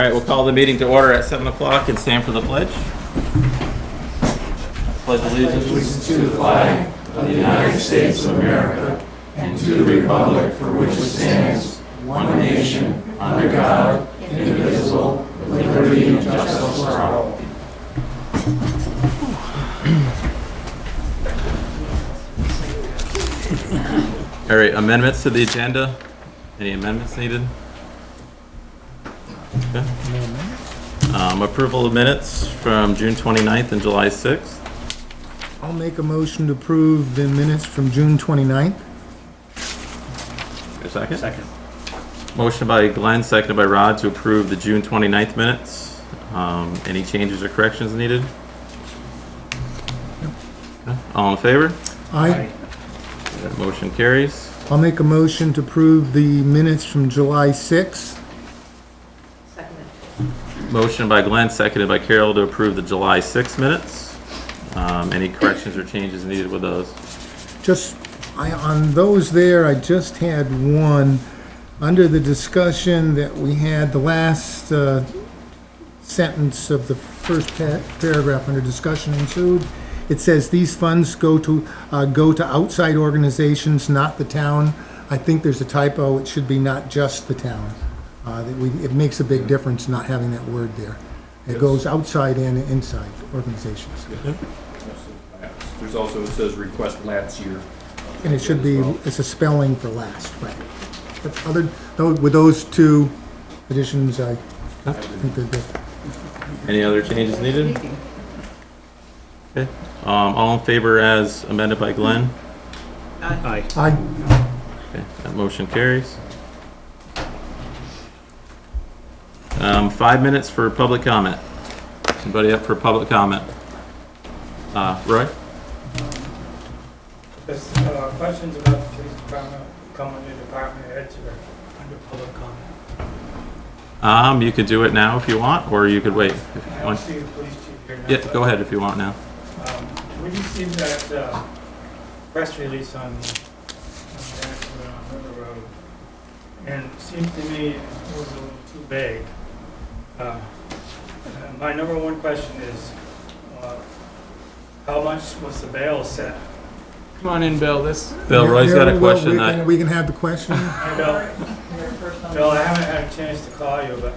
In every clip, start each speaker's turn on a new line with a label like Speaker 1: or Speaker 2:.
Speaker 1: right, we'll call the meeting to order at 7 o'clock and stand for the pledge. Pledge allegiance
Speaker 2: to the flag of the United States of America and to the republic for which it stands, one nation, under God, indivisible, with liberty and justice for all.
Speaker 1: All right, amendments to the agenda. Any amendments needed? Okay. Approval of minutes from June 29th and July 6th.
Speaker 3: I'll make a motion to approve the minutes from June 29th.
Speaker 1: A second? Second. Motion by Glenn, seconded by Rod to approve the June 29th minutes. Any changes or corrections needed? Okay. All in favor?
Speaker 3: Aye.
Speaker 1: That motion carries.
Speaker 3: I'll make a motion to approve the minutes from July 6th.
Speaker 1: Motion by Glenn, seconded by Carol to approve the July 6th minutes. Any corrections or changes needed with those?
Speaker 3: On those there, I just had one. Under the discussion that we had, the last sentence of the first paragraph under discussion ensued, it says these funds go to outside organizations, not the town. I think there's a typo. It should be not just the town. It makes a big difference not having that word there. It goes outside and inside organizations.
Speaker 4: There's also, it says request last year.
Speaker 3: And it should be, it's a spelling for last, right. But with those two additions, I think they're good.
Speaker 1: Any other changes needed? Okay. All in favor as amended by Glenn?
Speaker 3: Aye.
Speaker 1: Okay, that motion carries. 5 minutes for public comment. Anybody up for public comment? Roy?
Speaker 5: There's questions about the police department, come under department heads or under public comment.
Speaker 1: You could do it now if you want, or you could wait. If you
Speaker 5: I don't
Speaker 1: want.
Speaker 5: see the police chief here now.
Speaker 1: Yeah, go ahead if you want now.
Speaker 5: We received that press release on the accident on River Road, and it seems to me it was a little too vague. My number one question is, how much was the bail set?
Speaker 6: Come on in, Bill.
Speaker 1: Bill, Roy's got a question.
Speaker 3: We can have the question.
Speaker 5: Bill, I haven't had a chance to call you, but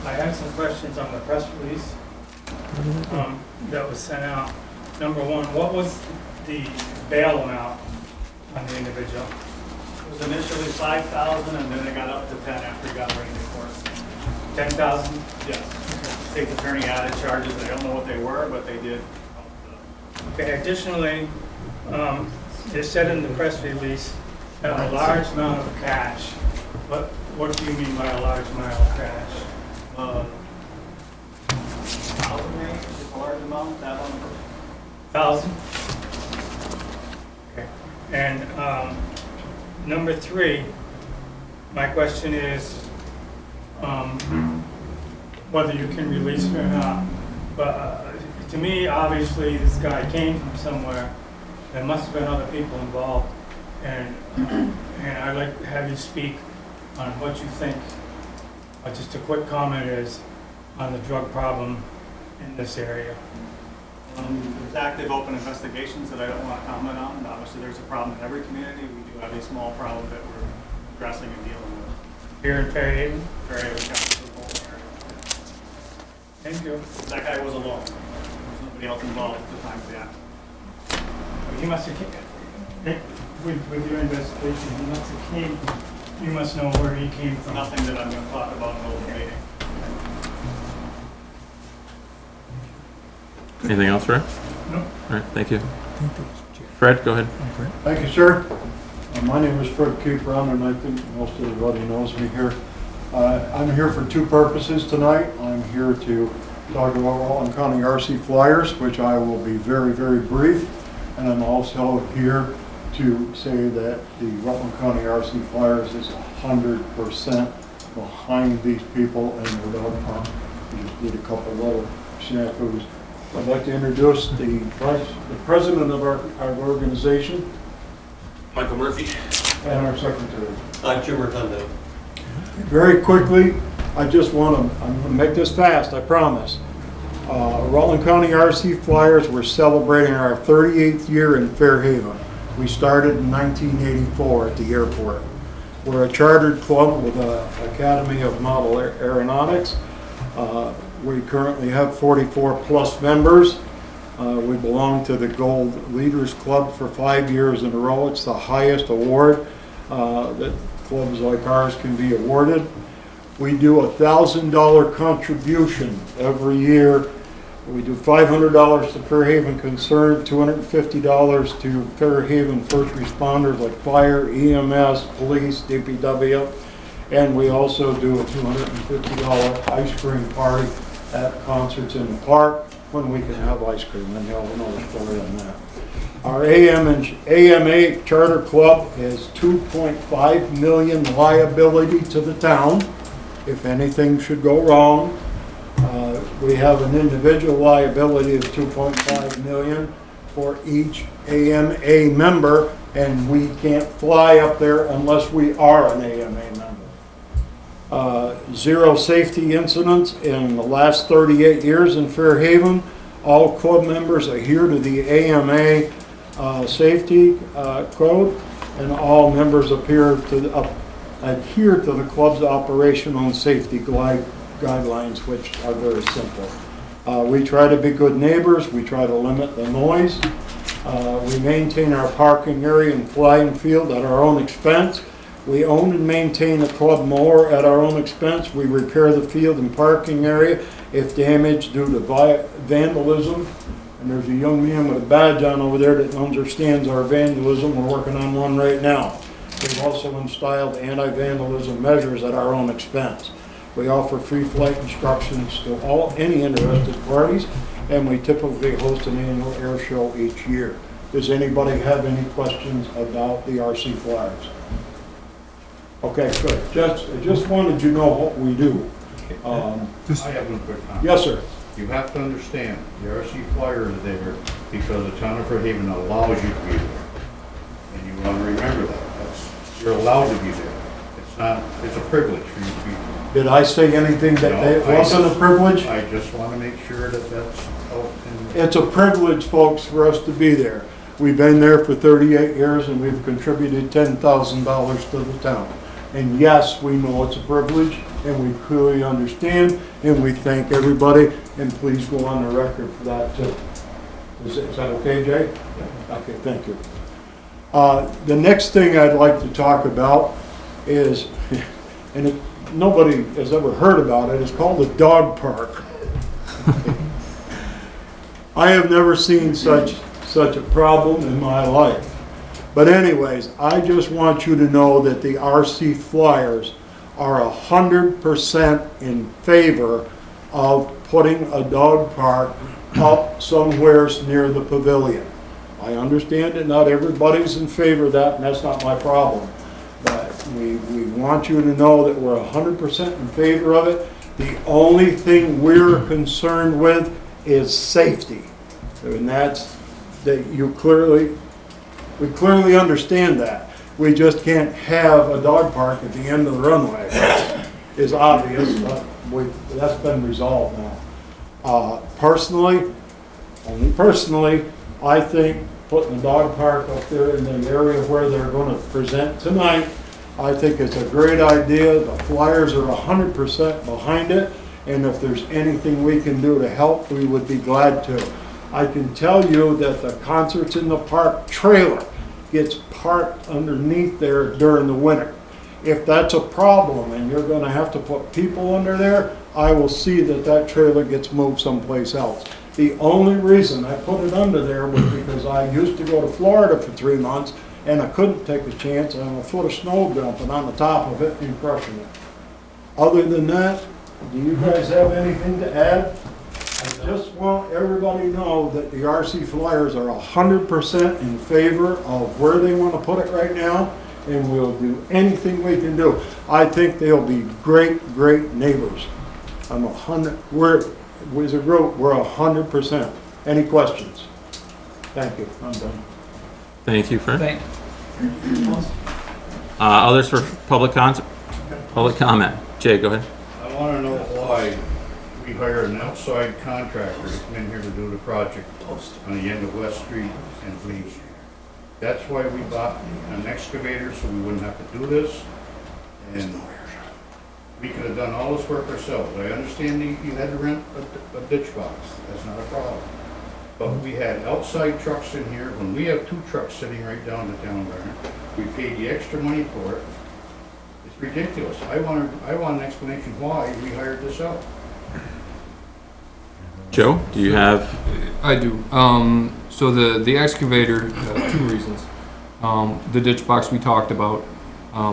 Speaker 5: I had some questions on the press release that was sent out. Number one, what was the bail amount on the individual?
Speaker 7: It was initially 5,000 and then it got up to 10 after he got arraigned in court.
Speaker 5: 10,000?
Speaker 7: Yes. State attorney added charges. I don't know what they were, but they did.
Speaker 5: Okay, additionally, it said in the press release that a large amount of cash. What do you mean by a large amount of cash?
Speaker 7: 1,000 maybe, just a large amount, that one.
Speaker 5: 1,000? Okay. And number three, my question is whether you can release it or not. But to me, obviously, this guy came from somewhere. There must have been other people involved. And I'd like to have you speak on what you think, just a quick comment is, on the drug problem in this area.
Speaker 7: There's active open investigations that I don't want to comment on. And obviously, there's a problem in every community. We do have a small problem that we're addressing and dealing with.
Speaker 5: Here in Fairhaven?
Speaker 7: Fairhaven County.
Speaker 5: Thank you.
Speaker 7: That guy was alone. There was nobody else involved at the time of the accident.
Speaker 5: You must have, with your investigation, you must know where he came from.
Speaker 7: Nothing that I'm going to talk about in an open meeting.
Speaker 1: Anything else, Roy?
Speaker 5: No.
Speaker 1: All right, thank you. Fred, go ahead.
Speaker 8: Thank you, sir. My name is Fred Cooper, and I think most everybody knows me here. I'm here for two purposes tonight. I'm here to talk about Rutland County RC flyers, which I will be very, very brief. And I'm also here to say that the Rutland County RC flyers is 100% behind these people and without harm. We just did a couple little snafus. I'd like to introduce the president of our organization.
Speaker 9: Michael Murphy.
Speaker 8: And our secretary.
Speaker 9: Jim Rotundo.
Speaker 8: Very quickly, I just want to, I'm going to make this fast, I promise. Rutland County RC Flyers, we're celebrating our 38th year in Fairhaven. We started in 1984 at the airport. We're a chartered club with an Academy of Model Aeronautics. We currently have 44 plus members. We belong to the Gold Leaders Club for 5 years in a row. It's the highest award that clubs like ours can be awarded. We do a $1,000 contribution every year. We do $500 to Fairhaven Concern, $250 to Fairhaven first responders like fire, EMS, police, DPW, and we also do a $250 ice cream party at concerts in the park when we can have ice cream, and you'll know the story on that. Our AMA Charter Club has $2.5 million liability to the town if anything should go wrong. We have an individual liability of $2.5 million for each AMA member, and we can't fly up there unless we are an AMA member. Zero safety incidents in the last 38 years in Fairhaven. All club members adhere to the AMA safety code, and all members adhere to the club's operational and safety guidelines, which are very simple. We try to be good neighbors. We try to limit the noise. We maintain our parking area and flying field at our own expense. We own and maintain a club mower at our own expense. We repair the field and parking area if damaged due to vandalism. And there's a young man with a badge on over there that understands our vandalism. We're working on one right now. We've also installed anti-vandalism measures at our own expense. We offer free flight instructions to any interested parties, and we typically host an annual air show each year. Does anybody have any questions about the RC Flyers? Okay, good. I just wanted you to know what we do.
Speaker 9: I have one quick comment.
Speaker 8: Yes, sir.
Speaker 9: You have to understand, the RC Flyer is there because the town of Fairhaven allows you to be there. And you want to remember that. You're allowed to be there. It's a privilege for you to be there.
Speaker 8: Did I say anything that wasn't a privilege?
Speaker 9: I just want to make sure that that's out in...
Speaker 8: It's a privilege, folks, for us to be there. We've been there for 38 years and we've contributed $10,000 to the town. And yes, we know it's a privilege and we clearly understand and we thank everybody, and please go on the record for that too. Is that okay, Jay? Yeah. Okay, thank you. The next thing I'd like to talk about is, and nobody has ever heard about it, it's called a dog park. I have never seen such a problem in my life. But anyways, I just want you to know that the RC Flyers are 100% in favor of putting a dog park up somewhere near the pavilion. I understand that not everybody's in favor of that, and that's not my problem. But we want you to know that we're 100% in favor of it. The only thing we're concerned with is safety. And that's that we clearly understand that. We just can't have a dog park at the end of the runway. It's obvious, but that's been resolved now. Personally, I think putting a dog park up there in the area where they're going to present tonight, I think it's a great idea. The Flyers are 100% behind it, and if there's anything we can do to help, we would be glad to. I can tell you that the Concerts in the Park trailer gets parked underneath there during the winter. If that's a problem and you're going to have to put people under there, I will see that that trailer gets moved someplace else. The only reason I put it under there was because I used to go to Florida for 3 months and I couldn't take a chance on a foot of snow jumping on the top of it and crushing it. Other than that, do you guys have anything to add? I just want everybody to know that the RC Flyers are 100% in favor of where they want to put it right now, and we'll do anything we can do. I think they'll be great neighbors. As a group, we're 100%. Any questions? Thank you. I'm done.
Speaker 1: Thank you, Fred. Others for public comment? Jay, go ahead.
Speaker 9: I wanna know why we hired an outside contractor to come in here to do the project on the end of West Street and Green Street. That's why we bought an excavator, so we wouldn't have to do this. And we could have done all this work ourselves. I understand you had to rent a ditch box, that's not a problem. But we had outside trucks in here, when we have 2 trucks sitting right down the town barn, we paid the extra money for it. It's ridiculous. I want an explanation why we hired this out.
Speaker 1: Joe, do you have?
Speaker 6: I do. So the excavator, 2 reasons. The ditch box we talked about,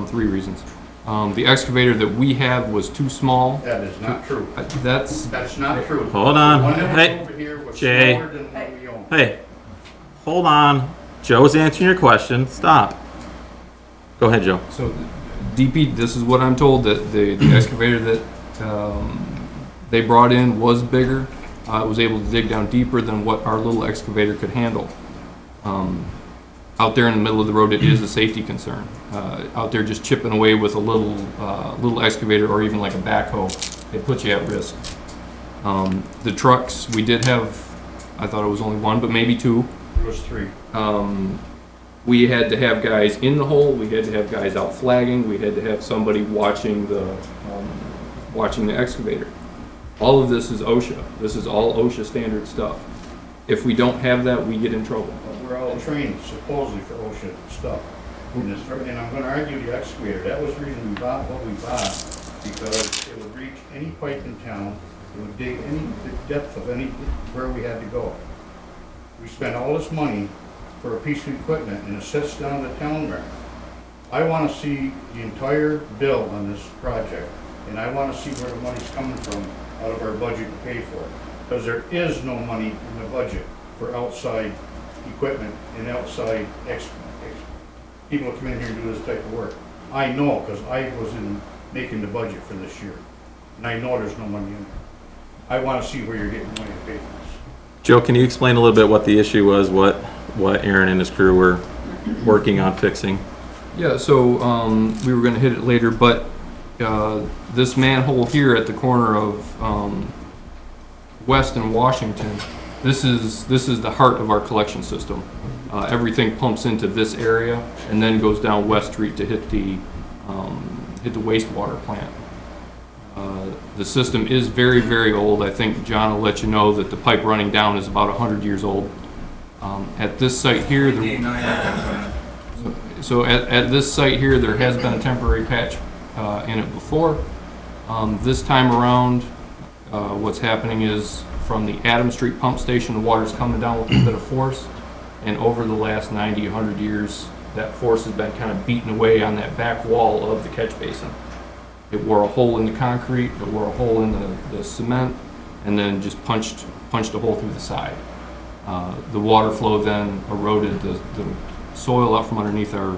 Speaker 6: 3 reasons. The excavator that we have was too small.
Speaker 9: That is not true.
Speaker 6: That's
Speaker 9: not true.
Speaker 1: Hold
Speaker 9: The
Speaker 1: on.
Speaker 9: one that was
Speaker 1: Hey,
Speaker 9: over here was
Speaker 1: Jay.
Speaker 9: smaller than what we own.
Speaker 1: Hey, hold on. Joe's answering your question. Stop. Go ahead, Joe.
Speaker 6: So DP, this is what I'm told, that the excavator that they brought in was bigger. It was able to dig down deeper than what our little excavator could handle. Out there in the middle of the road, it is a safety concern. Out there just chipping away with a little excavator or even like a backhoe, it puts you at risk. The trucks, we did have, I thought it was only 1, but maybe 2.
Speaker 9: It was 3.
Speaker 6: We had to have guys in the hole, we had to have guys out flagging, we had to have somebody watching the excavator. All of this is OSHA. This is all OSHA standard stuff. If we don't have that, we get in trouble.
Speaker 9: We're all trained supposedly for OSHA stuff. And I'm gonna argue the excavator, that was the reason we bought what we bought, because it would reach any pipe in town, it would dig the depth of where we had to go. We spent all this money for a piece of equipment and it sits down the town barn. I wanna see the entire bill on this project, and I wanna see where the money's coming from out of our budget to pay for it. Because there is no money in the budget for outside equipment and outside people to come in here and do this type of work. I know, because I was making the budget for this year, and I know there's no money in there. I want to see where you're getting money to pay for this.
Speaker 1: Joe, can you explain a little bit what the issue was, what Aaron and his crew were working on fixing?
Speaker 6: Yeah, so we were going to hit it later, but this manhole here at the corner of West and Washington, this is the heart of our collection system. Everything pumps into this area and then goes down West Street to hit the wastewater plant. The system is very, very old. I think John will let you know that the pipe running down is about 100 years old. At this site here, at this site here, there has been a temporary patch in it before. This time around, what's happening is from the Adam Street pump station, the water's coming down with a bit of force, and over the last 90, 100 years, that force has been kind of beaten away on that back wall of the catch basin. It wore a hole in the concrete, it wore a hole in the cement, and then just punched a hole through the side. The water flow then eroded the soil out from underneath our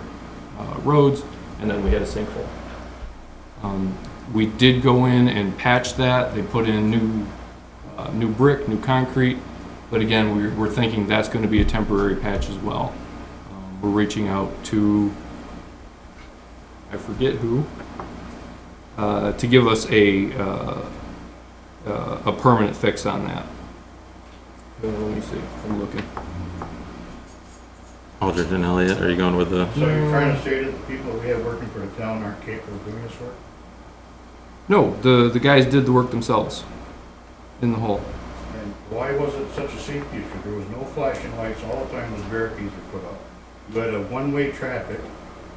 Speaker 6: roads, and then we had a sinkhole. We did go in and patch that. They put in new brick, new concrete, but again, we're thinking that's going to be a temporary patch as well. We're reaching out to, I forget who, to give us a permanent fix on that. Let me see. I'm looking.
Speaker 1: Aldridge and Elliott, are you going with the?
Speaker 9: So you're trying to say that the people we have working for the town aren't capable of doing this work?
Speaker 6: No, the guys did the work themselves in the hole.
Speaker 9: And why was it such a safety issue? There was no flashing lights, all the time was barricades were put up. You had a one-way traffic,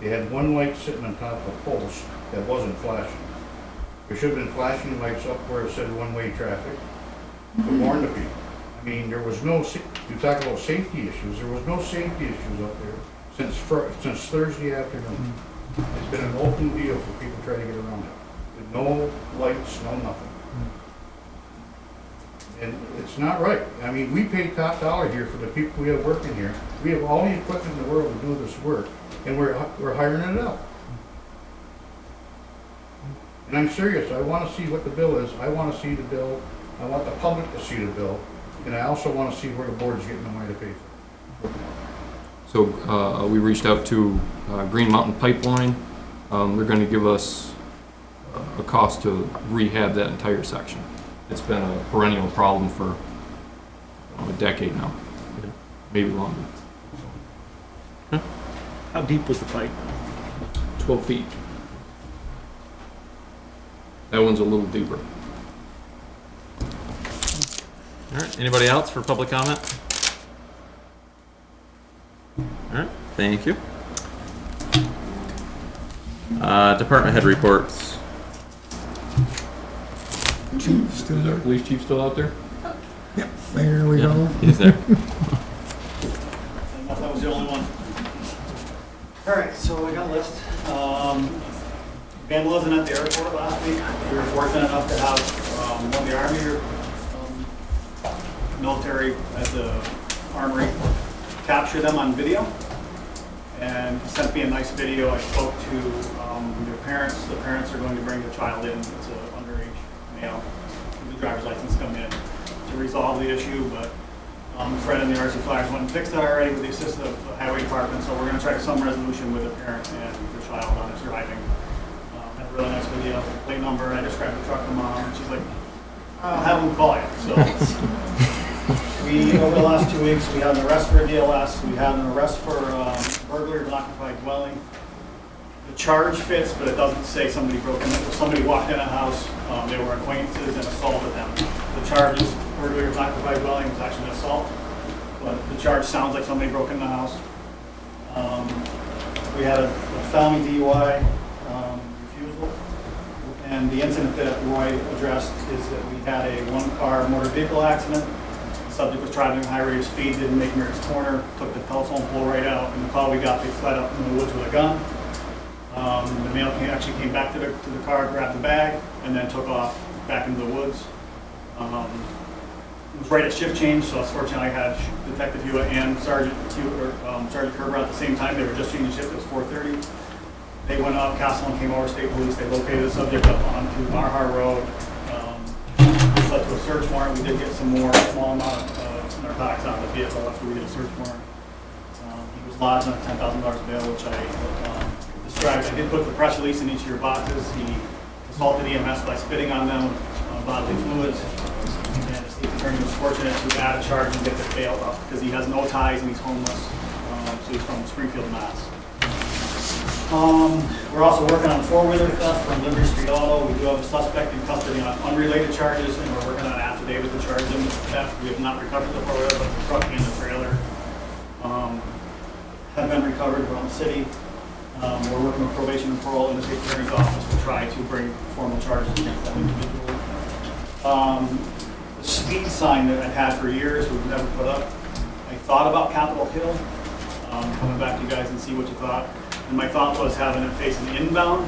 Speaker 9: they had one light sitting on top of a post that wasn't flashing. There should have been flashing lights up where it said one-way traffic to warn the people. I mean, there was no, you talk about safety issues, there was no safety issues up there since Thursday afternoon. It's been an open deal for people trying to get around it. With no lights, no nothing. And it's not right. I mean, we pay top dollar here for the people we have working here. We have all the equipment in the world to do this work, and we're hiring it out. And I'm serious, I want to see what the bill is. I want to see the bill. I want the public to see the bill. And I also want to see where the board's getting the money to pay for it.
Speaker 6: So we reached out to Green Mountain Pipeline. They're going to give us a cost to rehab that entire section. It's been a perennial problem for a decade now, maybe longer.
Speaker 2: How deep was the pipe?
Speaker 6: 12 feet. That one's a little deeper.
Speaker 1: All right, anybody else for public comment? All right, thank you. Department head reports.
Speaker 3: Chief still
Speaker 6: Is our
Speaker 3: there?
Speaker 6: police chief still out there?
Speaker 3: There we go.
Speaker 1: He's there.
Speaker 7: If that was the only one. All right, so I got a list. Vandalism at the airport last week. We were fortunate enough to have one of the Army military at the Armory capture them on video. And he sent me a nice video. I spoke to their parents. The parents are going to bring the child in. It's an underage male with the driver's license come in to resolve the issue, but Fred and the RC Flyers went and fixed that already with the assistance of the Highway Department, so we're going to try some resolution with the parent and the child on his driving. Had a really nice video, plate number, I described the truck to mom, and she's like, I'll have them call you. So we, over the last 2 weeks, we had an arrest for a DLS, we had an arrest for burglary of an occupied dwelling. The charge fits, but it doesn't say somebody broke in. If somebody walked in a house, they were acquaintances and assaulted them. The charge is burglary of an occupied dwelling, was actually an assault, but the charge sounds like somebody broke in the house. We had a felony DUI refusal, and the incident that Roy addressed is that we had a one-car motor vehicle accident. The subject was driving at a high rate of speed, didn't make Mary's corner, took the telephone pole right out, and the call we got, they fled up in the woods with a gun. The male actually came back to the car, grabbed the bag, and then took off back into the woods. It was right at shift change, so fortunately I had Detective Hewitt and Sergeant Kerber at the same time. They were just changing shift. It was 4:30. They went up, Castle came over, State Police. They located the subject up onto Marhar Road. This led to a search warrant. We did get some more small amount of narcotics out of the vehicle after we did a search warrant. He was lodged on a $10,000 bail, which I described. I did put the press release in each of your boxes. He assaulted EMS by spitting on them with bodily fluids. And the state attorney was fortunate to add a charge and get the bail up because he has no ties and he's homeless. So he's from Springfield, Mass. We're also working on four-wheeler theft from Liberty Street Auto. We do have a suspect in custody on unrelated charges, and we're working on an affidavit to charge him with theft. We have not recovered the four-wheeler, but the truck and the trailer have been recovered around the city. We're working with probation and parole in the state attorney's office to try to bring formal charges against that individual. The speed sign that I've had for years, we've never put up. I thought about Capitol Hill, coming back to you guys and see what you thought. And my thought was having it facing inbound,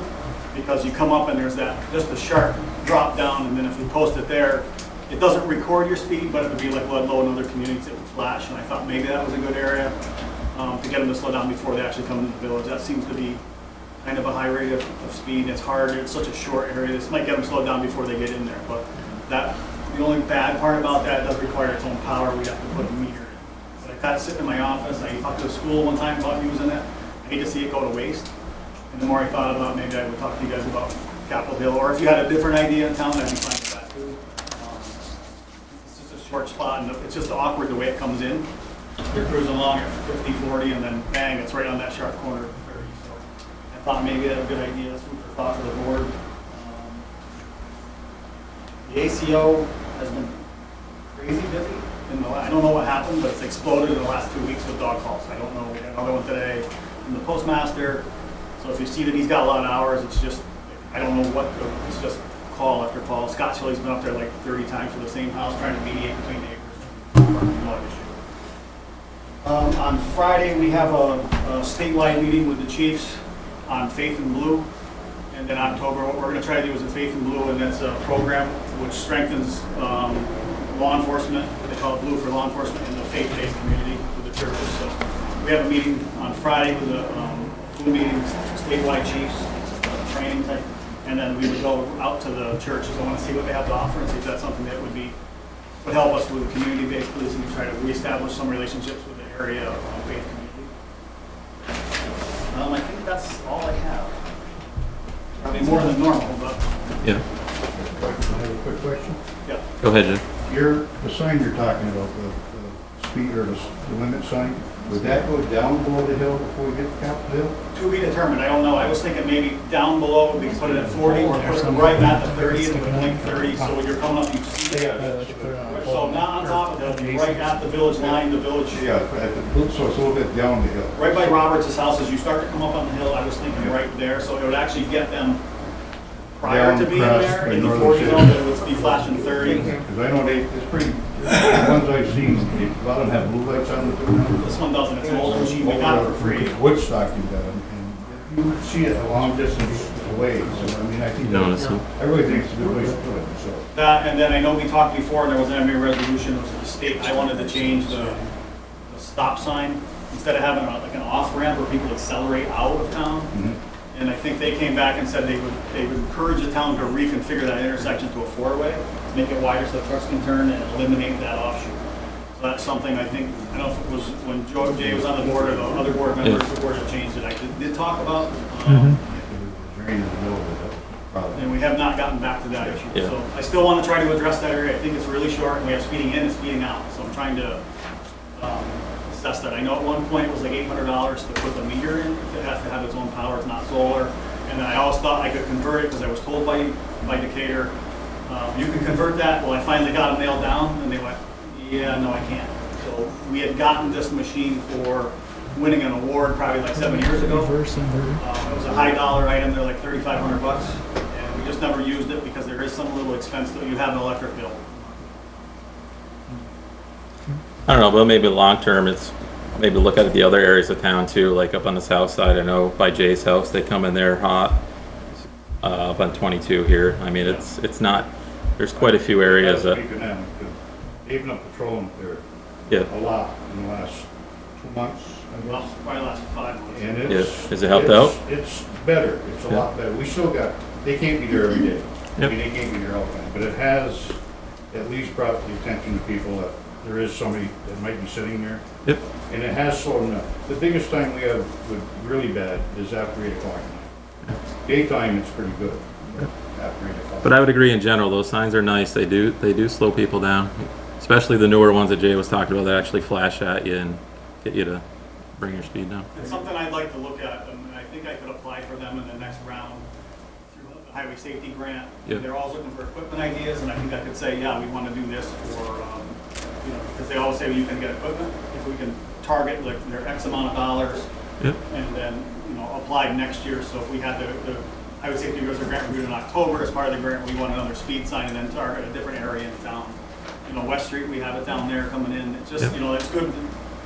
Speaker 7: because you come up and there's that just a sharp drop down, and then if you post it there, it doesn't record your speed, but it would be like Ludlow and other communities, it would flash. And I thought maybe that was a good area to get them to slow down before they actually come into the village. That seems to be kind of a high rate of speed. It's hard. It's such a short area. This might get them slowed down before they get in there. But the only bad part about that, it does require its own power. We have to put a meter in. But I kind of sit in my office. I talked to the school one time about using it. I hate to see it go to waste. And the more I thought about it, maybe I would talk to you guys about Capitol Hill. Or if you had a different idea in town, I'd be fine with that too. It's just a short spot, and it's just awkward the way it comes in. You're cruising along at 50, 40, and then bang, it's right on that sharp corner of 30. So I thought maybe that's a good idea. That's food for thought for the board. The ACO has been crazy busy. I don't know what happened, but it's exploded in the last 2 weeks with dog calls. I don't know. We had another one today from the postmaster. So if you see that he's got a lot of hours, it's just, I don't know what, it's just call after call. Scott Shilley's been up there like 30 times for the same house, trying to mediate between neighbors. On Friday, we have a statewide meeting with the chiefs on Faith in Blue. And in October, what we're going to try to do is a Faith in Blue, and that's a program which strengthens law enforcement. They call it Blue for law enforcement in the faith-based community with the churches. So we have a meeting on Friday with the Blue meeting, statewide chiefs, training type, and then we would go out to the churches. I want to see what they have to offer and see if that's something that would help us with the community-based policing to try to reestablish some relationships with the area faith community. I think that's all I have. Probably more than normal, but
Speaker 1: Yeah,
Speaker 9: I have a quick question.
Speaker 1: go ahead, Jim.
Speaker 9: The sign you're talking about, the speed or the limit sign, would that go down below the hill before we get to Capitol Hill?
Speaker 7: To be determined, I don't know. I was thinking maybe down below, we could put it at 40, or put it right at the 30, and put like 30, so when you're coming up, you see it. So not on top of it, it'll be right at the village line, the village.
Speaker 9: Yeah, so it's a little bit down the hill.
Speaker 7: Right by Roberts' house, as you start to come up on the hill, I was thinking right there, so it would actually get them prior
Speaker 9: Down
Speaker 7: to being
Speaker 9: across
Speaker 7: there,
Speaker 9: by
Speaker 7: in the
Speaker 9: Northern
Speaker 7: 40
Speaker 9: City.
Speaker 7: zone, it would be flashing 30.
Speaker 9: Because I know it's pretty, the ones I've seen, a lot of them have blue lights on them.
Speaker 7: This one doesn't, it's an old machine, we got it for free.
Speaker 9: Woodstock, you got them, and you see it a long distance away, so I mean, I think,
Speaker 1: Notice it.
Speaker 9: I really think it's a good place to put it, so.
Speaker 7: That, and then I know we talked before, and there was an MA resolution, it was the state, I wanted to change the stop sign, instead of having like an off ramp where people accelerate out of town.
Speaker 9: Mhm.
Speaker 7: And I think they came back and said they would encourage the town to reconfigure that intersection to a four-way, make it wider so trucks can turn and eliminate that offshoot. So that's something I think, I don't know if it was when Jay was on the board or the other board members, the board had changed it, I did talk about.
Speaker 9: Drain in the middle of it, probably.
Speaker 7: And we have not gotten back to that issue.
Speaker 1: Yeah.
Speaker 7: So I still want to try to address that area. I think it's really short and we have speeding in and speeding out. So I'm trying to assess that. I know at one point it was like $800 to put the meter in. It has to have its own power, it's not solar. And then I always thought I could convert it because I was told by Decatur, you can convert that. Well, I finally got it nailed down and they went, yeah, no, I can't. So we had gotten this machine for winning an award probably like 7 years ago. It was a high dollar item, they're like $3,500, and we just never used it because there is some little expense that you have an electric bill.
Speaker 1: I don't know, but maybe long term, it's maybe look at the other areas of town too, like up on the south side. I know by Jay's house, they come in there hot. Up on 22 here. I mean, it's not. There's quite a few areas that.
Speaker 9: Economic, too. They've been patrolling there
Speaker 1: Yeah.
Speaker 9: a lot in the last 2 months, I
Speaker 7: Well,
Speaker 9: guess.
Speaker 7: probably last 5 months.
Speaker 9: And it's.
Speaker 1: Yeah. Has it helped out?
Speaker 9: It's better. It's a
Speaker 1: Yeah.
Speaker 9: lot better. We still got, they can't be there every day. I
Speaker 1: Yep.
Speaker 9: mean, they can't be there all the time, but it has at least brought the attention to people that there is somebody that might be sitting there.
Speaker 1: Yep.
Speaker 9: And it has slowed them down. The biggest time we have with really bad is after 8 o'clock at night. Daytime, it's pretty good. After 8 o'clock.
Speaker 1: But I would agree in general, those signs are nice. They do slow people down, especially the newer ones that Jay was talking about that actually flash at you and get you to bring your speed down.
Speaker 7: It's something I'd like to look at, and I think I could apply for them in the next round through the highway safety grant.
Speaker 1: Yep.
Speaker 7: They're always looking for equipment ideas, and I think I could say, yeah, we want to do this for, because they always say you can get equipment if we can target like their X amount of dollars,
Speaker 1: Yep.
Speaker 7: and then apply next year. So if we had the highway safety goes grant reviewed in October as part of the grant, we want another speed sign and then target a different area in town. West Street, we have it down there coming in. It's just,
Speaker 1: Yep.
Speaker 7: It's good.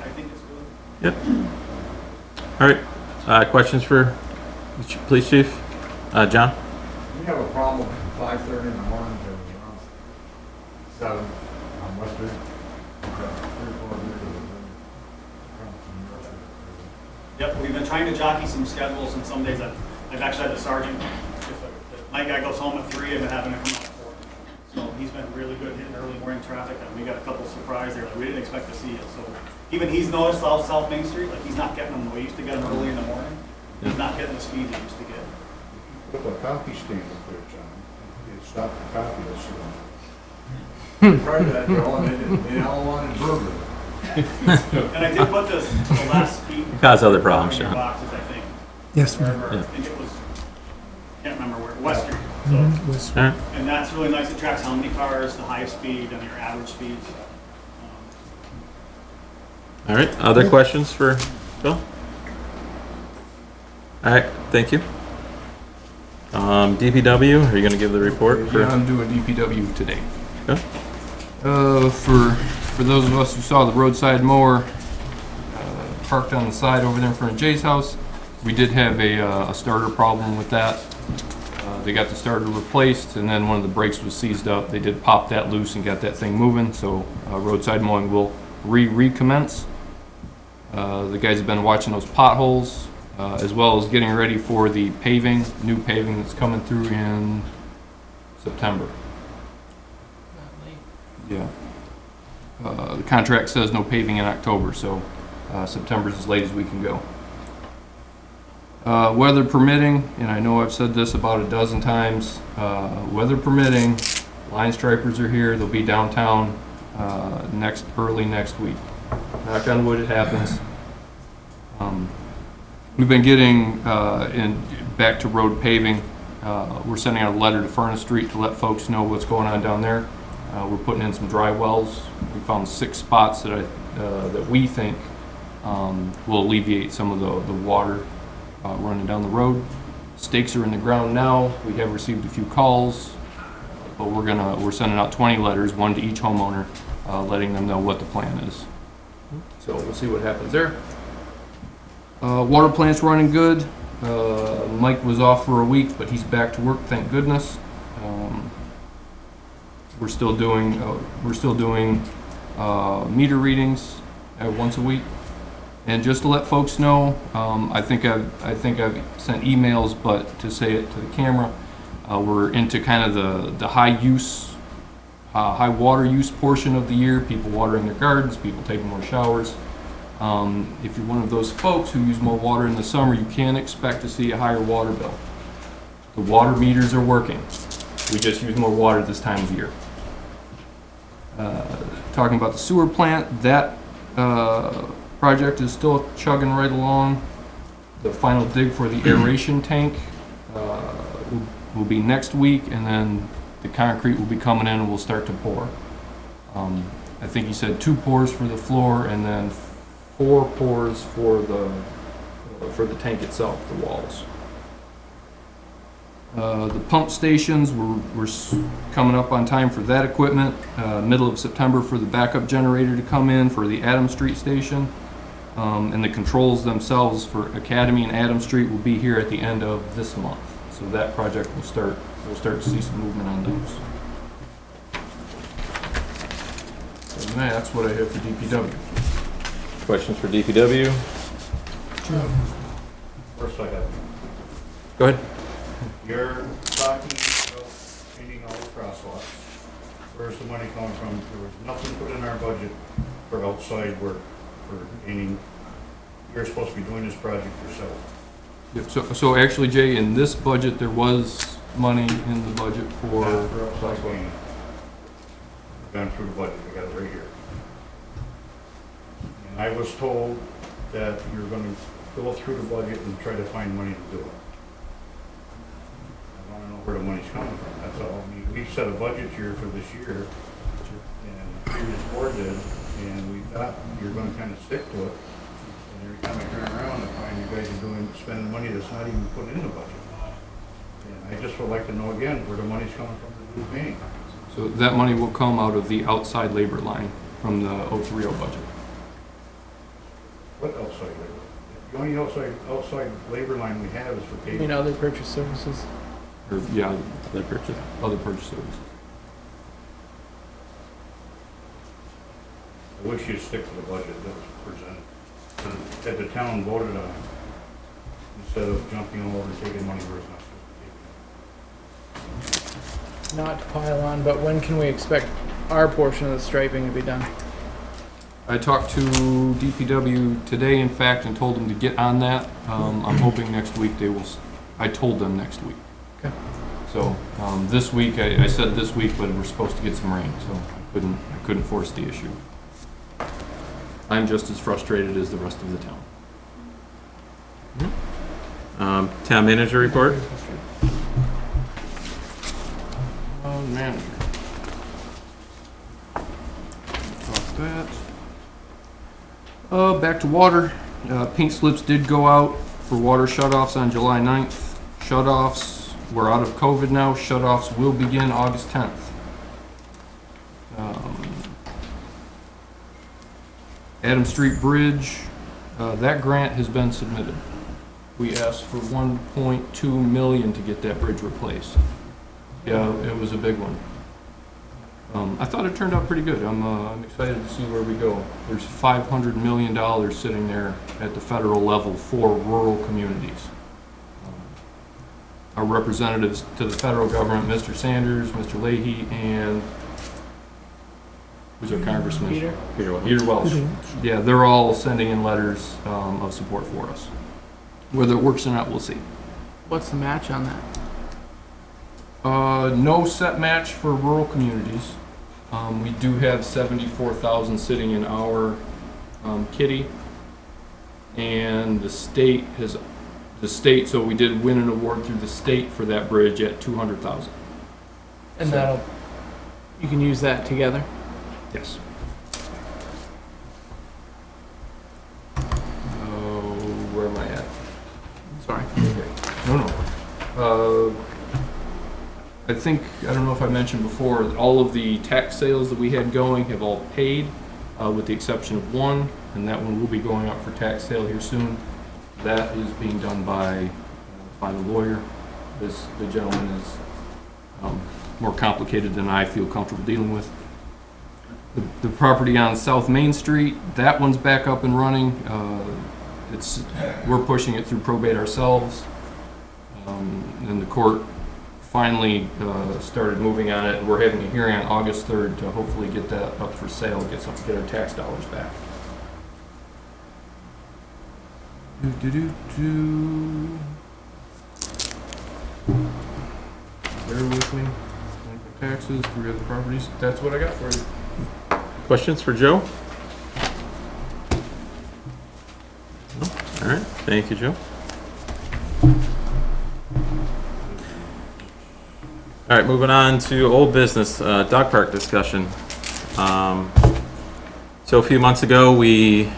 Speaker 7: I think it's good.
Speaker 1: Yep. All right. Questions for the police chief? John?
Speaker 2: We have a problem at 5:30 in the morning to 7 on West Street.
Speaker 7: Yep, we've been trying to jockey some schedules, and some days I've actually had the sergeant, if the night guy goes home at 3, I've been having to come out at 4. So he's been really good hitting early morning traffic, and we got a couple surprises there that we didn't expect to see it. So even he's noticed South Main Street, like he's not getting them, we used to get them early in the morning. He's not getting the speed he used to get.
Speaker 9: Put a coffee stand up there, John. It stopped the coffee this year.
Speaker 2: Tried that, Joe, and they all wanted burger.
Speaker 7: And I did put the last speed.
Speaker 1: Cause other problems,
Speaker 7: in your
Speaker 1: John.
Speaker 7: boxes, I think.
Speaker 3: Yes,
Speaker 7: Or-
Speaker 3: ma'am.
Speaker 7: or I think it was, can't remember where, West Street. So,
Speaker 3: Was-
Speaker 1: All right.
Speaker 7: and that's really nice. It tracks how many cars, the highest speed, and your average speeds.
Speaker 1: All right. Other questions for Bill? All right. Thank you. DPW, are you going to give the report?
Speaker 6: Yeah, I'm doing DPW today.
Speaker 1: Okay.
Speaker 6: For those of us who saw the roadside mower parked on the side over there in front of Jay's house, we did have a starter problem with that. They got the starter replaced, and then one of the brakes was seized up. They did pop that loose and got that thing moving, so roadside mowing will recommence. The guys have been watching those potholes, as well as getting ready for the paving, new paving that's coming through in September. Yeah. The contract says no paving in October, so September's as late as we can go. Weather permitting, and I know I've said this about a dozen times, weather permitting, line stripers are here, they'll be downtown early next week. Knock on wood, it happens. We've been getting, back to road paving, we're sending out a letter to Furnace Street to let folks know what's going on down there. We're putting in some dry wells. We found 6 spots that we think will alleviate some of the water running down the road. Stakes are in the ground now. We have received a few calls, but we're sending out 20 letters, 1 to each homeowner, letting them know what the plan is. So we'll see what happens there. Water plant's running good. Mike was off for a week, but he's back to work, thank goodness. We're still doing meter readings once a week. And just to let folks know, I think I've sent emails, but to say it to the camera, we're into kind of the high water use portion of the year. People watering their gardens, people taking more showers. If you're one of those folks who use more water in the summer, you can expect to see a higher water bill. The water meters are working. We just use more water this time of year. Talking about the sewer plant, that project is still chugging right along. The final dig for the aeration tank will be next week, and then the concrete will be coming in and we'll start to pour. I think he said 2 pours for the floor and then 4 pours for the tank itself, the walls. The pump stations, we're coming up on time for that equipment. Middle of September for the backup generator to come in for the Adams Street station. And the controls themselves for Academy and Adams Street will be here at the end of this month. So that project we'll start to see some movement on those. So that's what I have for DPW.
Speaker 1: Questions for DPW?
Speaker 9: First I have,
Speaker 1: Go ahead.
Speaker 9: you're talking about painting all the crosswalks. Where's the money coming from? There was nothing put in our budget for outside work, for painting. You're supposed to be doing this project yourself.
Speaker 6: Yep. So actually, Jay, in this budget, there was money in the budget for
Speaker 9: outside painting. Gone through the budget, I got it right here. And I was told that you're gonna go through the budget and try to find money to do it. I wanna know where the money's coming from, that's all. I mean, we set a budget here for this year, and the previous board did, and we thought you were gonna kinda stick to it. And every time I turn around, I find you guys are spending money that's not even put in the budget. And I just would like to know again where the money's coming from to do painting.
Speaker 6: So that money will come out of the outside labor line from the 030 budget.
Speaker 9: What outside labor? The only outside labor line we have is for
Speaker 10: You
Speaker 9: paving.
Speaker 10: mean other purchase services?
Speaker 6: Or, yeah, other purchase services.
Speaker 9: I wish you'd stick to the budget that was presented, that the town voted on, instead of jumping all over and taking money where it's not supposed to be.
Speaker 10: Not to pile on, but when can we expect our portion of the striping to be done?
Speaker 6: I talked to DPW today, in fact, and told them to get on that. I'm hoping next week they will, I told them next week.
Speaker 10: Okay.
Speaker 6: So, this week, I said this week, but we're supposed to get some rain, so I couldn't force the issue. I'm just as frustrated as the rest of the town.
Speaker 1: Town manager report?
Speaker 6: Manager. Off that. Back to water. Pink slips did go out for water shutoffs on July 9th. Shutoffs, we're out of COVID now. Shutoffs will begin August 10th. Adam Street Bridge, that grant has been submitted. We asked for 1.2 million to get that bridge replaced. Yeah, it was a big one. I thought it turned out pretty good. I'm excited to see where we go. There's $500 million sitting there at the federal level for rural communities. Our representatives to the federal government, Mr. Sanders, Mr. Leahy, and who's our congressman?
Speaker 10: Peter?
Speaker 6: Peter Welch. Yeah, they're all sending in letters of support for us. Whether it works or not, we'll see.
Speaker 10: What's the match on that?
Speaker 6: No set match for rural communities. We do have 74,000 sitting in our kitty, and the state, so we did win an award through the state for that bridge at 200,000.
Speaker 10: And
Speaker 6: So-
Speaker 10: you can use that together?
Speaker 6: Yes. Where am I at?
Speaker 10: Sorry.
Speaker 6: No. I think, I don't know if I mentioned before, all of the tax sales that we had going have all paid, with the exception of one, and that one will be going up for tax sale here soon. That is being done by the lawyer. The gentleman is more complicated than I feel comfortable dealing with. The property on South Main Street, that one's back up and running. We're pushing it through probate ourselves. And the court finally started moving on it. We're having a hearing on August 3rd to hopefully get that up for sale, get our tax dollars back. Bear with me. Taxes, 3 other properties. That's what I got for you.
Speaker 1: Questions for Joe? No? All right, thank you, Joe. All right, moving on to old business, dog park discussion. So a few months ago, we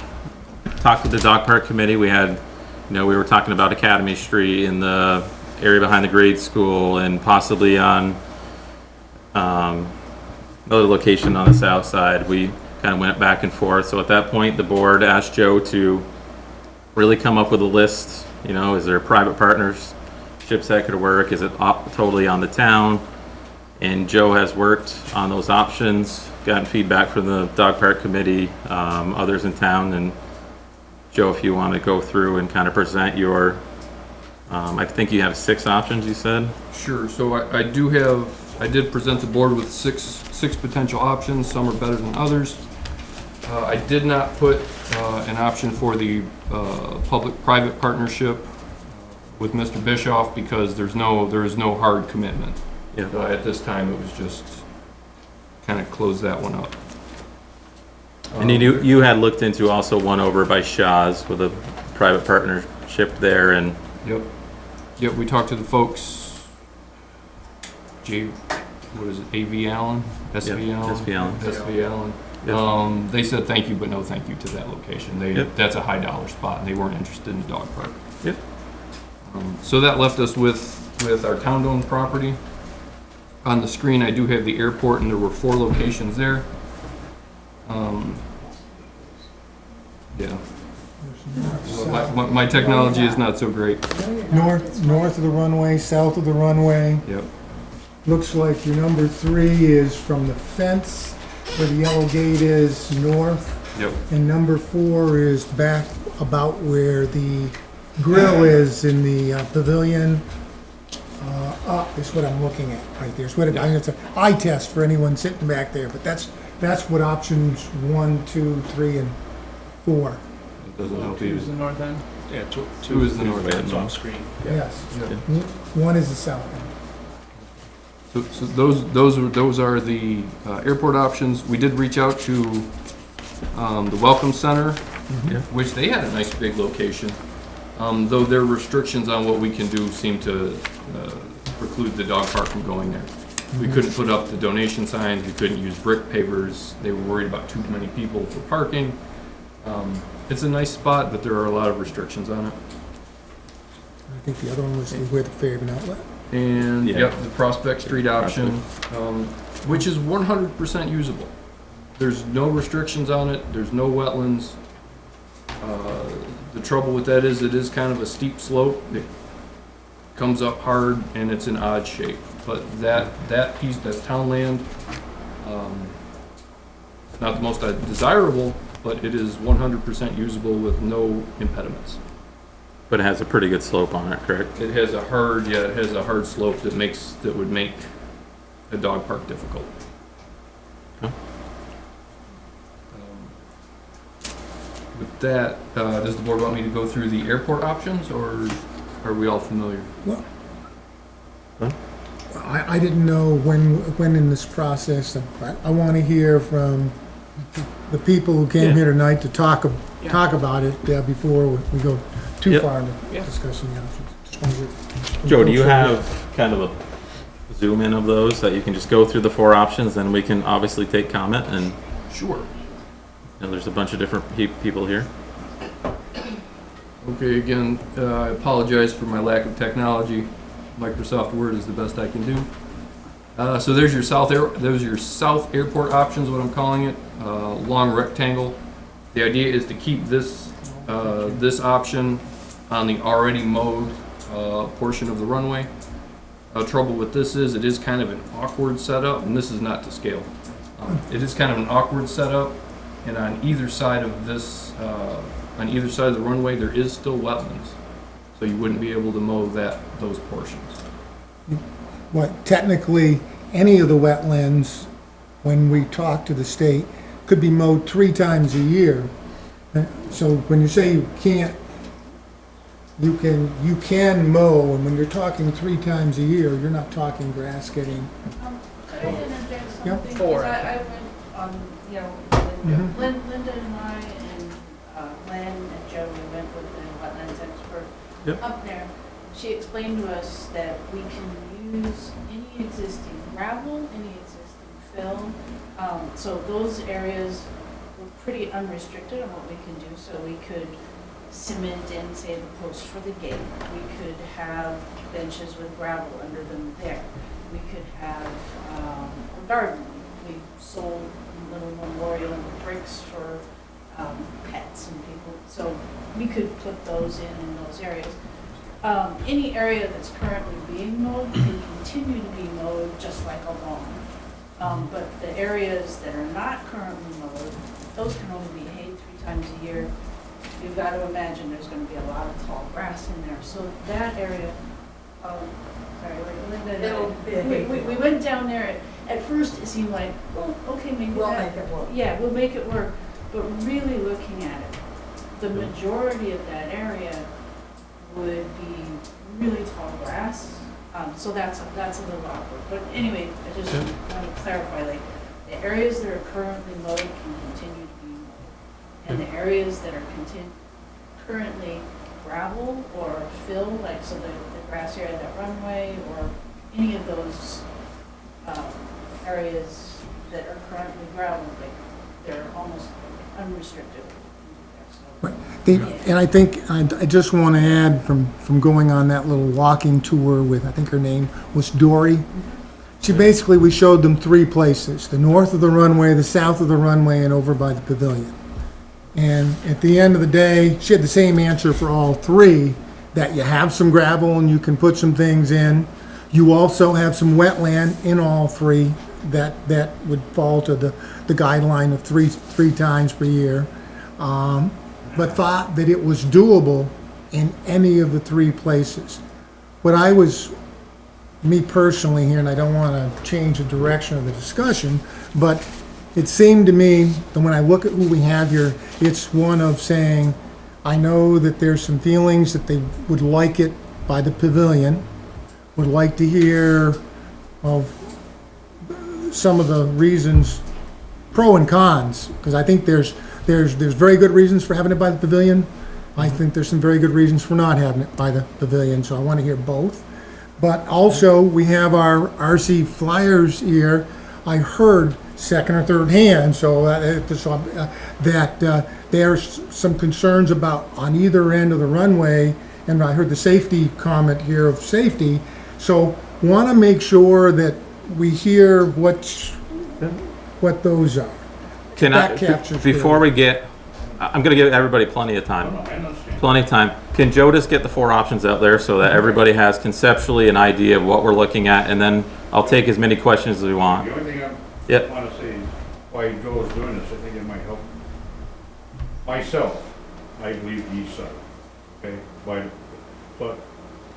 Speaker 1: talked with the dog park committee. We had, we were talking about Academy Street in the area behind the grade school and possibly on another location on the south side. We kind of went back and forth. So at that point, the board asked Joe to really come up with a list. Is there private partnerships that could work? Is it totally on the town? And Joe has worked on those options, gotten feedback from the dog park committee, others in town. And Joe, if you want to go through and kind of present your, I think you have 6 options, you said?
Speaker 6: Sure. So I did present the board with six potential options. Some are better than others. I did not put an option for the public-private partnership with Mr. Bischoff because there is no hard commitment.
Speaker 1: Yeah.
Speaker 6: At this time, it was just kind of close that one up.
Speaker 1: And you had looked into also one over by Shaw's with a private partnership there, and
Speaker 6: Yep. We talked to the folks. What is it? AV Allen, SV
Speaker 1: Yep,
Speaker 6: Allen,
Speaker 1: SV Allen.
Speaker 6: SV Allen.
Speaker 1: Yep.
Speaker 6: They said thank you, but no thank you to that location.
Speaker 1: Yep.
Speaker 6: That's a high dollar spot, and they weren't interested in the dog park.
Speaker 1: Yep.
Speaker 6: So that left us with our town-owned property. On the screen, I do have the airport, and there were 4 locations there. Yeah. My technology is not so great.
Speaker 3: North of the runway, south of the runway.
Speaker 6: Yep.
Speaker 3: Looks like your number 3 is from the fence where the yellow gate is north.
Speaker 6: Yep.
Speaker 3: And number 4 is back about where the grill is in the pavilion. Up is what I'm looking at right there. It's what it's an eye test for anyone sitting back there, but that's what options 1, 2, 3, and 4.
Speaker 6: It doesn't help
Speaker 10: Two is the
Speaker 6: you.
Speaker 10: north end.
Speaker 4: Yeah,
Speaker 6: Two is the north end.
Speaker 4: off screen.
Speaker 3: Yes.
Speaker 6: Yeah.
Speaker 3: 1 is the south end.
Speaker 6: So those are the airport options. We did reach out to the Welcome Center,
Speaker 1: Yeah.
Speaker 6: which they had a nice big location. Though their restrictions on what we can do seem to preclude the dog park from going there. We couldn't put up the donation signs, we couldn't use brick pavers, they were worried about too many people for parking. It's a nice spot, but there are a lot of restrictions on it.
Speaker 3: I think the other one was where the Fairhaven outlet.
Speaker 6: And,
Speaker 1: Yeah.
Speaker 6: yep, the Prospect Street option, which is 100% usable. There's no restrictions on it, there's no wetlands. The trouble with that is it is kind of a steep slope. It comes up hard and it's an odd shape. But that piece, that's town land, it's not the most desirable, but it is 100% usable with no impediments.
Speaker 1: But it has a pretty good slope on it, correct?
Speaker 6: It has a hard slope that would make a dog park difficult.
Speaker 1: Okay.
Speaker 6: With that, does the board want me to go through the airport options, or are we all familiar?
Speaker 3: Well, I didn't know when in this process, I want to hear from the people who came here tonight to talk about it before we go too
Speaker 1: Yep.
Speaker 3: far into
Speaker 6: Yeah.
Speaker 3: discussing the options. Just wanted to-
Speaker 1: Joe, do you have kind of a zoom in of those that you can just go through the 4 options, and we can obviously take comment, and
Speaker 6: Sure.
Speaker 1: there's a bunch of different people here.
Speaker 6: Okay, again, I apologize for my lack of technology. Microsoft Word is the best I can do. So there's your south airport options, what I'm calling it, long rectangle. The idea is to keep this option on the already mowed portion of the runway. Trouble with this is it is kind of an awkward setup, and this is not to scale. It is kind of an awkward setup, and on either side of this, on either side of the runway, there is still wetlands, so you wouldn't be able to mow those portions.
Speaker 3: What, technically, any of the wetlands, when we talk to the state, could be mowed 3 times a year. So when you say you can't, you can mow, and when you're talking 3 times a year, you're not talking grass getting,
Speaker 11: Could I interject
Speaker 3: Yep.
Speaker 11: something?
Speaker 10: Four.
Speaker 11: Because I went on, you know,
Speaker 3: Mhm.
Speaker 11: Linda and I and Len and Joe, we went with the wetlands expert
Speaker 1: Yep.
Speaker 11: up there. She explained to us that we can use any existing gravel, any existing fill. So those areas were pretty unrestricted on what we can do. So we could cement in, say, the post for the gate. We could have benches with gravel under them there. We could have a garden. We sold little memorial bricks for pets and people. So we could put those in those areas. Any area that's currently being mowed can continue to be mowed just like a lawn. But the areas that are not currently mowed, those can only be hayed 3 times a year. You've got to imagine there's going to be a lot of tall grass in there. So that area, sorry, Linda,
Speaker 12: It'll be a hay field.
Speaker 11: we went down there. At first, it seemed like, well, okay, maybe
Speaker 12: We'll
Speaker 11: that.
Speaker 12: make it work.
Speaker 11: Yeah, we'll make it work. But really looking at it, the majority of that area would be really tall grass. So that's a little awkward. But anyway, I just want to clarify, like, the areas that are currently mowed can continue to be mowed. And the areas that are currently gravel or fill, like, so the grass area, that runway, or any of those areas that are currently gravel, like, they're almost unrestricted.
Speaker 3: and I think, I just want to add from going on that little walking tour with, I think her name was Dory. We showed them 3 places, the north of the runway, the south of the runway, and over by the pavilion. And at the end of the day, she had the same answer for all 3, that you have some gravel and you can put some things in. You also have some wetland in all 3 that would fall to the guideline of three times per year. But thought that it was doable in any of the 3 places. What I was, me personally here, and I don't want to change the direction of the discussion, but it seemed to me that when I look at who we have here, it's one of saying, I know that there's some feelings that they would like it by the pavilion, would like to hear of some of the reasons, pro and cons, because I think there's very good reasons for having it by the pavilion. I think there's some very good reasons for not having it by the pavilion, so I want to hear both. But also, we have our RC flyers here. I heard second or third hand, so that there's some concerns about on either end of the runway, and I heard the safety comment here of safety. So want to make sure that we hear what those are.
Speaker 1: Can
Speaker 3: That captures
Speaker 1: before
Speaker 3: good.
Speaker 1: we get, I'm gonna give everybody plenty of time.
Speaker 9: I understand.
Speaker 1: Plenty of time. Can Joe just get the 4 options out there so that everybody has conceptually an idea of what we're looking at, and then I'll take as many questions as we want.
Speaker 9: The only thing I
Speaker 1: Yep.
Speaker 9: want to say is why Joe is doing this, I think it might help. Myself, I believe the east side, okay? But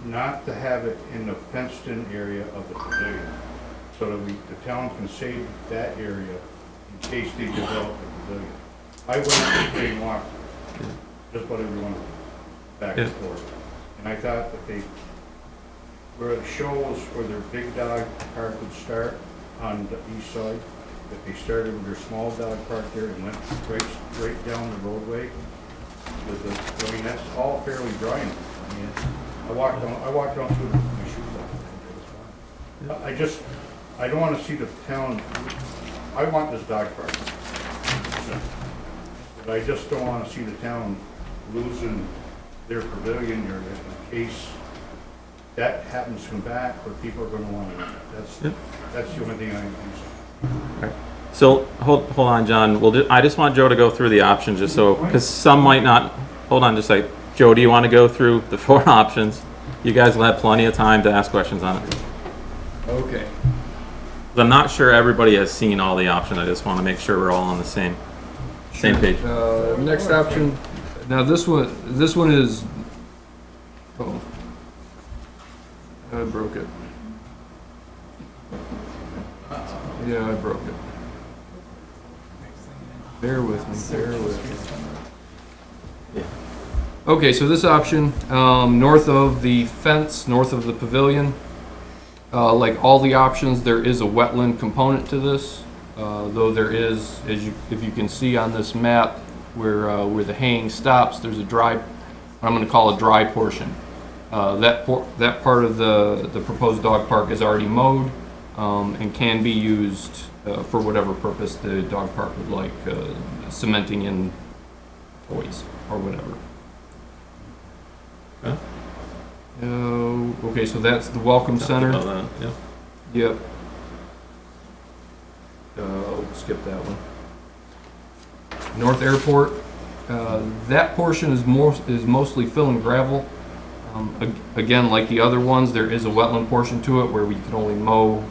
Speaker 9: not to have it in the fenced-in area of the pavilion, so that the town can save that area in case they develop the pavilion. I went to Green Walk just let everyone back and forth. And I thought that where it shows where their big dog park would start on the east side, that they started with their small dog park there and went right down the roadway. I mean, that's all fairly dry. I mean, I walked down through with my shoes off. I don't want to see the town, I want this dog park. But I just don't want to see the town losing their pavilion or in case that happens to come back, where people are gonna want to, that's the only thing I'm concerned.
Speaker 1: So, hold on, John, I just want Joe to go through the options, just so, because some might not, hold on just a sec. Joe, do you want to go through the 4 options? You guys will have plenty of time to ask questions on it.
Speaker 6: Okay.
Speaker 1: I'm not sure everybody has seen all the options, I just want to make sure we're all on the same page.
Speaker 6: Next option, now this one is, oh, I broke it. Yeah, I broke it. Bear with me. Okay, so this option, north of the fence, north of the pavilion, like all the options, there is a wetland component to this. Though there is, if you can see on this map, where the haying stops, there's a dry, I'm going to call a dry portion. That part of the proposed dog park is already mowed and can be used for whatever purpose the dog park would like, cementing in toys or whatever. Okay, so that's the welcome center. Yep. Skip that one. North Airport. That portion is mostly fill and gravel. Again, like the other ones, there is a wetland portion to it where we can only mow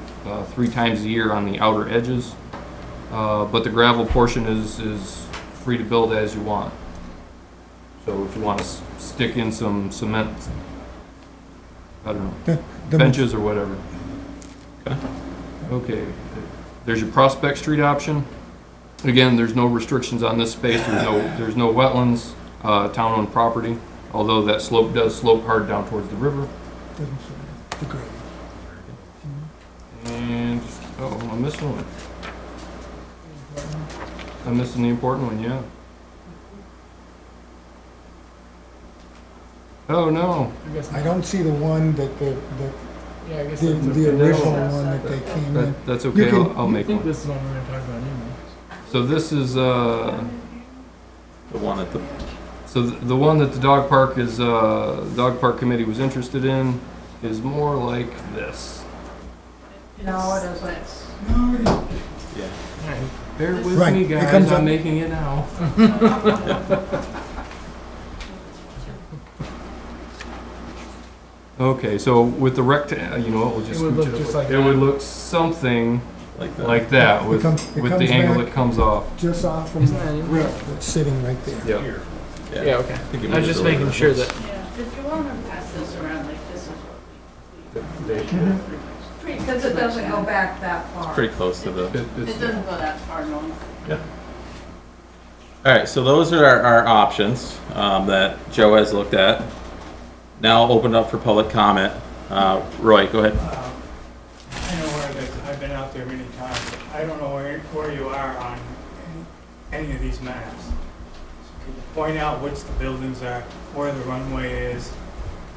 Speaker 6: 3 times a year on the outer edges. But the gravel portion is free to build as you want. So if you want to stick in some cement, I don't know, benches or whatever. Okay. There's your Prospect Street option. Again, there's no restrictions on this space. There's no wetlands, town-owned property. Although that slope does slope hard down towards the river. And oh, I'm missing one. I'm missing the important one. Yeah. Oh no.
Speaker 3: I don't see the one that
Speaker 10: Yeah, I guess
Speaker 3: the
Speaker 10: that's okay.
Speaker 3: original one that they came in.
Speaker 6: That's okay. I'll
Speaker 10: I
Speaker 6: make
Speaker 10: think
Speaker 6: one.
Speaker 10: this is the one we're going to talk about anyway.
Speaker 6: So this is
Speaker 1: The one at the,
Speaker 6: so the one that the dog park is dog park committee was interested in is more like this.
Speaker 11: No, it isn't.
Speaker 1: yeah.
Speaker 6: Bear with
Speaker 3: Right,
Speaker 6: me,
Speaker 3: it
Speaker 6: guys.
Speaker 3: comes
Speaker 6: I'm
Speaker 3: up-
Speaker 6: making it now. Okay, so with the we'll just
Speaker 10: It would look
Speaker 6: scooch
Speaker 10: just
Speaker 6: up.
Speaker 10: like
Speaker 6: It would look something
Speaker 1: Like that.
Speaker 6: like that with
Speaker 3: comes
Speaker 6: the
Speaker 3: back.
Speaker 6: angle it comes off.
Speaker 3: Just off from
Speaker 10: Isn't that
Speaker 3: the
Speaker 10: in
Speaker 3: rail that's sitting right there.
Speaker 6: Yeah.
Speaker 10: Yeah, okay.
Speaker 1: think it
Speaker 10: I was
Speaker 1: was
Speaker 10: just
Speaker 1: a
Speaker 10: making
Speaker 1: little
Speaker 10: sure
Speaker 1: bit.
Speaker 10: that.
Speaker 11: Yeah, if you want to pass this around, like this is what
Speaker 12: Because it doesn't go back that far.
Speaker 1: Pretty close to the.
Speaker 11: it doesn't go that far north.
Speaker 1: Yeah. All right, so those are our options that Joe has looked at. Now I'll open it up for public comment. Roy, go ahead.
Speaker 5: I know where this, I've been out there many times, but I don't know where you are on any of these maps. So can you point out which the buildings are, where the runway is,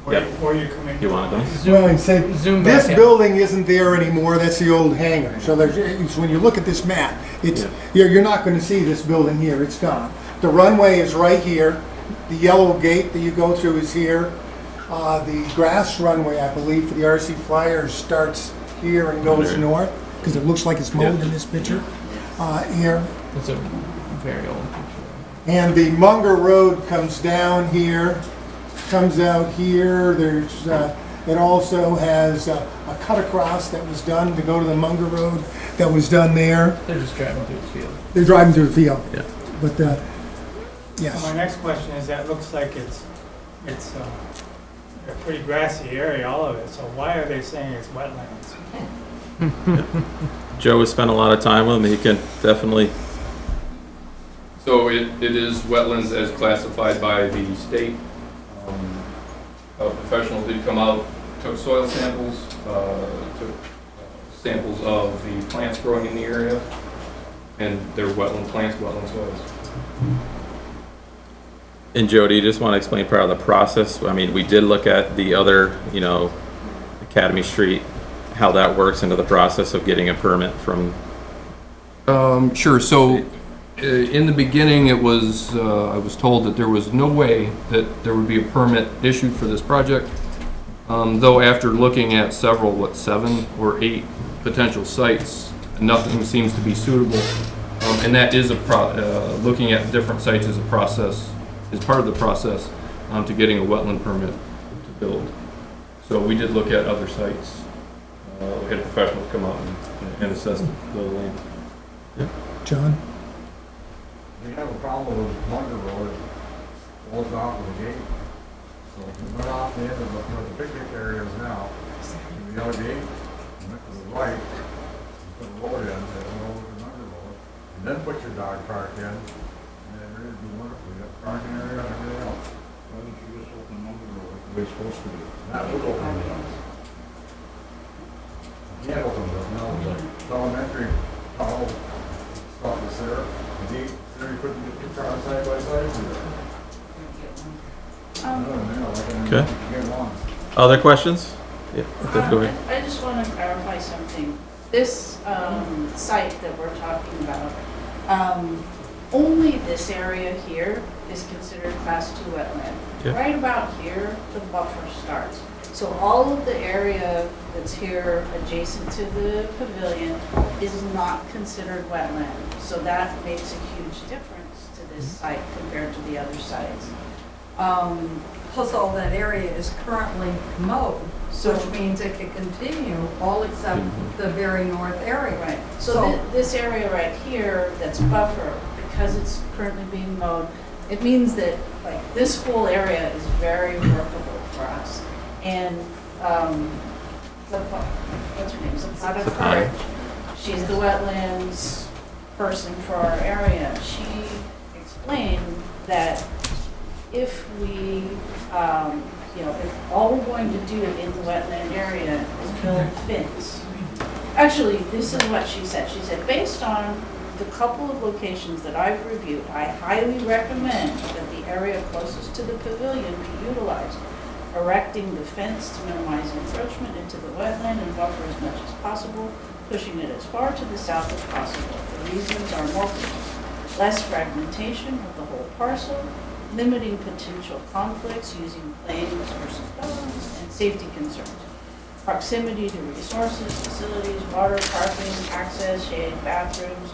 Speaker 5: where you come in?
Speaker 1: You want to go?
Speaker 3: Well, and say,
Speaker 10: Zoom
Speaker 3: this
Speaker 10: back in.
Speaker 3: building isn't there anymore, that's the old hangar. So there's, when you look at this map, it's, you're not gonna see this building here, it's gone. The runway is right here, the yellow gate that you go through is here. The grass runway, I believe, for the RC Flyers starts here and goes north, because it looks like it's mowed in this picture, here.
Speaker 10: It's a very old picture.
Speaker 3: And the Munger Road comes down here, comes out here. There's, it also has a cut across that was done to go to the Munger Road that was done there.
Speaker 10: They're just driving through the field.
Speaker 3: They're driving through the field.
Speaker 1: Yeah.
Speaker 3: But,
Speaker 5: So my
Speaker 3: yes.
Speaker 5: next question is, that looks like it's a pretty grassy area, all of it, so why are they saying it's wetlands?
Speaker 1: Joe has spent a lot of time with him. He can definitely
Speaker 6: So it is wetlands as classified by the state. A professional did come out, took soil samples, took samples of the plants growing in the area, and they're wetland plants, wetland soils.
Speaker 1: And Jody, you just want to explain part of the process? I mean, we did look at the other, you know, Academy Street, how that works into the process of getting a permit from,
Speaker 6: Sure, so in the beginning, it was, I was told that there was no way that there would be a permit issued for this project. Though after looking at several, 7 or 8 potential sites, nothing seems to be suitable. And that is looking at different sites is a process, is part of the process to getting a wetland permit to build. So we did look at other sites. We had professionals come out and assess the land.
Speaker 3: John?
Speaker 13: We have a problem with Munger Road, closed off with a gate. So if you went off the end of where the picnic area is now, to the other gate, went to the right, put a road in, that went over to Munger Road, and then put your dog park in, and then it'd be wonderful. You got parking area and everything else.
Speaker 9: Why don't you just open Munger Road the way it's supposed to be?
Speaker 13: That would open it up. Can't open it up now, it's like elementary, tall stuff is there. The gate, there you couldn't get 2 cars side by side through there.
Speaker 1: Okay. Other questions? Yeah, go ahead.
Speaker 11: I just want to clarify something. This site that we're talking about, only this area here is considered Class 2 wetland.
Speaker 1: Yeah.
Speaker 11: Right about here, the buffer starts. So all of the area that's here adjacent to the pavilion is not considered wetland. So that makes a huge difference to this site compared to the other sites.
Speaker 12: Plus all that area is currently mowed,
Speaker 11: So-
Speaker 12: which means it could continue all except the very north area.
Speaker 11: Right, so this area right here that's buffer, because it's currently being mowed, it means that like this whole area is very workable for us. And what's her name, Zapata Courage, she's the wetlands person for our area. She explained that if we, if all we're going to do in the wetland area is build fence. Actually, this is what she said. She said, based on the couple of locations that I've reviewed, I highly recommend that the area closest to the pavilion be utilized, erecting the fence to minimize encroachment into the wetland and buffer as much as possible, pushing it as far to the south as possible. The reasons are multiple. Less fragmentation of the whole parcel, limiting potential conflicts using plains versus bones, and safety concerns. Proximity to resources, facilities, water, parking, access, shade, bathrooms,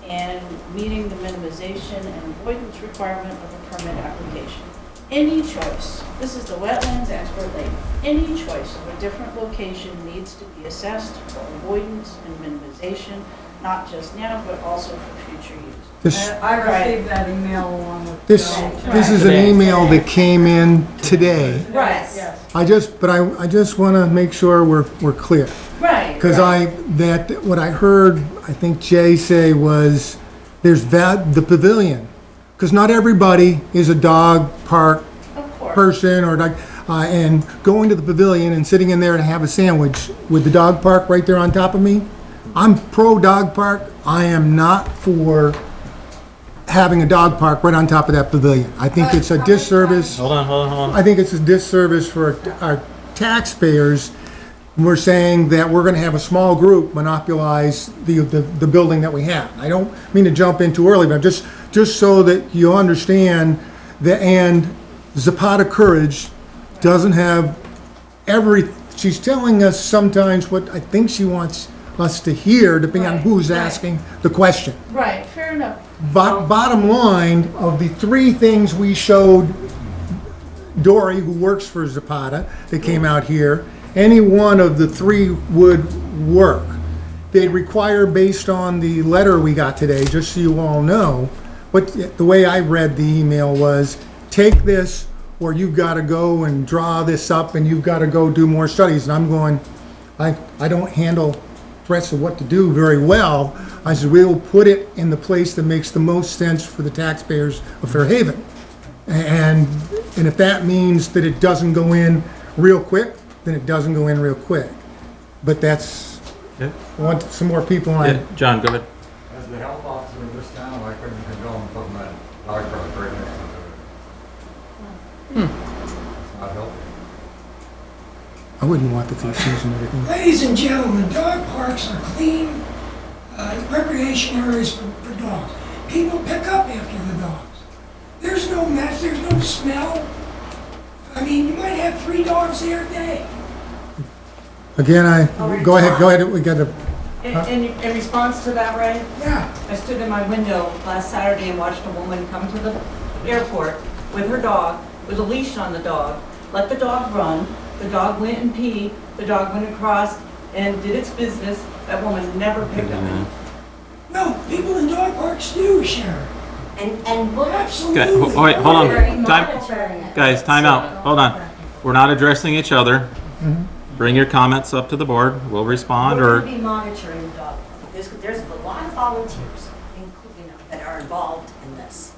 Speaker 11: and meeting the minimization and avoidance requirement of a permit application. Any choice, this is the wetlands expert lady, any choice of a different location needs to be assessed for avoidance and minimization, not just now, but also for future use.
Speaker 3: This,
Speaker 12: I received that email along with.
Speaker 3: this is an email that came in today.
Speaker 11: Right.
Speaker 12: Yes.
Speaker 3: I just want to make sure we're clear.
Speaker 11: Right.
Speaker 3: Because what I heard, I think Jay say was, there's the pavilion. Because not everybody is a dog park
Speaker 11: Of course.
Speaker 3: person or dog, and going to the pavilion and sitting in there to have a sandwich with the dog park right there on top of me. I'm pro dog park. I am not for having a dog park right on top of that pavilion. I think it's a disservice.
Speaker 1: Hold on.
Speaker 3: I think it's a disservice for our taxpayers. We're saying that we're gonna have a small group monopolize the building that we have. I don't mean to jump in too early, but just so that you understand that, and Zapata Courage doesn't have she's telling us sometimes what I think she wants us to hear, depending on
Speaker 11: Right,
Speaker 3: who's
Speaker 11: right.
Speaker 3: asking the question.
Speaker 11: Right, fair enough.
Speaker 3: Bottom line, of the 3 things we showed Dory, who works for Zapata, that came out here, any one of the 3 would work. They require, based on the letter we got today, just so you all know, the way I read the email was, take this, or you've got to go and draw this up, and you've got to go do more studies. And I'm going, I don't handle threats of what to do very well. I said, we will put it in the place that makes the most sense for the taxpayers of Fairhaven. And if that means that it doesn't go in real quick, then it doesn't go in real quick. But that's,
Speaker 1: Yeah.
Speaker 3: I want some more people on.
Speaker 1: Yeah, John, go ahead.
Speaker 13: As the health officer of this town, I couldn't condone putting that dog park right next to it. It's not healthy.
Speaker 3: I wouldn't want the feces and everything.
Speaker 2: Ladies and gentlemen, dog parks are clean recreation areas for dogs. People pick up after the dogs. There's no mess, there's no smell. I mean, you might have 3 dogs there a day.
Speaker 3: Again, go ahead, we got a,
Speaker 12: In response to that, Ray,
Speaker 2: Yeah,
Speaker 12: I stood in my window last Saturday and watched a woman come to the airport with her dog, with a leash on the dog, let the dog run, the dog went and peed, the dog went across and did its business. That woman never picked up any.
Speaker 2: no, people in dog parks do, Sharon.
Speaker 12: And look,
Speaker 2: Absolutely.
Speaker 1: Okay, wait, hold on.
Speaker 12: monitoring
Speaker 1: Time,
Speaker 12: it.
Speaker 1: guys, time out. Hold on. We're not addressing each other. Bring your comments up to the board. We'll respond,
Speaker 14: We're
Speaker 1: or,
Speaker 14: going to be monitoring the dog. There's a lot of volunteers, that are involved in this.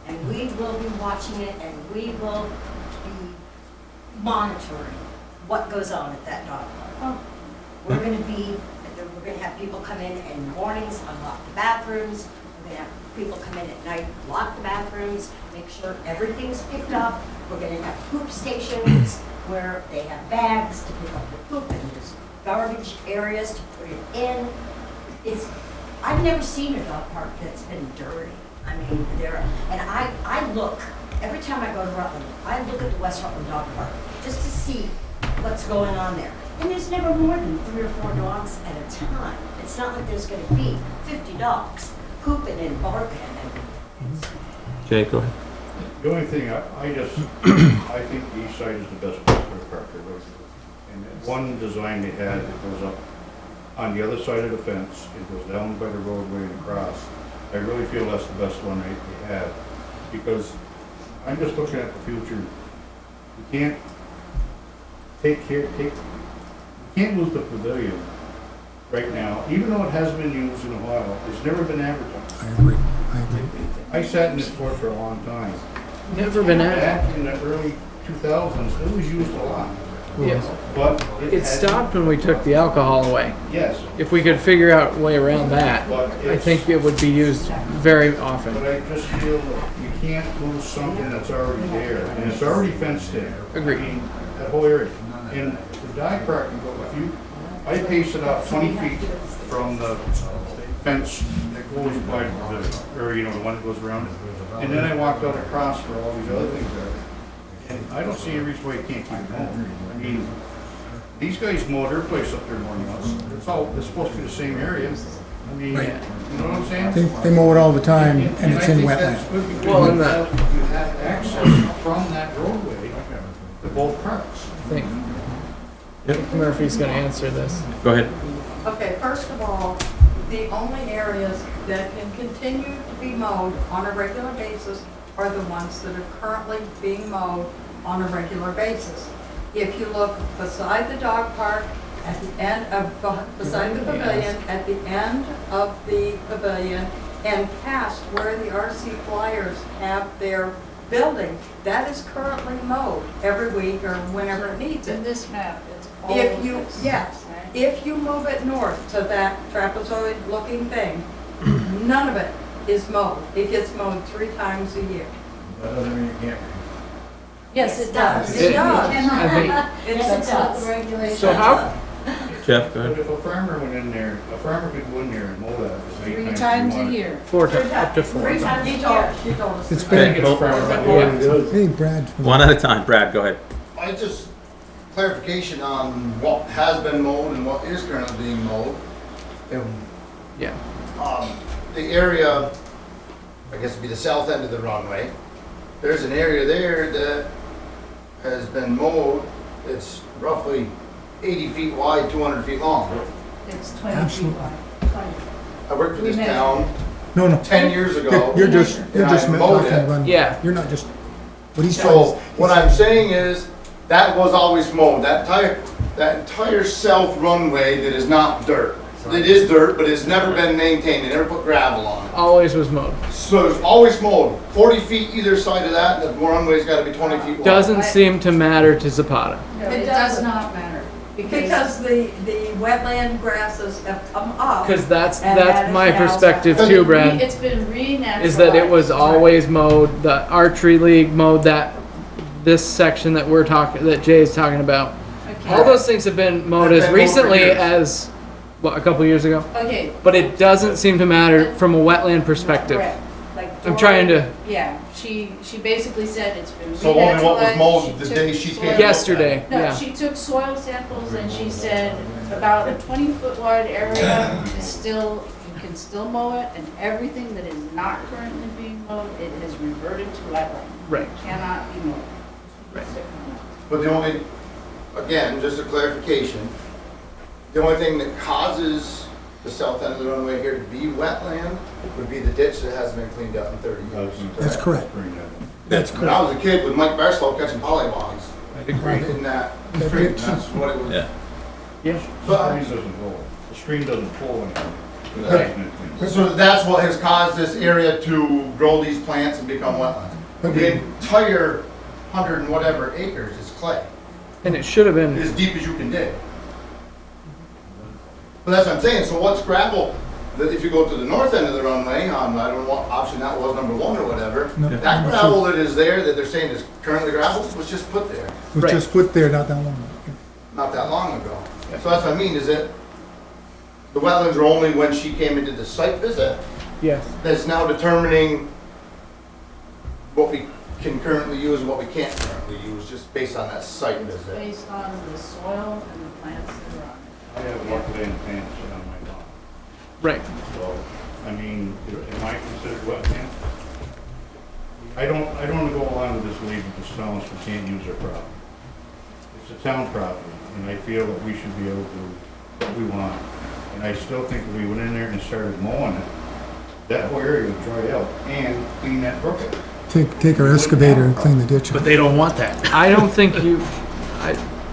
Speaker 14: And we will be watching it and we will be monitoring what goes on at that dog park. We're going to have people come in mornings, unlock the bathrooms. We're going to have people come in at night, lock the bathrooms, make sure everything's picked up. We're going to have poop stations where they have bags to pick up the poop and there's garbage areas to put it in. I've never seen a dog park that's been dirty. I mean, I look, every time I go to Rutland, I look at the West Rutland Dog Park just to see what's going on there. And there's never more than 3 or 4 dogs at a time. It's not like there's gonna be 50 dogs pooping and barking and
Speaker 1: Jay, go ahead.
Speaker 9: The only thing, I think the east side is the best place for a park. And one design they had, it goes up on the other side of the fence, it goes down by the roadway and across. I really feel that's the best one they have, because I'm just looking at the future. We can't you can't lose the pavilion right now, even though it hasn't been used in a while. It's never been advertised.
Speaker 3: I agree.
Speaker 9: I sat in this court for a long time.
Speaker 10: Never been at.
Speaker 9: Back in the early 2000s, it was used a lot,
Speaker 10: Yes.
Speaker 9: but
Speaker 10: It
Speaker 9: hasn't-
Speaker 10: stopped when we took the alcohol away.
Speaker 9: Yes,
Speaker 10: If we could figure out a way around that,
Speaker 9: but
Speaker 10: I think it would be used very often.
Speaker 9: But I just feel that you can't lose something that's already there, and it's already fenced in.
Speaker 10: Agreed.
Speaker 9: I mean, that whole area. And the dog park, I paced it out 20 feet from the fence that goes by the, or the one that goes around it. And then I walked out across where all these other things are. And I don't see any reason why you can't keep it going. I mean, these guys mow their place up there more than us. It's supposed to be the same area. I mean, you know what I'm saying?
Speaker 3: They mow it all the time and it's in
Speaker 9: I think
Speaker 3: wetland.
Speaker 9: that's good because
Speaker 10: Well, and
Speaker 9: you have access from that roadway to both parks.
Speaker 10: I think Murphy's gonna answer this.
Speaker 1: Go ahead.
Speaker 12: Okay, first of all, the only areas that can continue to be mowed on a regular basis are the ones that are currently being mowed on a regular basis. If you look beside the dog park, at the end of, beside the pavilion, at the end of the pavilion, and past where the RC Flyers have their building, that is currently mowed every week or whenever it needs
Speaker 11: In
Speaker 12: it.
Speaker 11: this map, it's all
Speaker 12: If
Speaker 11: of
Speaker 12: you,
Speaker 11: this,
Speaker 12: yes,
Speaker 11: right?
Speaker 12: if you move it north to that trapezoid-looking thing, none of it is mowed. It gets mowed 3 times a year.
Speaker 13: That doesn't mean you can't.
Speaker 11: Yes, it does.
Speaker 12: It does.
Speaker 10: I think,
Speaker 12: It's
Speaker 11: That's what the
Speaker 12: does.
Speaker 11: regulation.
Speaker 10: so how,
Speaker 1: Jeff, go
Speaker 9: But
Speaker 1: ahead.
Speaker 9: if a farmer went in there, a farmer could go in there and mow that
Speaker 11: 3 times a year.
Speaker 10: up to 4
Speaker 12: Three
Speaker 10: times.
Speaker 12: times, she told us.
Speaker 3: It's
Speaker 12: three
Speaker 3: been-
Speaker 12: times.
Speaker 3: Hey, Brad.
Speaker 1: One at a time. Brad, go ahead.
Speaker 15: I just, clarification on what has been mowed and what is currently being mowed.
Speaker 10: Yeah.
Speaker 15: The area, I guess it'd be the south end of the runway, there's an area there that has been mowed. It's roughly 80 feet wide, 200 feet long.
Speaker 11: It's 20 feet
Speaker 3: Absolutely.
Speaker 11: wide. 20.
Speaker 15: I worked for
Speaker 11: We
Speaker 15: this
Speaker 11: measure.
Speaker 15: town
Speaker 3: No.
Speaker 15: 10 years ago.
Speaker 3: You're just
Speaker 15: And I
Speaker 3: talking
Speaker 15: mowed it.
Speaker 3: about.
Speaker 10: Yeah.
Speaker 3: You're not just, what he's
Speaker 15: So
Speaker 3: trying
Speaker 15: what I'm saying is, that was always mowed. That entire south runway that is not dirt It is dirt, but it's never been maintained, they never put gravel on it.
Speaker 10: Always was mowed.
Speaker 15: So it's always mowed, 40 feet either side of that, and the runway's gotta be 20 feet wide.
Speaker 10: Doesn't seem to matter to Zapata.
Speaker 11: No,
Speaker 12: It
Speaker 11: it does
Speaker 12: doesn't.
Speaker 11: not matter.
Speaker 12: Because the wetland grasses have come up.
Speaker 10: Because that's
Speaker 12: And that is
Speaker 10: my
Speaker 12: now-
Speaker 10: perspective too, Brad.
Speaker 11: It's been renaturalized.
Speaker 10: Is that it was always mowed. The archery league mowed this section that we're talking, that Jay's talking about.
Speaker 11: Okay.
Speaker 10: All those things have been mowed
Speaker 15: They've
Speaker 10: as
Speaker 15: been mowed for
Speaker 10: recently
Speaker 15: years.
Speaker 10: as what, a couple years ago.
Speaker 11: Okay.
Speaker 10: But it doesn't seem to matter from a wetland perspective.
Speaker 11: Correct. Like
Speaker 10: I'm trying to.
Speaker 11: Yeah, she basically said it's been
Speaker 15: So only what was
Speaker 11: renaturalized.
Speaker 15: mowed the
Speaker 11: took
Speaker 15: day she
Speaker 11: soil-
Speaker 15: came?
Speaker 10: Yesterday,
Speaker 11: No,
Speaker 10: yeah.
Speaker 11: she took soil samples and she said about a 20-foot wide area is still, you can still mow it, and everything that is not currently being mowed, it has reverted to wetland.
Speaker 10: Right.
Speaker 11: It cannot be mowed.
Speaker 10: Right.
Speaker 15: But the only, again, just a clarification, the only thing that causes the south end of the runway here to be wetland would be the ditch that hasn't been cleaned up in 30 years.
Speaker 3: That's correct. That's
Speaker 15: When I was a kid with Mike Barslow catching pollywogs
Speaker 3: Right.
Speaker 15: in that
Speaker 3: That
Speaker 15: stream,
Speaker 3: ditch.
Speaker 15: that's what it was.
Speaker 1: Yeah.
Speaker 10: Yeah.
Speaker 9: The stream doesn't go, the stream doesn't pull anything.
Speaker 15: So that's what has caused this area to grow these plants and become wetland. The entire 100 and whatever acres is clay,
Speaker 10: And it should have been.
Speaker 15: as deep as you can dig. But that's what I'm saying, so what's gravel, that if you go to the north end of the runway, on, I don't know what option that was, number 1 or whatever,
Speaker 3: No,
Speaker 15: that
Speaker 3: number
Speaker 15: gravel that is there, that they're saying is currently gravel, was just put there,
Speaker 3: Was
Speaker 10: Right.
Speaker 3: just put there not that long ago.
Speaker 15: not that long ago. So that's what I mean, is that the wetlands are only when she came into the site visit,
Speaker 10: Yes.
Speaker 15: that's now determining what we can currently use and what we can't currently use, just based on that site
Speaker 11: It's
Speaker 15: visit.
Speaker 11: based on the soil and the plants that are on it.
Speaker 9: I have wetland plants on my lawn,
Speaker 10: Right.
Speaker 9: so, I mean, am I considered wetland? I don't wanna go along with this lead with the towns we can't use our property. It's a town property, and I feel that we should be able to do what we want. And I still think if we went in there and started mowing it, that whole area would dry out and clean that brook up.
Speaker 3: Take our excavator and clean the ditch out.
Speaker 10: they don't want that. I don't think you.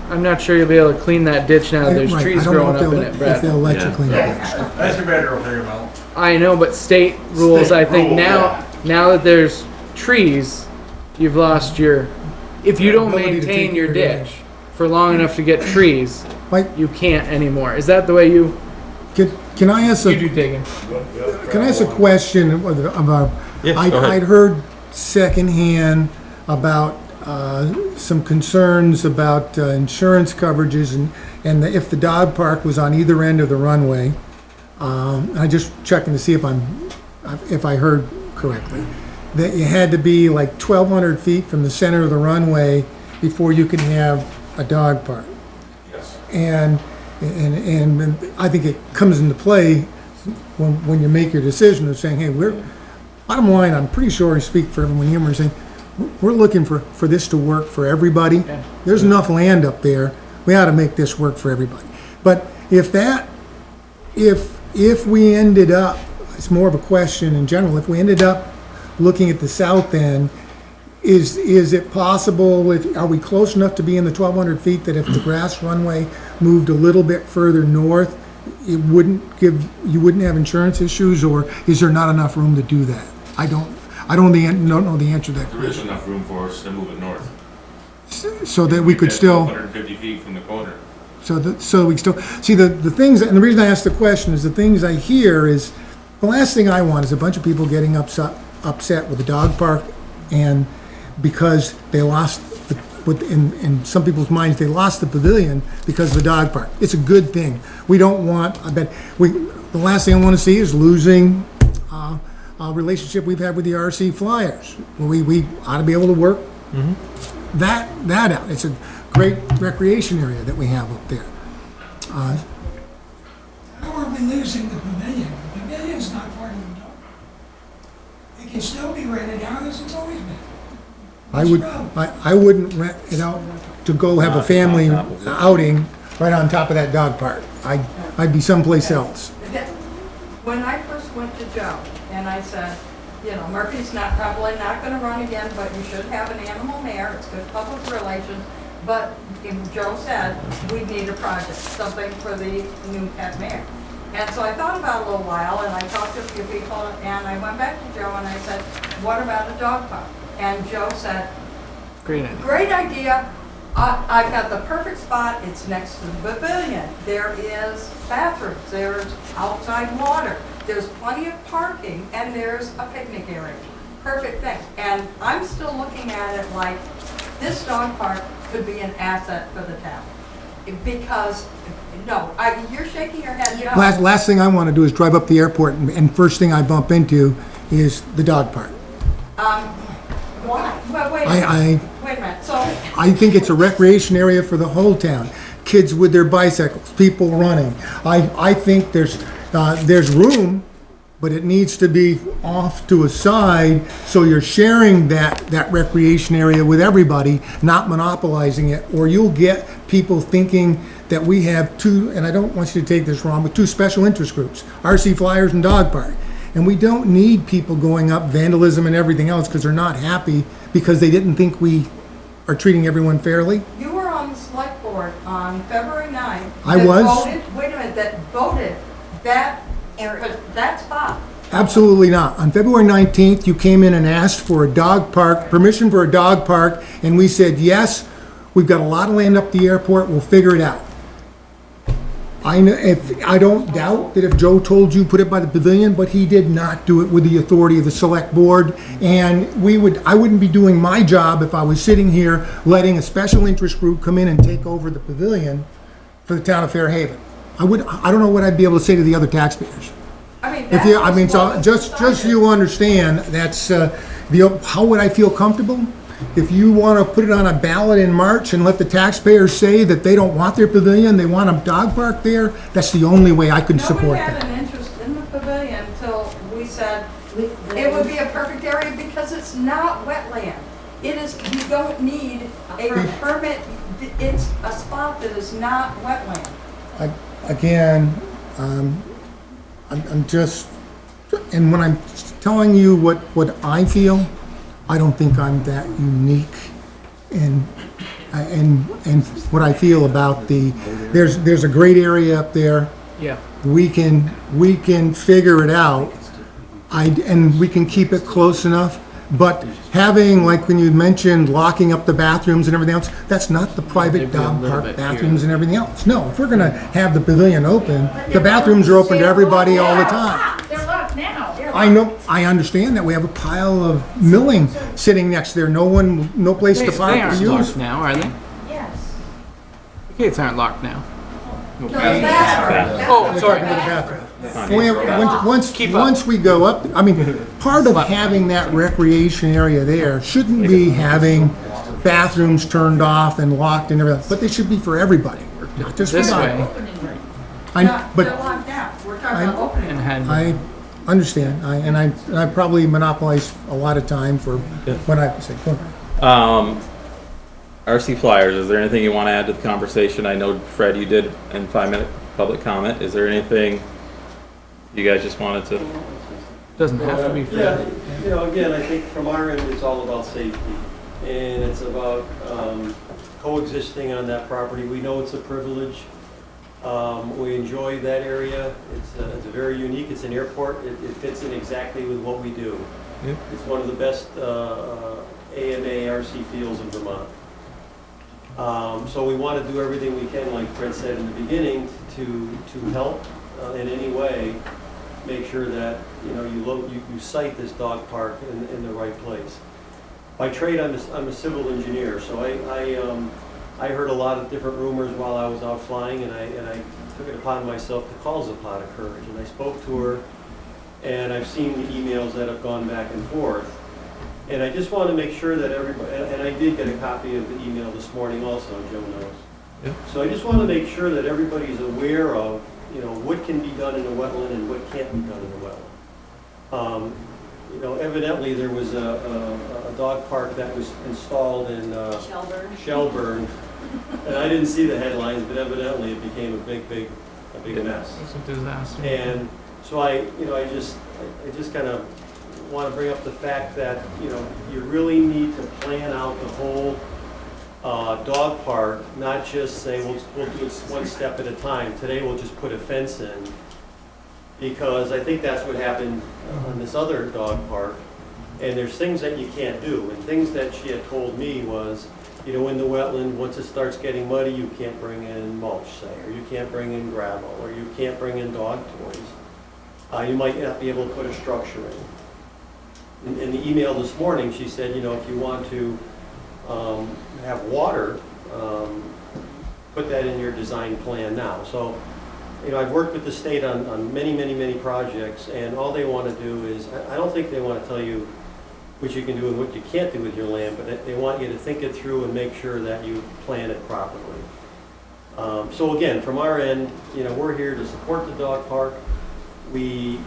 Speaker 10: I'm not sure you'll be able to clean that ditch now. There's
Speaker 3: Right,
Speaker 10: trees
Speaker 3: I don't know
Speaker 10: growing
Speaker 3: if
Speaker 10: up in
Speaker 3: they'll-
Speaker 10: it,
Speaker 3: If
Speaker 10: Brad.
Speaker 3: they'll let you
Speaker 1: Yeah.
Speaker 3: clean the ditch.
Speaker 13: Excavator will figure them out.
Speaker 10: I know, but state rules.
Speaker 15: State
Speaker 10: I think
Speaker 15: rule,
Speaker 10: now that there's trees, you've lost your. If you don't
Speaker 3: Ability to
Speaker 10: maintain
Speaker 3: take
Speaker 10: your
Speaker 3: care of
Speaker 10: ditch for long enough to get trees,
Speaker 3: Mike,
Speaker 10: you can't anymore. Is that the way you
Speaker 3: can I ask
Speaker 10: do
Speaker 3: a,
Speaker 10: digging?
Speaker 3: can I ask a question of our,
Speaker 1: Yeah, go ahead.
Speaker 3: I'd heard secondhand about some concerns about insurance coverages and if the dog park was on either end of the runway. I just checking to see if I heard correctly, that you had to be like 1,200 feet from the center of the runway before you can have a dog park.
Speaker 15: Yes.
Speaker 3: And I think it comes into play when you make your decision of saying, hey, bottom line, I'm pretty sure I speak for everyone here, we're saying, we're looking for this to work for everybody.
Speaker 10: Yeah.
Speaker 3: There's enough land up there, we ought to make this work for everybody. But if we ended up, it's more of a question in general, if we ended up looking at the south end, is it possible, are we close enough to be in the 1,200 feet that if the grass runway moved a little bit further north, you wouldn't have insurance issues, or is there not enough room to do that? I don't know the answer to that
Speaker 16: There is
Speaker 3: question.
Speaker 16: enough room for us to move it north.
Speaker 3: So that we could still,
Speaker 16: 150 feet from the corner.
Speaker 3: so we still, see the things, and the reason I ask the question is the things I hear is, the last thing I want is a bunch of people getting upset with the dog park, and because they lost, in some people's minds, they lost the pavilion because of the dog park. It's a good thing. We don't want, the last thing I want to see is losing a relationship we've had with the RC Flyers. We ought to be able to work that out. It's a great recreation area that we have up there.
Speaker 2: How are we losing the pavilion? The pavilion's not part of the dog park. It can still be rented out as it's always been.
Speaker 3: I wouldn't rent it out to go have a family outing right on top of that dog park. I'd be someplace else.
Speaker 12: When I first went to Joe, and I said, Murphy's probably not gonna run again, but you should have an animal mare, it's good public relations. But Joe said, we need a project, something for the new pet mare. And so I thought about it a little while, and I talked to a few people, and I went back to Joe and I said, what about a dog park? And Joe said,
Speaker 10: Great idea.
Speaker 12: great idea. I've got the perfect spot. It's next to the pavilion. There is bathrooms, there's outside water, there's plenty of parking, and there's a picnic area. Perfect thing. And I'm still looking at it like this dog park could be an asset for the town. Because, no, you're shaking your head no.
Speaker 3: Last thing I want to do is drive up the airport, and first thing I bump into is the dog park.
Speaker 12: Why? Well, wait a minute. So,
Speaker 3: I think it's a recreation area for the whole town. Kids with their bicycles, people running. I think there's room, but it needs to be off to a side, so you're sharing that recreation area with everybody, not monopolizing it, or you'll get people thinking that we have two, and I don't want you to take this wrong, but two special interest groups, RC Flyers and Dog Park. And we don't need people going up vandalism and everything else because they're not happy because they didn't think we are treating everyone fairly.
Speaker 12: you were on the select board on February 9th.
Speaker 3: I was.
Speaker 12: Wait a minute, that voted that spot.
Speaker 3: Absolutely not. On February 19th, you came in and asked for a dog park, permission for a dog park, and we said, yes, we've got a lot of land up the airport, we'll figure it out. I don't doubt that if Joe told you, put it by the pavilion, but he did not do it with the authority of the select board. And I wouldn't be doing my job if I was sitting here letting a special interest group come in and take over the pavilion for the town of Fairhaven. I don't know what I'd be able to say to the other taxpayers. So just so you understand, that's, how would I feel comfortable? If you want to put it on a ballot in March and let the taxpayers say that they don't want their pavilion, they want a dog park there, that's the only way I can support
Speaker 12: Nobody
Speaker 3: that.
Speaker 12: had an interest in the pavilion until we said it would be a perfect area because it's not wetland. It is, you don't need a permit, it's a spot that is not wetland.
Speaker 3: I'm just, and when I'm telling you what I feel, I don't think I'm that unique and what I feel about there's a great area up there.
Speaker 10: Yeah.
Speaker 3: We can figure it out. And we can keep it close enough, but having, like when you mentioned locking up the bathrooms and everything else, that's not the private dog park bathrooms and everything else. No, if we're gonna have the pavilion open, the bathrooms are open to everybody all the time.
Speaker 11: They're locked now.
Speaker 3: I know, I understand that we have a pile of milling sitting next there, no place to
Speaker 10: They
Speaker 3: park
Speaker 10: aren't
Speaker 3: to use.
Speaker 10: locked now, are they?
Speaker 11: Yes.
Speaker 10: The gates aren't locked now.
Speaker 12: No, the bathroom.
Speaker 10: Oh, sorry.
Speaker 3: Into the bathroom. Once we go up, I mean, part of having that recreation area there shouldn't be having bathrooms turned off and locked and everything, but they should be for everybody, not just for
Speaker 10: This
Speaker 3: dogs.
Speaker 10: way.
Speaker 12: They're
Speaker 3: But
Speaker 12: locked down. We're talking about opening.
Speaker 10: And had,
Speaker 3: I understand, and I probably monopolize a lot of time for what I have to say. Go ahead.
Speaker 1: RC Flyers, is there anything you want to add to the conversation? I know, Fred, you did in 5-minute public comment. Is there anything you guys just wanted to?
Speaker 10: doesn't have to be
Speaker 17: Yeah,
Speaker 10: fair.
Speaker 17: again, I think from our end, it's all about safety. And it's about coexisting on that property. We know it's a privilege. We enjoy that area. It's very unique. It's an airport. It fits in exactly with what we do.
Speaker 1: Yeah.
Speaker 17: It's one of the best AMA RC fields in Vermont. So we want to do everything we can, like Fred said in the beginning, to help in any way make sure that you site this dog park in the right place. By trade, I'm a civil engineer, so I heard a lot of different rumors while I was out flying, and I took it upon myself to call Zapata Courage, and I spoke to her, and I've seen the emails that have gone back and forth. And I just want to make sure that everybody, and I did get a copy of the email this morning also, Joe knows.
Speaker 1: Yeah.
Speaker 17: So I just want to make sure that everybody's aware of, what can be done in a wetland and what can't be done in a wetland. Evidently there was a dog park that was installed in Shelburne. And I didn't see the headlines, but evidently it became a big mess.
Speaker 10: It's a disaster.
Speaker 17: And so I just kind of want to bring up the fact that, you really need to plan out the whole dog park, not just say, we'll do it one step at a time. Today we'll just put a fence in, because I think that's what happened on this other dog park. And there's things that you can't do, and things that she had told me was, you know, in the wetland, once it starts getting muddy, you can't bring in mulch, say, or you can't bring in gravel, or you can't bring in dog toys. You might not be able to put a structure in. In the email this morning, she said, you know, if you want to have water, put that in your design plan now. So, you know, I've worked with the state on many projects, and all they want to do is, I don't think they want to tell you what you can do and what you can't do with your land, but they want you to think it through and make sure that you plan it properly. So again, from our end, you know, we're here to support the dog park. We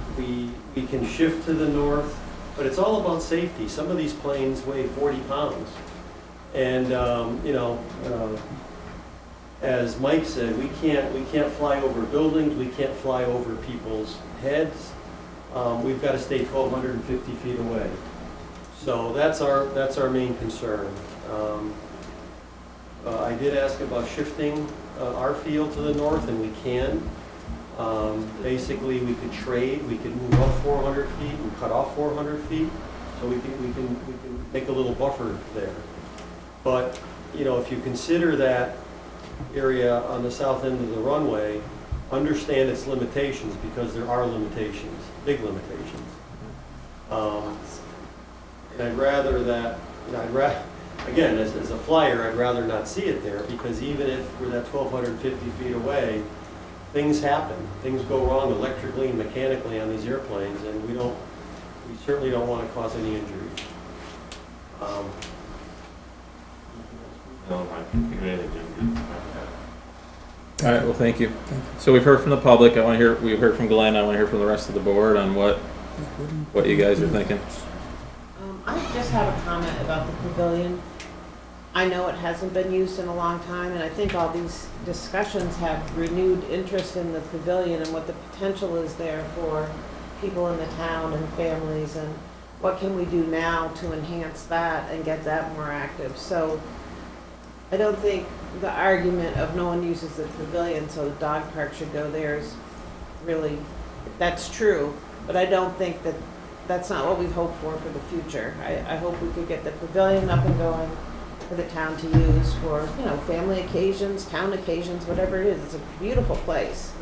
Speaker 17: can shift to the north, but it's all about safety. Some of these planes weigh 40 pounds. And, you know, as Mike said, we can't fly over buildings, we can't fly over people's heads. We've got to stay 1,250 feet away. So that's our main concern. I did ask about shifting our field to the north, and we can. Basically, we could trade. We could move up 400 feet and cut off 400 feet. So we can make a little buffer there. But you know, if you consider that area on the south end of the runway, understand its limitations, because there are limitations, big limitations. And I'd rather that, you know, again, as a flyer, I'd rather not see it there, because even if we're that 1,250 feet away, things happen. Things go wrong electrically and mechanically on these airplanes, and we certainly don't want to cause any injuries.
Speaker 16: No, I can think of anything, Jim.
Speaker 1: All right, well, thank you. So we've heard from the public. We've heard from Glenn. I want to hear from the rest of the board on what you guys are thinking.
Speaker 18: I just have a comment about the pavilion. I know it hasn't been used in a long time, and I think all these discussions have renewed interest in the pavilion and what the potential is there for people in the town and families, and what can we do now to enhance that and get that more active. So I don't think the argument of no one uses the pavilion, so the dog park should go there is really, that's true, but I don't think that that's not what we hope for the future. I hope we could get the pavilion up and going for the town to use for, you know, family occasions, town occasions, whatever it is. It's a beautiful place.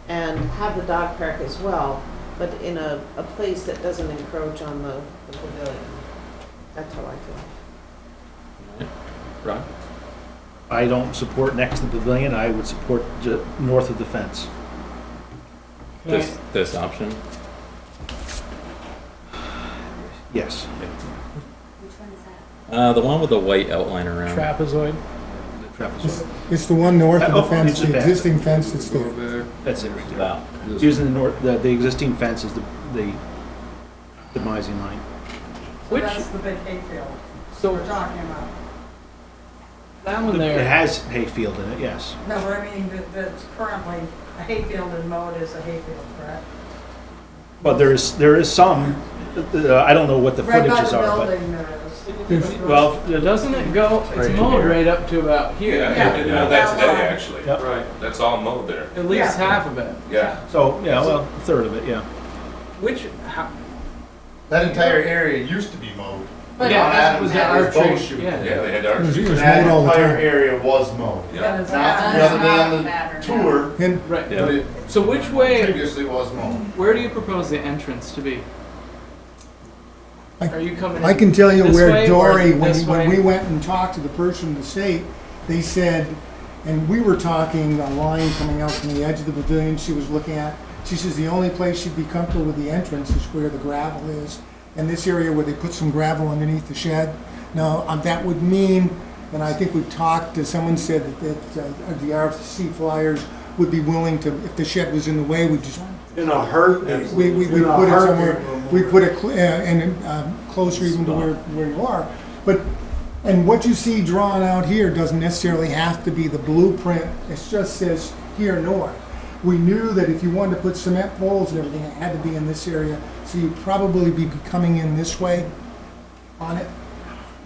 Speaker 18: And have the dog park as well, but in a place that doesn't encroach on the pavilion. That's how I feel.
Speaker 1: Ron?
Speaker 19: I don't support next to the pavilion. I would support north of the fence.
Speaker 1: This option?
Speaker 19: Yes.
Speaker 14: Which one is that?
Speaker 1: The one with the white outline around.
Speaker 10: Trapezoid.
Speaker 19: The trapezoid.
Speaker 3: It's the one north of the fence,
Speaker 19: it's
Speaker 3: the
Speaker 19: a fence.
Speaker 3: existing fence that's there.
Speaker 19: That's it right there.
Speaker 1: Wow.
Speaker 19: Using the existing fence is the demising line.
Speaker 10: Which,
Speaker 12: That's the big hayfield
Speaker 10: so
Speaker 12: we're talking about.
Speaker 10: that one
Speaker 19: It
Speaker 10: there,
Speaker 19: has hayfield in it, yes.
Speaker 12: No, but I mean, that's currently a hayfield and mowed is a hayfield, correct?
Speaker 19: But there is some, I don't know what the
Speaker 12: Right by
Speaker 19: footages
Speaker 12: the
Speaker 19: are, but,
Speaker 12: building there is.
Speaker 19: well,
Speaker 10: doesn't it go, it's
Speaker 19: Right
Speaker 10: mowed
Speaker 19: here.
Speaker 10: right up to about here.
Speaker 12: Yeah.
Speaker 16: That's it, actually.
Speaker 19: Yep.
Speaker 17: Right.
Speaker 16: That's all mowed there.
Speaker 10: At least
Speaker 12: Yeah.
Speaker 10: half of it.
Speaker 16: Yeah.
Speaker 19: so, yeah, well, a third of it, yeah.
Speaker 10: Which, how,
Speaker 15: That entire area used to be mowed.
Speaker 12: But
Speaker 10: yeah,
Speaker 15: on
Speaker 10: that was
Speaker 15: Adams
Speaker 10: the
Speaker 15: had his
Speaker 10: archery,
Speaker 15: bow shoot.
Speaker 10: yeah.
Speaker 16: Yeah, they had
Speaker 3: It
Speaker 16: ours.
Speaker 3: was
Speaker 15: That
Speaker 3: mowed all the
Speaker 15: entire
Speaker 3: time.
Speaker 15: area was mowed.
Speaker 16: Yeah.
Speaker 12: That is
Speaker 15: Not the other day on
Speaker 12: pattern.
Speaker 15: the tour,
Speaker 3: And
Speaker 10: Right.
Speaker 1: Yeah.
Speaker 15: but it
Speaker 10: So which way,
Speaker 15: previously was mowed.
Speaker 10: where do you propose the entrance to be? Are you coming in
Speaker 3: I can tell you
Speaker 10: this
Speaker 3: where
Speaker 10: way or
Speaker 3: Dory,
Speaker 10: this
Speaker 3: when
Speaker 10: way?
Speaker 3: we went and talked to the person in the state, they said, and we were talking a line coming out from the edge of the pavilion she was looking at. She says the only place she'd be comfortable with the entrance is where the gravel is. And this area where they put some gravel underneath the shed. Now, that would mean, and I think we've talked to, someone said that the RFC flyers would be willing to, if the shed was in the way, we just,
Speaker 8: In a heartbeat.
Speaker 3: we
Speaker 8: In a
Speaker 3: put it
Speaker 8: heartbeat,
Speaker 3: somewhere, we put it closer even to where you are. But, and what you see drawn out here doesn't necessarily have to be the blueprint, it just says here north. We knew that if you wanted to put cement poles and everything, it had to be in this area, so you'd probably be coming in this way on it.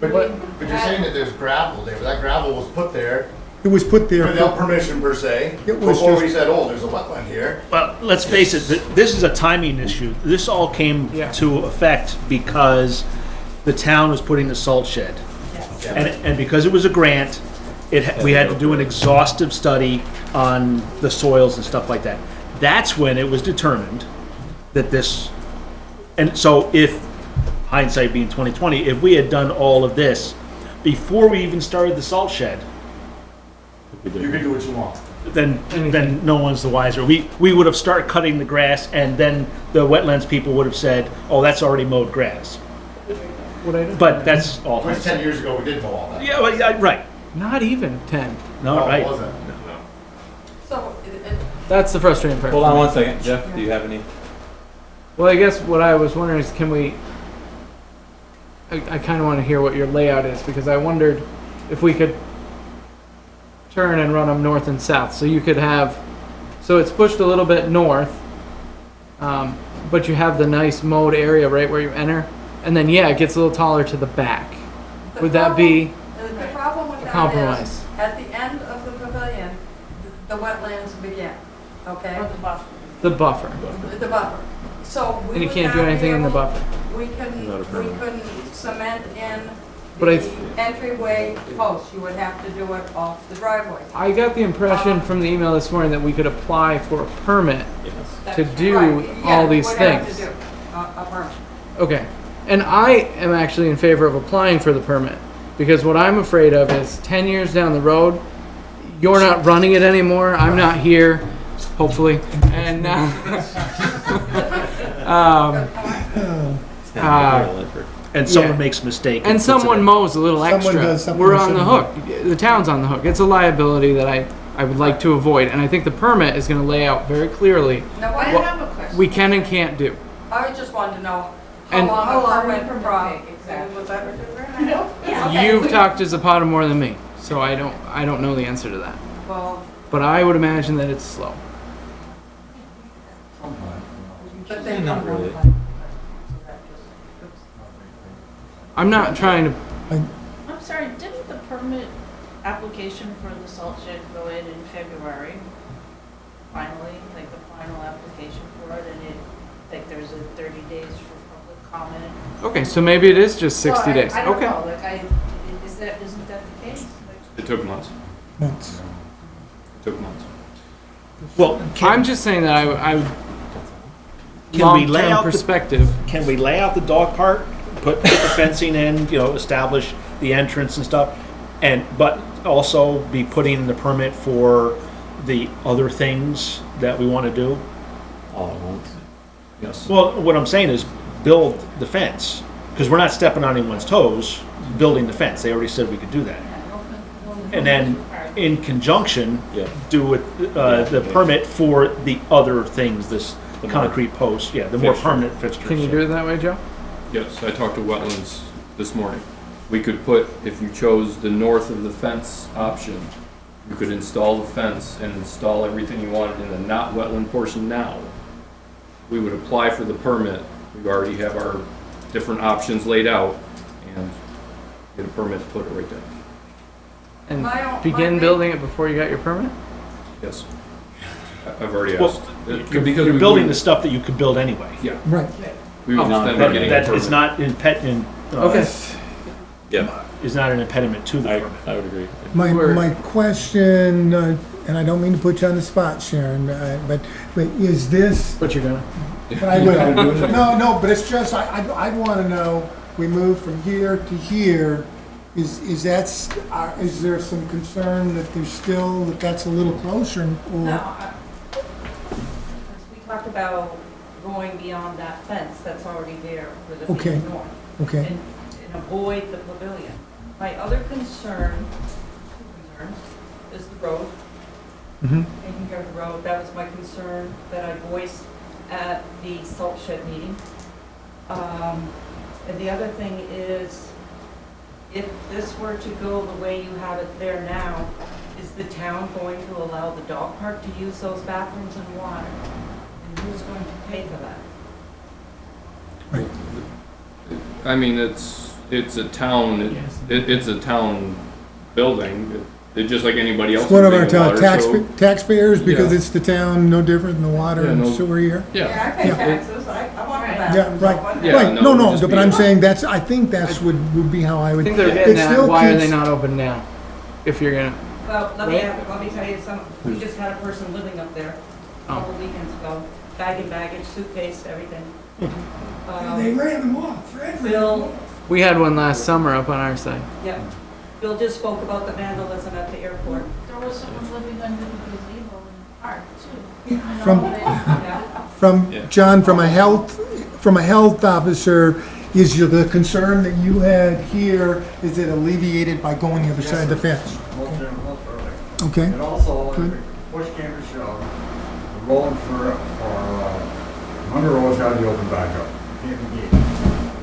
Speaker 15: But you're saying that there's gravel there, but that gravel was put there
Speaker 3: It was put there
Speaker 15: without
Speaker 3: for,
Speaker 15: permission per se,
Speaker 3: It was
Speaker 15: before we
Speaker 3: just-
Speaker 15: said, oh, there's a wetland here.
Speaker 2: Well, let's face it, this is a timing issue. This all came
Speaker 10: Yeah.
Speaker 2: to effect because the town was putting the salt shed. And because it was a grant, we had to do an exhaustive study on the soils and stuff like that. That's when it was determined that this, and so if, hindsight being 2020, if we had done all of this before we even started the salt shed,
Speaker 15: You can do what you want.
Speaker 2: then no one's the wiser. We would have started cutting the grass, and then the wetlands people would have said, oh, that's already mowed grass. But that's all.
Speaker 15: It was 10 years ago, we did know all that.
Speaker 2: Yeah, well, yeah, right.
Speaker 10: Not even 10.
Speaker 2: No,
Speaker 15: Oh,
Speaker 2: right.
Speaker 15: was it?
Speaker 12: So,
Speaker 10: That's the frustrating part.
Speaker 1: Hold on one second, Jeff, do you have any?
Speaker 10: Well, I guess what I was wondering is, can we? I kind of want to hear what your layout is, because I wondered if we could turn and run them north and south. So you could have, so it's pushed a little bit north, but you have the nice mowed area right where you enter, and then yeah, it gets a little taller to the back.
Speaker 12: the
Speaker 10: Would that
Speaker 12: problem-
Speaker 10: be
Speaker 12: The problem with
Speaker 10: a
Speaker 12: that is,
Speaker 10: compromise?
Speaker 12: at the end of the pavilion, the wetlands begin, okay?
Speaker 11: Or the buffer.
Speaker 10: the buffer?
Speaker 12: The buffer. So we
Speaker 10: And you
Speaker 12: would
Speaker 10: can't do
Speaker 12: not be
Speaker 10: anything in the
Speaker 12: able-
Speaker 10: buffer.
Speaker 12: We couldn't cement in
Speaker 10: But I
Speaker 12: the entryway post. You would have to do it off the driveway.
Speaker 10: I got the impression from the email this morning that we could apply for a permit
Speaker 1: Yes.
Speaker 10: to do
Speaker 12: Right, yeah,
Speaker 10: all
Speaker 12: we
Speaker 10: these
Speaker 12: would have
Speaker 10: things.
Speaker 12: to do a permit.
Speaker 10: Okay. And I am actually in favor of applying for the permit, because what I'm afraid of is 10 years down the road, you're not running it anymore. I'm not here, hopefully. And
Speaker 2: And someone
Speaker 10: Yeah.
Speaker 2: makes a mistake.
Speaker 10: and
Speaker 2: puts it
Speaker 10: someone
Speaker 2: in.
Speaker 10: mows a little
Speaker 3: Someone
Speaker 10: extra.
Speaker 3: does something
Speaker 10: We're
Speaker 3: they
Speaker 10: on the
Speaker 3: shouldn't
Speaker 10: hook. The town's on the hook. It's a liability that I would like to avoid. And I think the permit is going to lay out very clearly
Speaker 12: Now,
Speaker 11: I
Speaker 12: what,
Speaker 11: have a question.
Speaker 10: we can and can't do.
Speaker 12: I just wanted to know
Speaker 10: And-
Speaker 12: how long
Speaker 11: How
Speaker 12: a
Speaker 11: long
Speaker 12: permit
Speaker 11: would the
Speaker 12: from.
Speaker 11: permit take, exactly?
Speaker 12: Was that what you were gonna
Speaker 14: Yeah.
Speaker 12: Okay,
Speaker 10: You've
Speaker 12: we-
Speaker 10: talked to Zapata more than me, so I don't know the answer to that.
Speaker 12: Well,
Speaker 10: But I would imagine that it's slow.
Speaker 12: but they
Speaker 1: Not really.
Speaker 10: I'm not trying to.
Speaker 11: I'm sorry, didn't the permit application for the salt shed go in February? Finally, like the final application for it, and like there's a 30 days for public comment?
Speaker 10: Okay, so maybe it is just 60
Speaker 11: Well,
Speaker 10: days.
Speaker 11: I don't
Speaker 10: Okay.
Speaker 11: know, like isn't that the case? Like,
Speaker 4: It took months.
Speaker 3: That's-
Speaker 4: It took months.
Speaker 2: Well,
Speaker 10: I'm just saying that I would.
Speaker 2: Can we lay
Speaker 10: long-term
Speaker 2: out the-
Speaker 10: perspective?
Speaker 2: can we lay out the dog park, put the fencing in, establish the entrance and stuff, but also be putting in the permit for the other things that we want to do?
Speaker 1: All at once.
Speaker 4: Yes.
Speaker 2: Well, what I'm saying is build the fence, because we're not stepping on anyone's toes, building the fence. They already said we could do that. And then in conjunction,
Speaker 1: Yeah.
Speaker 2: do it, the permit for the other things, this
Speaker 1: The more
Speaker 2: concrete posts, the more
Speaker 1: fixture.
Speaker 2: permanent fixtures.
Speaker 10: Can you do it that way, Joe?
Speaker 4: Yes, I talked to Wetlands this morning. We could put, if you chose the north of the fence option, you could install the fence and install everything you wanted in the not wetland portion now. We would apply for the permit. We already have our different options laid out and get a permit to put it right there.
Speaker 10: And
Speaker 12: My
Speaker 10: begin
Speaker 12: big-
Speaker 10: building it before you got your permit?
Speaker 4: Yes. I've already
Speaker 2: Well,
Speaker 4: asked.
Speaker 2: You're
Speaker 4: Because
Speaker 2: you're
Speaker 4: we
Speaker 2: building the
Speaker 4: would-
Speaker 2: stuff that you could build anyway.
Speaker 4: Yeah,
Speaker 3: Right.
Speaker 4: we would just then
Speaker 2: That,
Speaker 4: be getting a
Speaker 2: that is
Speaker 4: permit.
Speaker 2: not
Speaker 10: Okay.
Speaker 1: Yeah,
Speaker 2: is not an impediment to the
Speaker 1: I
Speaker 2: permit.
Speaker 1: would agree.
Speaker 3: My question, and I don't mean to put you on the spot, Sharon, but is this,
Speaker 10: But you're gonna.
Speaker 3: but I will. No, but it's just, I want to know, we move from here to here, is there some concern that there's still, that's a little closer?
Speaker 20: No,
Speaker 3: Or,
Speaker 20: because we talked about going beyond that fence that's already there for the
Speaker 3: Okay.
Speaker 20: view north.
Speaker 3: okay,
Speaker 20: And avoid the pavilion. My other concern, is the road.
Speaker 3: mhm,
Speaker 20: Taking care of the road, that was my concern that I voiced at the salt shed meeting. And the other thing is, if this were to go the way you have it there now, is the town going to allow the dog park to use those bathrooms and water? And who's going to pay for that?
Speaker 4: I mean, it's a town, it's a town building. They're just like anybody else.
Speaker 3: It's one of our
Speaker 4: who's paying
Speaker 3: town
Speaker 4: water, so-
Speaker 3: taxpayers, because
Speaker 4: Yeah.
Speaker 3: it's the town, no different than the water
Speaker 4: Yeah,
Speaker 3: and
Speaker 4: no-
Speaker 3: sewer here.
Speaker 4: Yeah,
Speaker 12: Yeah, I pay
Speaker 3: Yeah.
Speaker 12: taxes, I want the
Speaker 11: Right.
Speaker 3: Yeah,
Speaker 12: bathrooms
Speaker 3: right,
Speaker 12: open.
Speaker 4: Yeah,
Speaker 3: right,
Speaker 4: no,
Speaker 3: no,
Speaker 4: it would
Speaker 3: no,
Speaker 4: just
Speaker 3: but
Speaker 4: be-
Speaker 3: I'm saying I think that's would be how I
Speaker 10: I
Speaker 3: would.
Speaker 10: think they're
Speaker 3: It
Speaker 10: getting at,
Speaker 3: still
Speaker 10: why are
Speaker 3: keeps-
Speaker 10: they not open now? If you're gonna,
Speaker 20: Well, let
Speaker 10: Right?
Speaker 20: me tell you something. We just had a person living up there a
Speaker 10: Oh.
Speaker 20: couple weekends ago. Bag and baggage, suitcase, everything.
Speaker 2: They ran them off, Fred ran them
Speaker 20: Bill,
Speaker 2: off.
Speaker 10: we had one last summer up on our side.
Speaker 20: yeah. Bill just spoke about the vandalism at the airport.
Speaker 11: There was someone living under the gazebo in the park too.
Speaker 3: From-
Speaker 20: Yeah.
Speaker 3: From,
Speaker 1: Yeah.
Speaker 3: John, from a health officer, is the concern that you had here, is it alleviated by going the other side of the fence?
Speaker 13: Most early.
Speaker 3: Okay,
Speaker 13: And also, if
Speaker 3: Good.
Speaker 13: push came to shove, the road for Munger Road's gotta be opened back up. Can't be gated.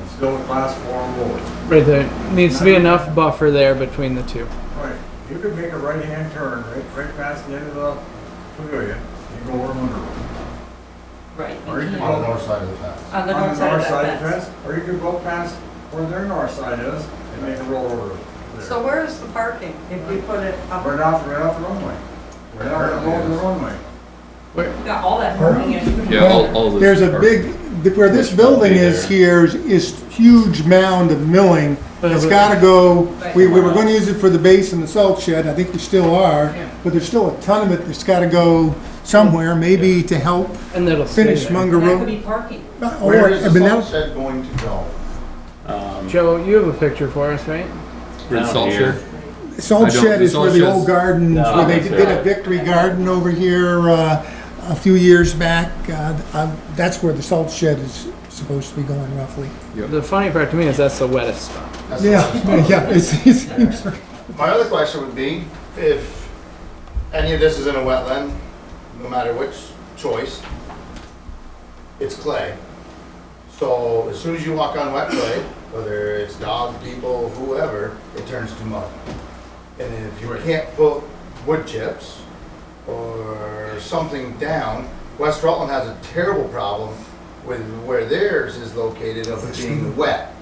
Speaker 13: It's still a class 4 road.
Speaker 10: Right there, needs to be enough buffer there between the two.
Speaker 13: Right. You could make a right-hand turn right past the end of the pavilion and go over Munger Road.
Speaker 20: Right.
Speaker 13: Or you could
Speaker 15: On the
Speaker 13: go
Speaker 15: north side of the fence.
Speaker 20: On the
Speaker 13: on
Speaker 20: north
Speaker 13: the
Speaker 20: side of
Speaker 13: north side
Speaker 20: that
Speaker 13: of the
Speaker 20: fence.
Speaker 13: fence, or you could go past where their north side is and make a roll over there.
Speaker 12: So where's the parking if you put it up?
Speaker 13: Right off the runway. Right off the runway.
Speaker 20: We got all that parking in.
Speaker 4: Yeah, all this.
Speaker 3: there's a
Speaker 4: are-
Speaker 3: big, where this building is here is huge mound of milling. It's gotta go, we were gonna use it for the base and the salt shed, I think we still are, but there's still a ton of it that's gotta go somewhere, maybe to help
Speaker 10: And that'll stay
Speaker 3: finish
Speaker 10: there.
Speaker 3: Munger
Speaker 20: That could
Speaker 3: Road.
Speaker 20: be parking.
Speaker 15: Where is
Speaker 3: I
Speaker 15: the
Speaker 3: mean,
Speaker 15: salt
Speaker 3: that'll-
Speaker 15: shed going to go?
Speaker 10: Joe, you have a picture for us, right?
Speaker 4: Where's the salt shed?
Speaker 3: Salt
Speaker 4: I don't-
Speaker 3: shed
Speaker 4: the
Speaker 3: is
Speaker 4: salt
Speaker 3: where the
Speaker 4: shed's-
Speaker 3: old gardens, where they did a victory garden over here, a few years back. That's where the salt shed is supposed to be going roughly.
Speaker 10: The funny part to me is that's the wettest spot.
Speaker 15: That's-
Speaker 3: Yeah, it seems.
Speaker 15: My other question would be, if any of this is in a wetland, no matter which choice, it's clay. So as soon as you walk on wet clay, whether it's dogs, people, whoever, it turns to mud. And if you can't put wood chips or something down, West Rutland has a terrible problem with where theirs is located of it being wet.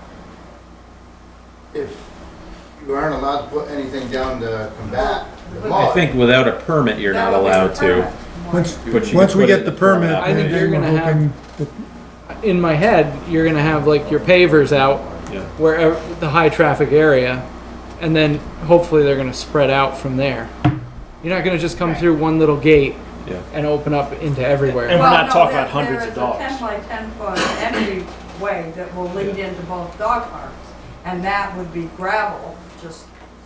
Speaker 15: If you aren't allowed to put anything down to combat the mud.
Speaker 1: I think without a permit, you're not
Speaker 12: That would be the
Speaker 1: allowed to.
Speaker 12: permit.
Speaker 3: Once,
Speaker 1: But you
Speaker 3: once
Speaker 1: can
Speaker 3: we
Speaker 1: put it
Speaker 3: get
Speaker 1: in
Speaker 3: the
Speaker 1: the permit
Speaker 3: permit,
Speaker 10: I think
Speaker 3: then
Speaker 10: you're
Speaker 3: we're
Speaker 10: gonna have-
Speaker 3: hoping that
Speaker 10: In my head, you're gonna have like your pavers out
Speaker 1: Yeah.
Speaker 10: wherever the high traffic area, and then hopefully they're gonna spread out from there. You're not gonna just come through one little gate
Speaker 1: Yeah.
Speaker 10: and open up into everywhere.
Speaker 2: And we're
Speaker 12: Well,
Speaker 2: not
Speaker 12: no,
Speaker 2: talking
Speaker 12: there-
Speaker 2: about hundreds of dogs.
Speaker 12: There is a 10 by 10 foot entryway that will lead into both dog parks. And that would be gravel, just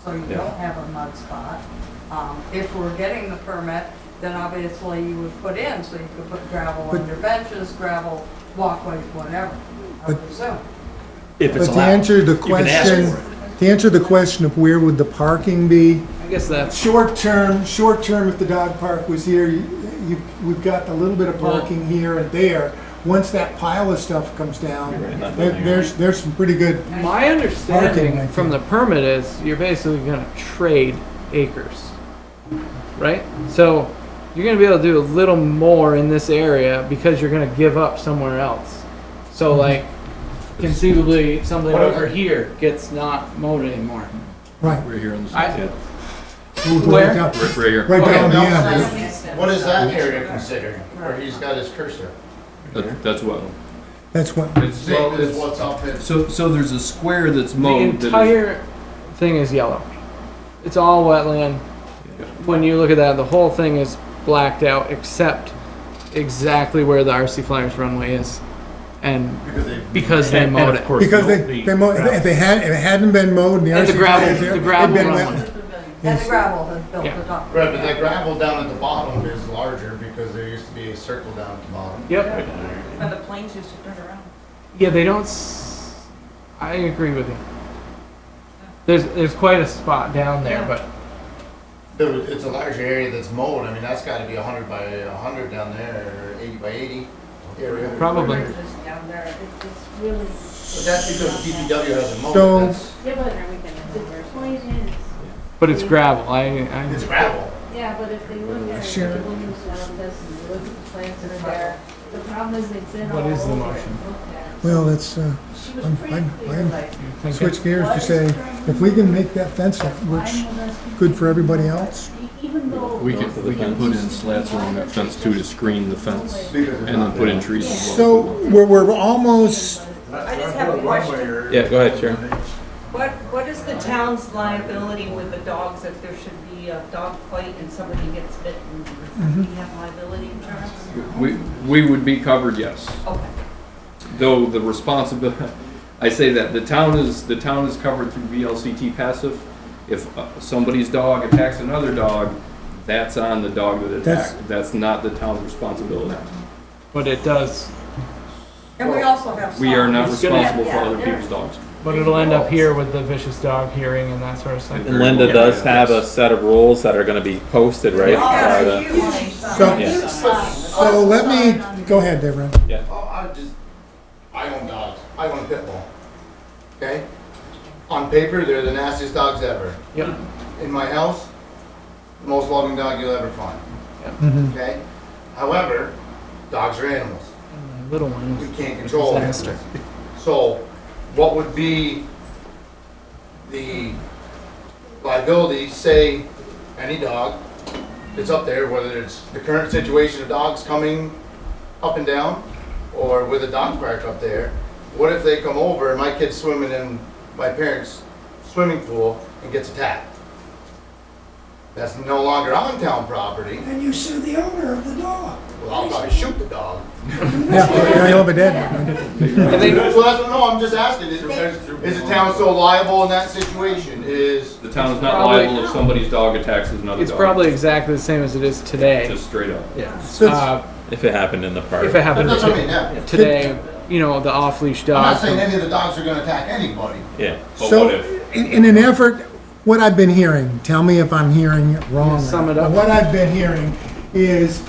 Speaker 12: so you
Speaker 1: Yeah.
Speaker 12: don't have a mud spot. If we're getting the permit, then obviously you would put in, so you could put gravel
Speaker 3: But-
Speaker 12: under benches, gravel walkways, whatever, I would assume.
Speaker 2: If it's
Speaker 3: But to
Speaker 2: allowed.
Speaker 3: answer the
Speaker 2: You can ask
Speaker 3: question,
Speaker 2: for it.
Speaker 3: to answer the question of where would the parking be,
Speaker 10: I guess that's,
Speaker 3: short term, if the dog park was here, we've got a little bit of parking here and there. Once that pile of stuff comes down,
Speaker 1: Right, not down here.
Speaker 3: there's some pretty good,
Speaker 10: my
Speaker 3: Parking, I
Speaker 10: understanding
Speaker 3: think.
Speaker 10: from the permit is you're basically gonna trade acres, right? So you're gonna be able to do a little more in this area because you're gonna give up somewhere else. So like conceivably something over here gets not mowed anymore.
Speaker 3: right.
Speaker 4: Right here on the
Speaker 10: I-
Speaker 4: side.
Speaker 3: We'll go
Speaker 10: Where?
Speaker 3: right down-
Speaker 4: Right here.
Speaker 3: Right
Speaker 10: Okay.
Speaker 3: down the
Speaker 15: Now,
Speaker 3: end.
Speaker 15: what is that area considered, where he's got his cursor?
Speaker 4: That's wetland.
Speaker 3: That's what,
Speaker 4: It's,
Speaker 15: Same as what's up in.
Speaker 4: so there's a square that's
Speaker 10: The
Speaker 4: mowed. that is-
Speaker 10: entire thing is yellow. It's all wetland. When you look at that, the whole thing is blacked out except exactly where the RC Flyers runway is. And because they
Speaker 2: And
Speaker 10: mowed
Speaker 2: of
Speaker 10: it.
Speaker 2: course,
Speaker 3: because
Speaker 2: the-
Speaker 3: they mowed, if it hadn't been mowed and the
Speaker 10: And the
Speaker 3: RC
Speaker 10: gravel-
Speaker 3: was there,
Speaker 10: the gravel
Speaker 3: it'd been
Speaker 10: runway.
Speaker 3: wet.
Speaker 12: And the gravel has built
Speaker 10: Yeah.
Speaker 12: it up.
Speaker 15: Right, but that gravel down at the bottom is larger because there used to be a circle down at the bottom.
Speaker 10: Yep.
Speaker 20: And the planes used to turn around.
Speaker 10: Yeah, they don't. I agree with you. There's quite a spot down there, but
Speaker 15: It's a larger area that's mowed. I mean, that's gotta be 100 by 100 down there, or 80 by 80 area.
Speaker 10: probably.
Speaker 11: Just down there, it's really,
Speaker 15: But that's because DPW hasn't mowed
Speaker 3: So-
Speaker 15: it. That's,
Speaker 11: yeah, but the point is,
Speaker 10: But it's gravel.
Speaker 15: it's gravel.
Speaker 11: yeah, but if they look at
Speaker 3: Sure.
Speaker 11: the women's office and they look at the plants that are there, the problem is they've been all
Speaker 10: What is the
Speaker 11: over it,
Speaker 10: motion?
Speaker 11: looked at.
Speaker 3: Well, that's,
Speaker 11: She was pretty clear,
Speaker 3: I'm
Speaker 11: like,
Speaker 3: switch gears to say, if we can make that fence that works good for everybody else,
Speaker 11: even though.
Speaker 6: We can put in slats along that fence too to screen the fence and then put in trees as well.
Speaker 3: so we're almost,
Speaker 20: I just have a question.
Speaker 1: Yeah, go ahead, Sharon.
Speaker 20: What is the town's liability with the dogs if there should be a dog fight and somebody gets bitten? Do we have liability insurance?
Speaker 6: We would be covered, yes.
Speaker 20: Okay.
Speaker 6: Though the responsibility, I say that, the town is covered through VLCT passive. If somebody's dog attacks another dog, that's on the dog that attacked. That's not the town's responsibility.
Speaker 10: But it does,
Speaker 12: And we also have.
Speaker 6: We are not
Speaker 10: It's gonna-
Speaker 6: responsible for other people's dogs.
Speaker 10: but it'll end up here with the vicious dog hearing and that sort of stuff.
Speaker 1: And Linda does have a set of rules that are gonna be posted, right? by the-
Speaker 3: so,
Speaker 1: Yeah.
Speaker 3: so let me, go ahead, Deborah.
Speaker 15: Oh, I own dogs. I own a pit bull. Okay? On paper, they're the nastiest dogs ever.
Speaker 10: Yep.
Speaker 15: In my house, the most loving dog you'll ever find.
Speaker 3: Mhm.
Speaker 15: Okay? However, dogs are animals.
Speaker 10: Little one.
Speaker 15: We can't control them. So, what would be the liability, say, any dog that's up there, whether it's the current situation of dogs coming up and down, or with a dog park up there, what if they come over and my kid's swimming in my parents' swimming pool and gets attacked? That's no longer on town property.
Speaker 2: And you sue the owner of the dog.
Speaker 15: Well, I'll probably shoot the dog.
Speaker 3: Yeah, you'll be dead.
Speaker 10: I think,
Speaker 15: So that's what, no, I'm just asking, is the town so liable in that situation? Is,
Speaker 6: The town is not
Speaker 10: Probably-
Speaker 6: liable if somebody's dog attacks another dog.
Speaker 10: it's probably exactly the same as it is today.
Speaker 6: Just straight up.
Speaker 10: Yeah.
Speaker 3: So it's-
Speaker 10: Uh,
Speaker 1: If it happened in the park.
Speaker 10: if it happened
Speaker 15: that's what I mean, yeah.
Speaker 10: today, you know, the off-leash
Speaker 15: I'm
Speaker 10: dog.
Speaker 15: not saying any of the dogs are gonna attack anybody.
Speaker 1: Yeah.
Speaker 6: But
Speaker 3: So,
Speaker 6: what if?
Speaker 3: in an effort, what I've been hearing, tell me if I'm hearing it wrong.
Speaker 10: Sum it
Speaker 3: but
Speaker 10: up.
Speaker 3: What I've been hearing is,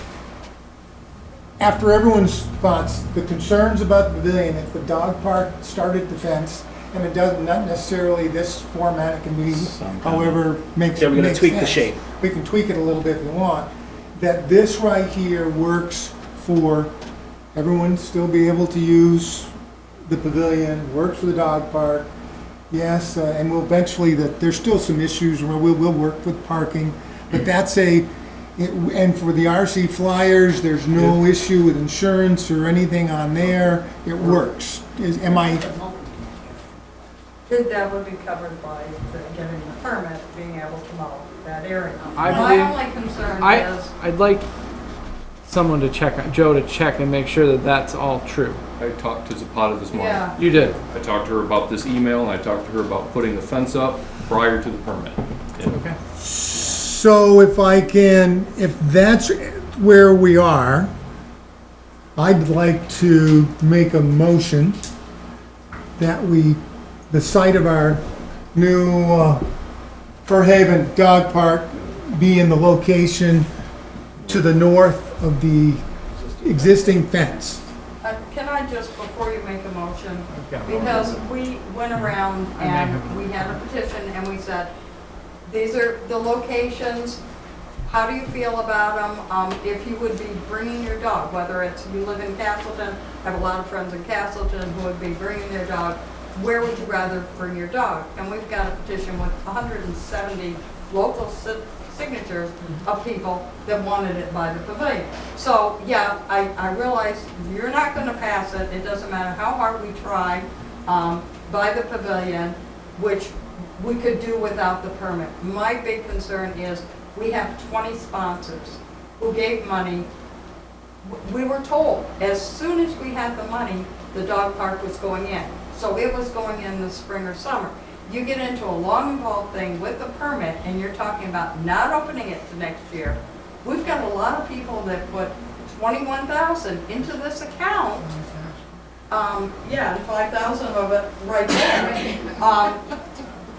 Speaker 3: after everyone's thoughts, the concerns about the pavilion, if the dog park started the fence, and it doesn't, not necessarily this format, it can be however makes
Speaker 19: Yeah, we're gonna
Speaker 3: makes
Speaker 19: tweak the
Speaker 3: sense.
Speaker 19: shape.
Speaker 3: We can tweak it a little bit if we want, that this right here works for everyone still be able to use the pavilion, works for the dog park. Yes, and we'll eventually, that there's still some issues where we'll work with parking, but that's and for the RC flyers, there's no issue with insurance or anything on there. It works. Am I,
Speaker 12: That would be covered by getting the permit, being able to mow that area.
Speaker 10: I
Speaker 12: My
Speaker 10: believe-
Speaker 12: only concern is,
Speaker 10: I'd like someone to check, Joe to check and make sure that that's all true.
Speaker 6: I talked to Zapata this morning.
Speaker 12: yeah,
Speaker 10: You did.
Speaker 6: I talked to her about this email, and I talked to her about putting the fence up prior to the permit.
Speaker 10: Okay.
Speaker 3: so if that's where we are, I'd like to make a motion that the site of our new Fairhaven Dog Park be in the location to the north of the existing fence.
Speaker 12: can I just, before you make a motion,
Speaker 10: Okay.
Speaker 12: because we went around
Speaker 10: I may have-
Speaker 12: and we had a petition and we said, these are the locations, how do you feel about them? If you would be bringing your dog, whether it's you live in Castleton, I have a lot of friends in Castleton who would be bringing their dog, where would you rather bring your dog? And we've got a petition with 170 local signatures of people that wanted it by the pavilion. So, yeah, I realize you're not gonna pass it, it doesn't matter how hard we try, by the pavilion, which we could do without the permit. My big concern is, we have 20 sponsors who gave money. We were told, as soon as we had the money, the dog park was going in. So it was going in the spring or summer. You get into a long involved thing with the permit and you're talking about not opening it to next year. We've got a lot of people that put 21,000 into this account. Yeah, and 5,000 of it right there.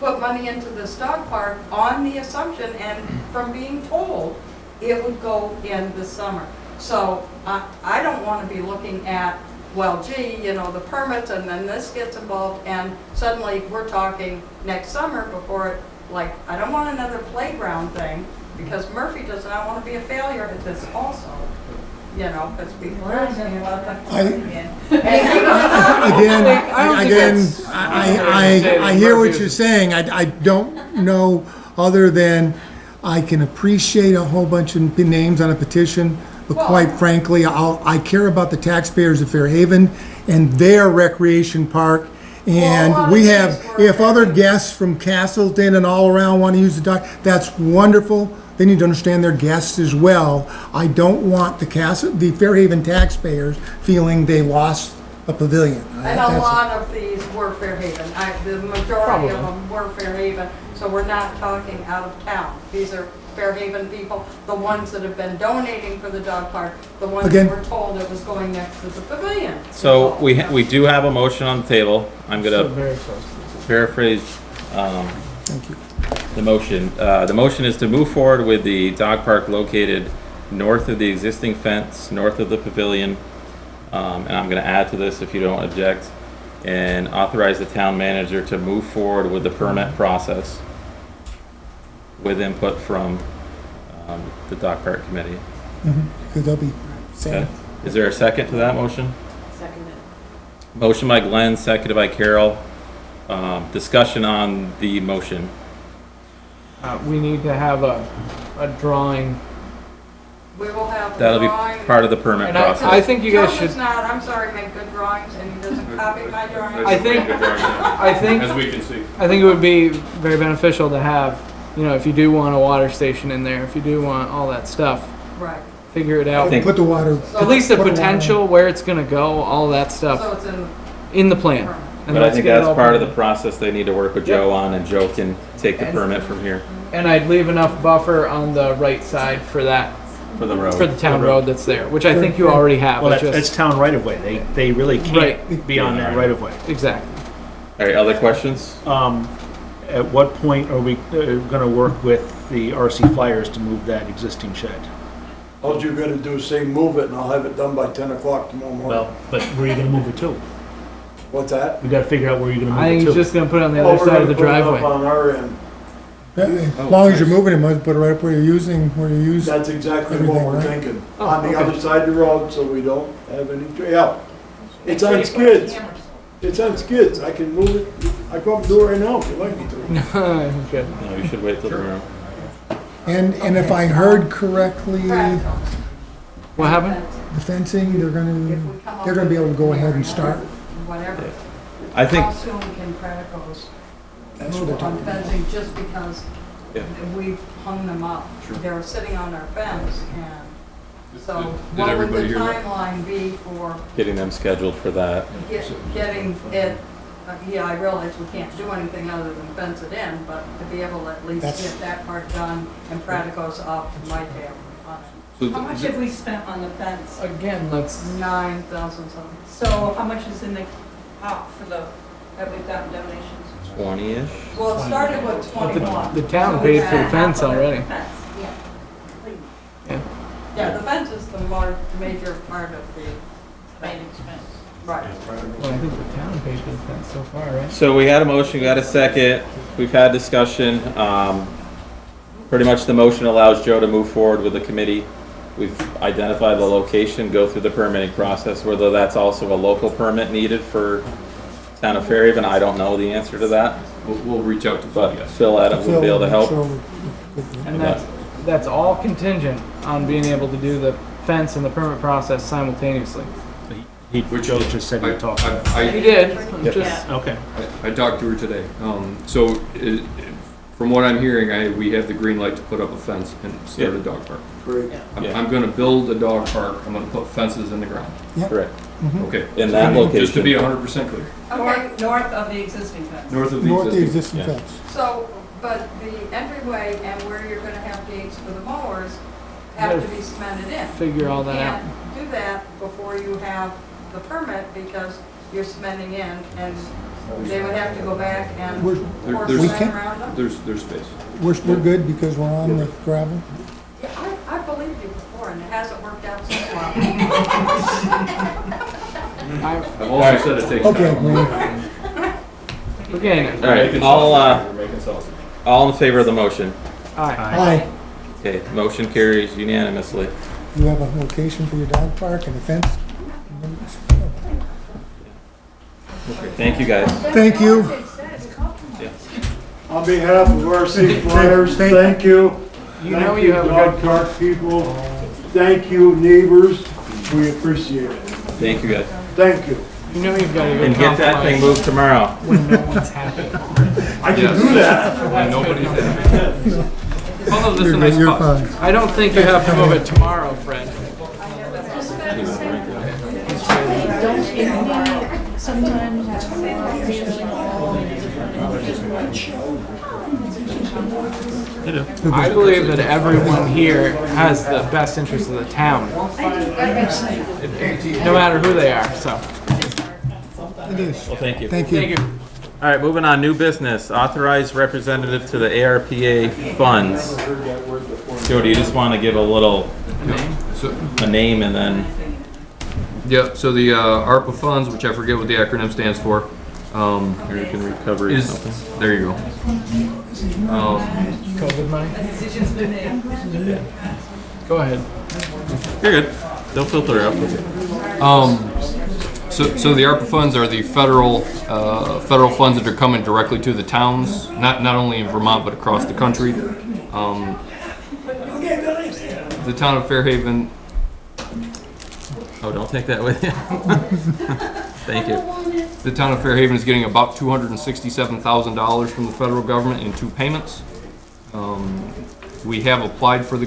Speaker 12: Put money into this dog park on the assumption and from being told it would go in the summer. So I don't want to be looking at, well, gee, you know, the permits and then this gets involved and suddenly we're talking next summer before it, like, I don't want another playground thing because Murphy does not want to be a failure at this also. you know, because people are asking about the.
Speaker 3: I hear what you're saying. I don't know other than I can appreciate a whole bunch of names on a petition, but quite frankly, I care about the taxpayers of Fairhaven and their recreation park. And we have, if other guests from Castleton and all around want to use the dock, that's wonderful. They need to understand their guests as well. I don't want the Fairhaven taxpayers feeling they lost a pavilion.
Speaker 12: And a lot of these were Fairhaven. The majority of them were Fairhaven, so we're not talking out of town. These are Fairhaven people, the ones that have been donating for the dog park, the ones that were told it was going next to the pavilion.
Speaker 1: So we do have a motion on the table. I'm gonna paraphrase,
Speaker 3: Thank you.
Speaker 1: the motion. The motion is to move forward with the dog park located north of the existing fence, north of the pavilion. And I'm gonna add to this if you don't object, and authorize the town manager to move forward with the permit process with input from the dog park committee.
Speaker 3: Because they'll be
Speaker 1: Okay.
Speaker 3: saying.
Speaker 1: Is there a second to that motion?
Speaker 18: Second it.
Speaker 1: Motion by Glenn, seconded by Carol. Discussion on the motion.
Speaker 10: We need to have a drawing.
Speaker 12: We will have the
Speaker 1: That'll be
Speaker 12: drawing.
Speaker 1: part of the permit
Speaker 10: And
Speaker 1: process.
Speaker 10: I think you guys
Speaker 12: Joe
Speaker 10: should,
Speaker 12: does not, I'm sorry, make good drawings, and he doesn't copy my drawings.
Speaker 10: I think,
Speaker 4: As we can see.
Speaker 10: I think it would be very beneficial to have, you know, if you do want a water station in there, if you do want all that stuff,
Speaker 12: Right,
Speaker 10: figure it out.
Speaker 1: think-
Speaker 3: Put the water.
Speaker 10: At least the
Speaker 3: put a water-
Speaker 10: potential, where it's gonna go, all that
Speaker 12: so
Speaker 10: stuff
Speaker 12: it's in.
Speaker 10: in the plan. And
Speaker 1: But I
Speaker 10: let's
Speaker 1: think
Speaker 10: get it
Speaker 1: that's
Speaker 10: all
Speaker 1: part of the
Speaker 10: planned.
Speaker 1: process they need to work with Joe on, and Joe can take the permit from here
Speaker 10: And I'd leave enough buffer on the right side for that,
Speaker 1: for the road.
Speaker 10: for the town road that's there, which I think you already have.
Speaker 19: Well,
Speaker 10: It's
Speaker 19: that's
Speaker 10: just,
Speaker 19: town right of way. They really can't be on that right of way.
Speaker 10: exactly.
Speaker 1: All right, other questions?
Speaker 19: At what point are we gonna work with the RC Flyers to move that existing shed?
Speaker 8: All you gotta do is say move it and I'll have it done by 10 o'clock tomorrow morning.
Speaker 19: Well, but where are you gonna move it to?
Speaker 8: What's that?
Speaker 19: We gotta figure out where you're gonna
Speaker 10: I
Speaker 19: move
Speaker 10: think
Speaker 19: it
Speaker 10: he's
Speaker 19: to.
Speaker 10: just gonna put it on the
Speaker 8: Oh,
Speaker 10: other
Speaker 8: we're
Speaker 10: side of
Speaker 8: gonna
Speaker 10: the
Speaker 8: put it up
Speaker 10: driveway.
Speaker 8: on our end.
Speaker 3: As long as you're moving it, must put it right up where you're using, where you use.
Speaker 8: That's exactly what
Speaker 3: Everything,
Speaker 8: we're
Speaker 3: right?
Speaker 8: thinking.
Speaker 10: Oh,
Speaker 8: On the
Speaker 10: okay.
Speaker 8: other side of the road, so we don't have any, yeah. It's on skids. It's on skids. I can move it. I can do it right now if you like me to.
Speaker 10: Okay.
Speaker 1: No, you should wait till tomorrow.
Speaker 3: And if I heard correctly,
Speaker 10: What happened?
Speaker 3: the fencing, they're gonna be able to go ahead and start.
Speaker 12: Whatever.
Speaker 1: I think,
Speaker 12: How soon can Predicos
Speaker 3: That's what they're
Speaker 12: move on
Speaker 3: talking about.
Speaker 12: fencing just because
Speaker 1: Yeah.
Speaker 12: we've hung them up? They're sitting on our fence, and so
Speaker 4: Did
Speaker 12: what would
Speaker 4: everybody
Speaker 12: the
Speaker 4: hear that?
Speaker 12: timeline be for
Speaker 1: getting them scheduled for that.
Speaker 12: getting it? Yeah, I realize we can't do anything other than fence it in, but to be able to at least
Speaker 3: That's-
Speaker 12: get that part done and Predicos off my tail on
Speaker 4: So
Speaker 20: How much have we spent on the fence?
Speaker 10: Again, let's,
Speaker 12: it. 9,000 something.
Speaker 20: So how much is in the pot for the, that we've gotten donations?
Speaker 1: 20-ish?
Speaker 12: Well, it started with 21.
Speaker 10: the town
Speaker 12: So we
Speaker 10: paid for the
Speaker 12: had
Speaker 10: fence
Speaker 12: half of it.
Speaker 10: already.
Speaker 20: Fence.
Speaker 12: Yeah, the fence is the more major part of the,
Speaker 20: Main expense.
Speaker 12: right.
Speaker 10: Well, I think the town paid for the fence so far, right?
Speaker 1: So we had a motion, we had a second, we've had discussion. Pretty much the motion allows Joe to move forward with the committee. We've identified the location, go through the permitting process, whether that's also a local permit needed for town of Fairhaven, I don't know the answer to that.
Speaker 4: We'll reach out to
Speaker 1: But
Speaker 4: Phil, yes.
Speaker 1: Phil Adams would be able to help.
Speaker 10: And that's all contingent on being able to do the fence and the permit process simultaneously.
Speaker 19: Joe just said he'd talk.
Speaker 10: You
Speaker 4: I
Speaker 10: did, just,
Speaker 19: Okay.
Speaker 4: talked to her today. So from what I'm hearing, we have the green light to put up a fence and start a dog park.
Speaker 8: Great.
Speaker 1: Yeah.
Speaker 4: I'm gonna build a dog park, I'm gonna put fences in the ground.
Speaker 1: Correct.
Speaker 4: Okay.
Speaker 1: In that
Speaker 4: Just to be
Speaker 1: location.
Speaker 4: 100% clear.
Speaker 12: Okay,
Speaker 20: North of the existing fence.
Speaker 4: North of the
Speaker 3: North of the
Speaker 4: existing.
Speaker 3: existing
Speaker 1: Yeah.
Speaker 3: fence.
Speaker 12: so, but the entryway and where you're gonna have gates for the mowers have to be cemented in.
Speaker 10: figure all that out.
Speaker 12: You can't do that before you have the permit because you're cementing in and they would have to go back and
Speaker 3: We're,
Speaker 12: pour
Speaker 4: there's-
Speaker 12: cement around them.
Speaker 4: There's space.
Speaker 3: we're good because we're on the gravel.
Speaker 12: Yeah, I believed you before and it hasn't worked out so well.
Speaker 4: I've also said it takes
Speaker 3: Okay,
Speaker 4: time.
Speaker 10: We're getting it.
Speaker 1: All right,
Speaker 4: Making
Speaker 1: all,
Speaker 4: sausage. We're making sausage.
Speaker 1: all in favor of the motion?
Speaker 10: All right.
Speaker 3: Aye.
Speaker 1: Okay, motion carries unanimously.
Speaker 3: You have a location for your dog park and a fence?
Speaker 1: Thank you, guys.
Speaker 3: Thank you.
Speaker 8: On behalf of RC Flyers, thank you.
Speaker 10: You know you have a
Speaker 8: Dog
Speaker 10: good
Speaker 8: park people. Thank you, neighbors. We appreciate it.
Speaker 1: Thank you, guys.
Speaker 8: Thank you.
Speaker 10: You know you've got a good
Speaker 1: And get that thing
Speaker 10: compromise
Speaker 1: moved tomorrow.
Speaker 10: when no one's happy.
Speaker 8: I can do that.
Speaker 6: When nobody's there. Although this is a nice
Speaker 3: You're
Speaker 6: spot.
Speaker 3: fine.
Speaker 10: I don't think you have to move it tomorrow, Fred.
Speaker 11: Sometimes it's really
Speaker 10: I believe that everyone here has the best interest of the town, no matter who they are, so.
Speaker 3: It is.
Speaker 1: Well, thank you.
Speaker 3: Thank you.
Speaker 10: Thank you.
Speaker 1: All right, moving on, new business, authorized representative to the ARPA funds. Jody, you just want to give a little,
Speaker 6: So,
Speaker 1: a name and then,
Speaker 6: yeah, so the ARPA funds, which I forget what the acronym stands for,
Speaker 1: American Recovery
Speaker 6: is,
Speaker 1: something.
Speaker 6: there you go.
Speaker 10: COVID money? Go ahead.
Speaker 1: You're good. They'll filter out.
Speaker 6: So the ARPA funds are the federal funds that are coming directly to the towns, not only in Vermont but across the country. The town of Fairhaven.
Speaker 1: Oh, don't take that with you. Thank you.
Speaker 6: The town of Fairhaven is getting about $267,000 from the federal government in 2 payments. We have applied for the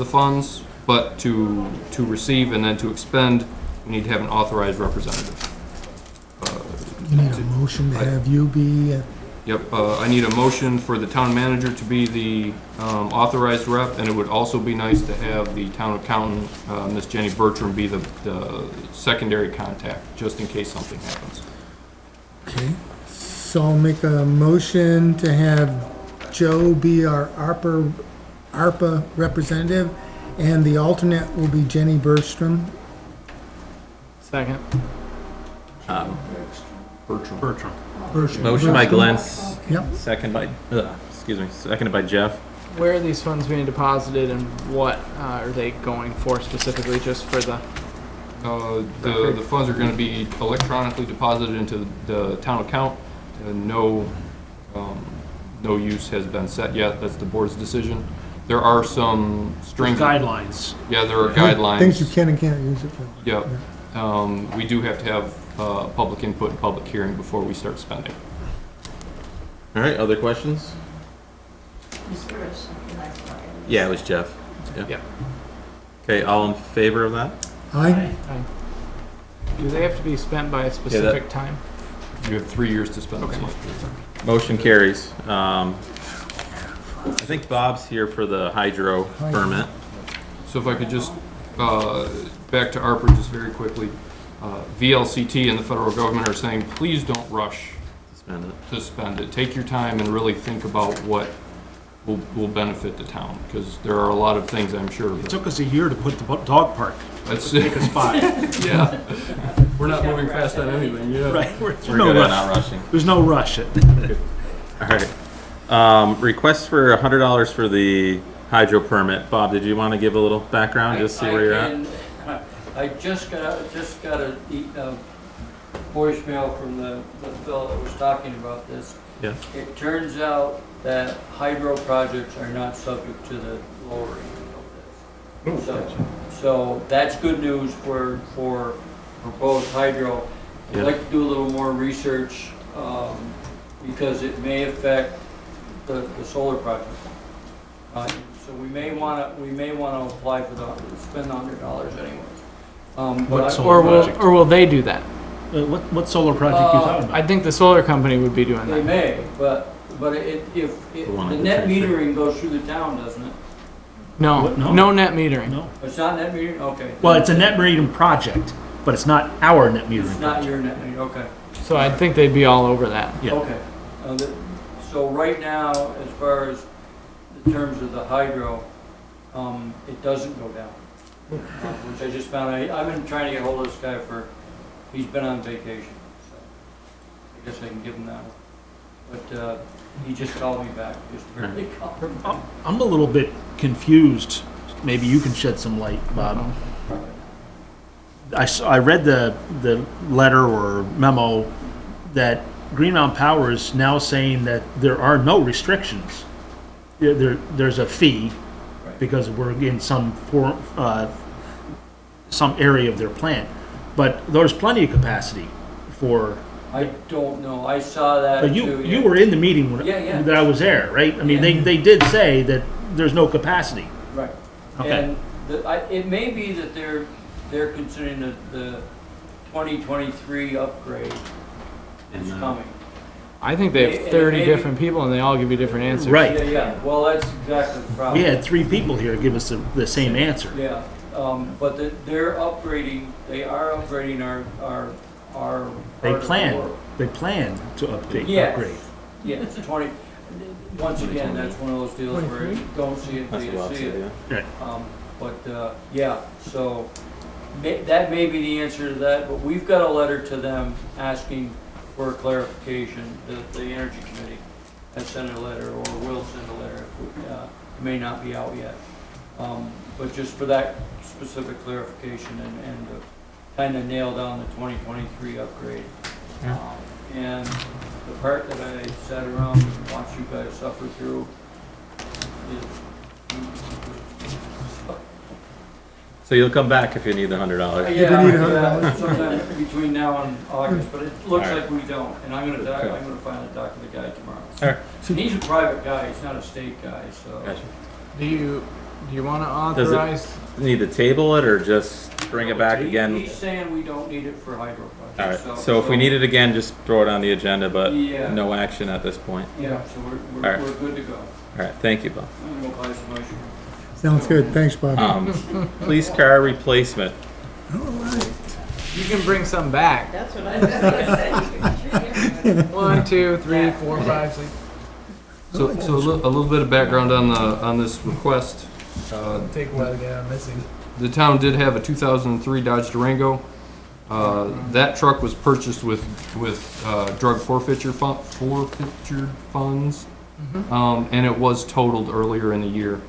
Speaker 6: funds, but to receive and then to expend, we need to have an authorized representative.
Speaker 3: You need a motion to have you be,
Speaker 6: Yep, I need a motion for the town manager to be the authorized rep, and it would also be nice to have the town accountant, Miss Jenny Bertram, be the secondary contact, just in case something happens.
Speaker 3: okay. So I'll make a motion to have Joe be our ARPA representative, and the alternate will be Jenny Bertram.
Speaker 10: Second.
Speaker 3: Bertram.
Speaker 1: Motion by Glenn,
Speaker 3: Yep.
Speaker 1: seconded by Jeff.
Speaker 10: Where are these funds being deposited and what are they going for specifically, just for the?
Speaker 6: The funds are gonna be electronically deposited into the town account, and no use has been set yet. That's the board's decision. There are some strings.
Speaker 19: Guidelines.
Speaker 6: Yeah, there are guidelines.
Speaker 3: Things you can and can't use it for.
Speaker 6: Yep. We do have to have public input and public hearing before we start spending.
Speaker 1: All right, other questions? Yeah, it was Jeff.
Speaker 6: Yeah.
Speaker 1: Okay, all in favor of that?
Speaker 3: Aye.
Speaker 10: Do they have to be spent by a specific time?
Speaker 6: You have 3 years to spend this money.
Speaker 1: Motion carries. I think Bob's here for the hydro permit.
Speaker 6: So if I could just, back to ARPA just very quickly. VLCT and the federal government are saying, please don't rush
Speaker 1: Spend it.
Speaker 6: to spend it. Take your time and really think about what will benefit the town, because there are a lot of things, I'm sure.
Speaker 19: It took us a year to put the dog park.
Speaker 6: That's
Speaker 19: Take us 5.
Speaker 6: yeah. We're not moving fast on anything, yeah.
Speaker 19: Right.
Speaker 1: We're good at not rushing.
Speaker 19: There's no rush.
Speaker 1: All right. Request for $100 for the hydro permit. Bob, did you want to give a little background, just see where you're at?
Speaker 17: I just got a voicemail from the fellow that was talking about this.
Speaker 1: Yeah.
Speaker 17: It turns out that hydro projects are not subject to the lowering of this. So that's good news for proposed hydro. I'd
Speaker 1: Yeah.
Speaker 17: like to do a little more research because it may affect the solar project. So we may want to apply for spend $100 anyways.
Speaker 10: Or will they do that?
Speaker 19: What solar project you talking
Speaker 10: I
Speaker 19: about?
Speaker 10: think the solar company would be doing
Speaker 17: They
Speaker 10: that.
Speaker 17: may, but if
Speaker 1: wanna
Speaker 17: the
Speaker 1: do
Speaker 17: net
Speaker 1: transfer.
Speaker 17: metering goes through the town, doesn't it?
Speaker 10: No,
Speaker 19: What? No.
Speaker 10: no net metering.
Speaker 19: No.
Speaker 17: It's not net metering, okay.
Speaker 19: Well, it's a net metering project, but it's not our net metering
Speaker 17: It's not
Speaker 19: project.
Speaker 17: your net metering, okay.
Speaker 10: So I think they'd be all over that.
Speaker 19: Yeah.
Speaker 17: Okay. So right now, as far as the terms of the hydro, it doesn't go down. Which I just found, I've been trying to get hold of this guy he's been on vacation. So I guess I can give him that one. But he just called me back, just barely called me.
Speaker 19: I'm a little bit confused. maybe you can shed some light, Bob. I read the letter or memo that Green Mountain Power is now saying that there are no restrictions. There's a fee because we're in some area of their plant, but there's plenty of capacity for.
Speaker 17: I don't know, I saw that
Speaker 19: But
Speaker 17: too.
Speaker 19: you were in the meeting when
Speaker 17: Yeah.
Speaker 19: that I was there, right? I mean, they did say that there's no capacity.
Speaker 17: Right.
Speaker 19: Okay.
Speaker 17: And it may be that they're considering the 2023 upgrade is coming.
Speaker 10: I think they have 30
Speaker 17: maybe-
Speaker 10: different people and they all give you different answers.
Speaker 19: Right.
Speaker 17: Yeah, well, that's exactly the problem.
Speaker 19: We had 3 people here give us the same answer.
Speaker 17: Yeah, but they are upgrading our.
Speaker 19: They
Speaker 17: part of the
Speaker 19: plan.
Speaker 17: work.
Speaker 19: They plan to upgrade.
Speaker 17: Yes. Yeah, it's 20, once again, that's one of those deals where you don't see it until
Speaker 1: That's
Speaker 17: you
Speaker 1: what I'll
Speaker 17: see
Speaker 1: say,
Speaker 17: it.
Speaker 1: yeah.
Speaker 19: Right.
Speaker 17: But, yeah, so that may be the answer to that, but we've got a letter to them asking for a clarification. The Energy Committee has sent a letter, or will send a letter. It may not be out yet. But just for that specific clarification and to kind of nail down the 2023 upgrade. And the part that I sat around and watched you guys suffer through is.
Speaker 1: So you'll come back if you need the $100.
Speaker 3: If you need $100.
Speaker 17: Sometime between now and August, but it looks
Speaker 1: All right.
Speaker 17: like we don't, and I'm gonna finally talk to the guy tomorrow.
Speaker 1: All right.
Speaker 17: And he's a private guy, he's not a state guy, so.
Speaker 1: Gotcha.
Speaker 10: Do you want to
Speaker 1: Does it-
Speaker 10: authorize?
Speaker 1: Need to table it or just bring it back again?
Speaker 17: He's saying we don't need it for hydro
Speaker 1: All
Speaker 17: projects,
Speaker 1: right, so if we need it again, just throw it on the agenda, but
Speaker 17: Yeah.
Speaker 1: no action at this point.
Speaker 17: Yeah, so
Speaker 1: All
Speaker 17: we're
Speaker 1: right.
Speaker 17: good to go.
Speaker 1: All right, thank you, Bob.
Speaker 17: I'm gonna go buy some ice cream.
Speaker 3: Sounds good, thanks, Bob.
Speaker 1: Police car replacement.
Speaker 10: You can bring some back.
Speaker 14: That's what I was gonna say.
Speaker 10: 1, 2, 3, 4, 5, 6.
Speaker 6: So a little bit of background on this request.
Speaker 10: Take a while to get out missing.
Speaker 6: The town did have a 2003 Dodge Durango. That truck was purchased with drug forfeiture funds, and it was totaled earlier in the year.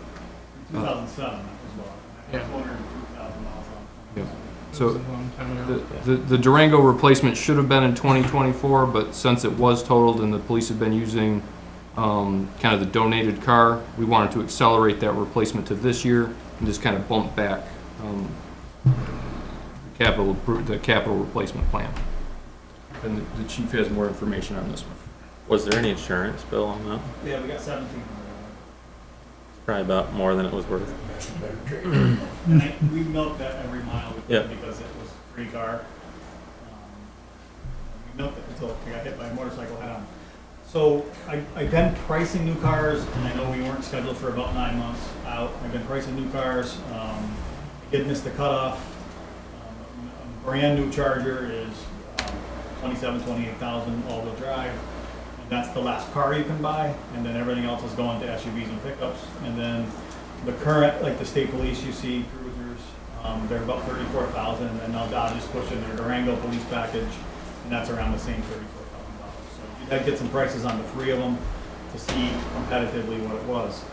Speaker 7: 2007 as well.
Speaker 10: Yeah.
Speaker 7: 202,000 miles on.
Speaker 6: Yeah.
Speaker 10: It was
Speaker 6: So
Speaker 10: a long time ago.
Speaker 6: the Durango replacement should have been in 2024, but since it was totaled and the police have been using kind of the donated car, we wanted to accelerate that replacement to this year and just kind of bump back the capital replacement plan. And the chief has more information on this one.
Speaker 1: Was there any insurance bill on that?
Speaker 7: Yeah, we got 17.
Speaker 1: Probably about more than it was worth.
Speaker 7: And we milked that every mile we
Speaker 1: Yeah.
Speaker 7: could because it was free car. We milked it until we got hit by a motorcycle head on. So I've been pricing new cars, and I know we weren't scheduled for about 9 months out. I've been pricing new cars. I did miss the cutoff. A brand new Charger is 28,000 all-wheel drive. And that's the last car you can buy, and then everything else is going to SUVs and pickups. And then the current, like the state police you see, cruisers, they're about 34,000, and now Dodge is pushing their Durango police package, and that's around the same $34,000. So that gets some prices on the 3 of them to see competitively what it was.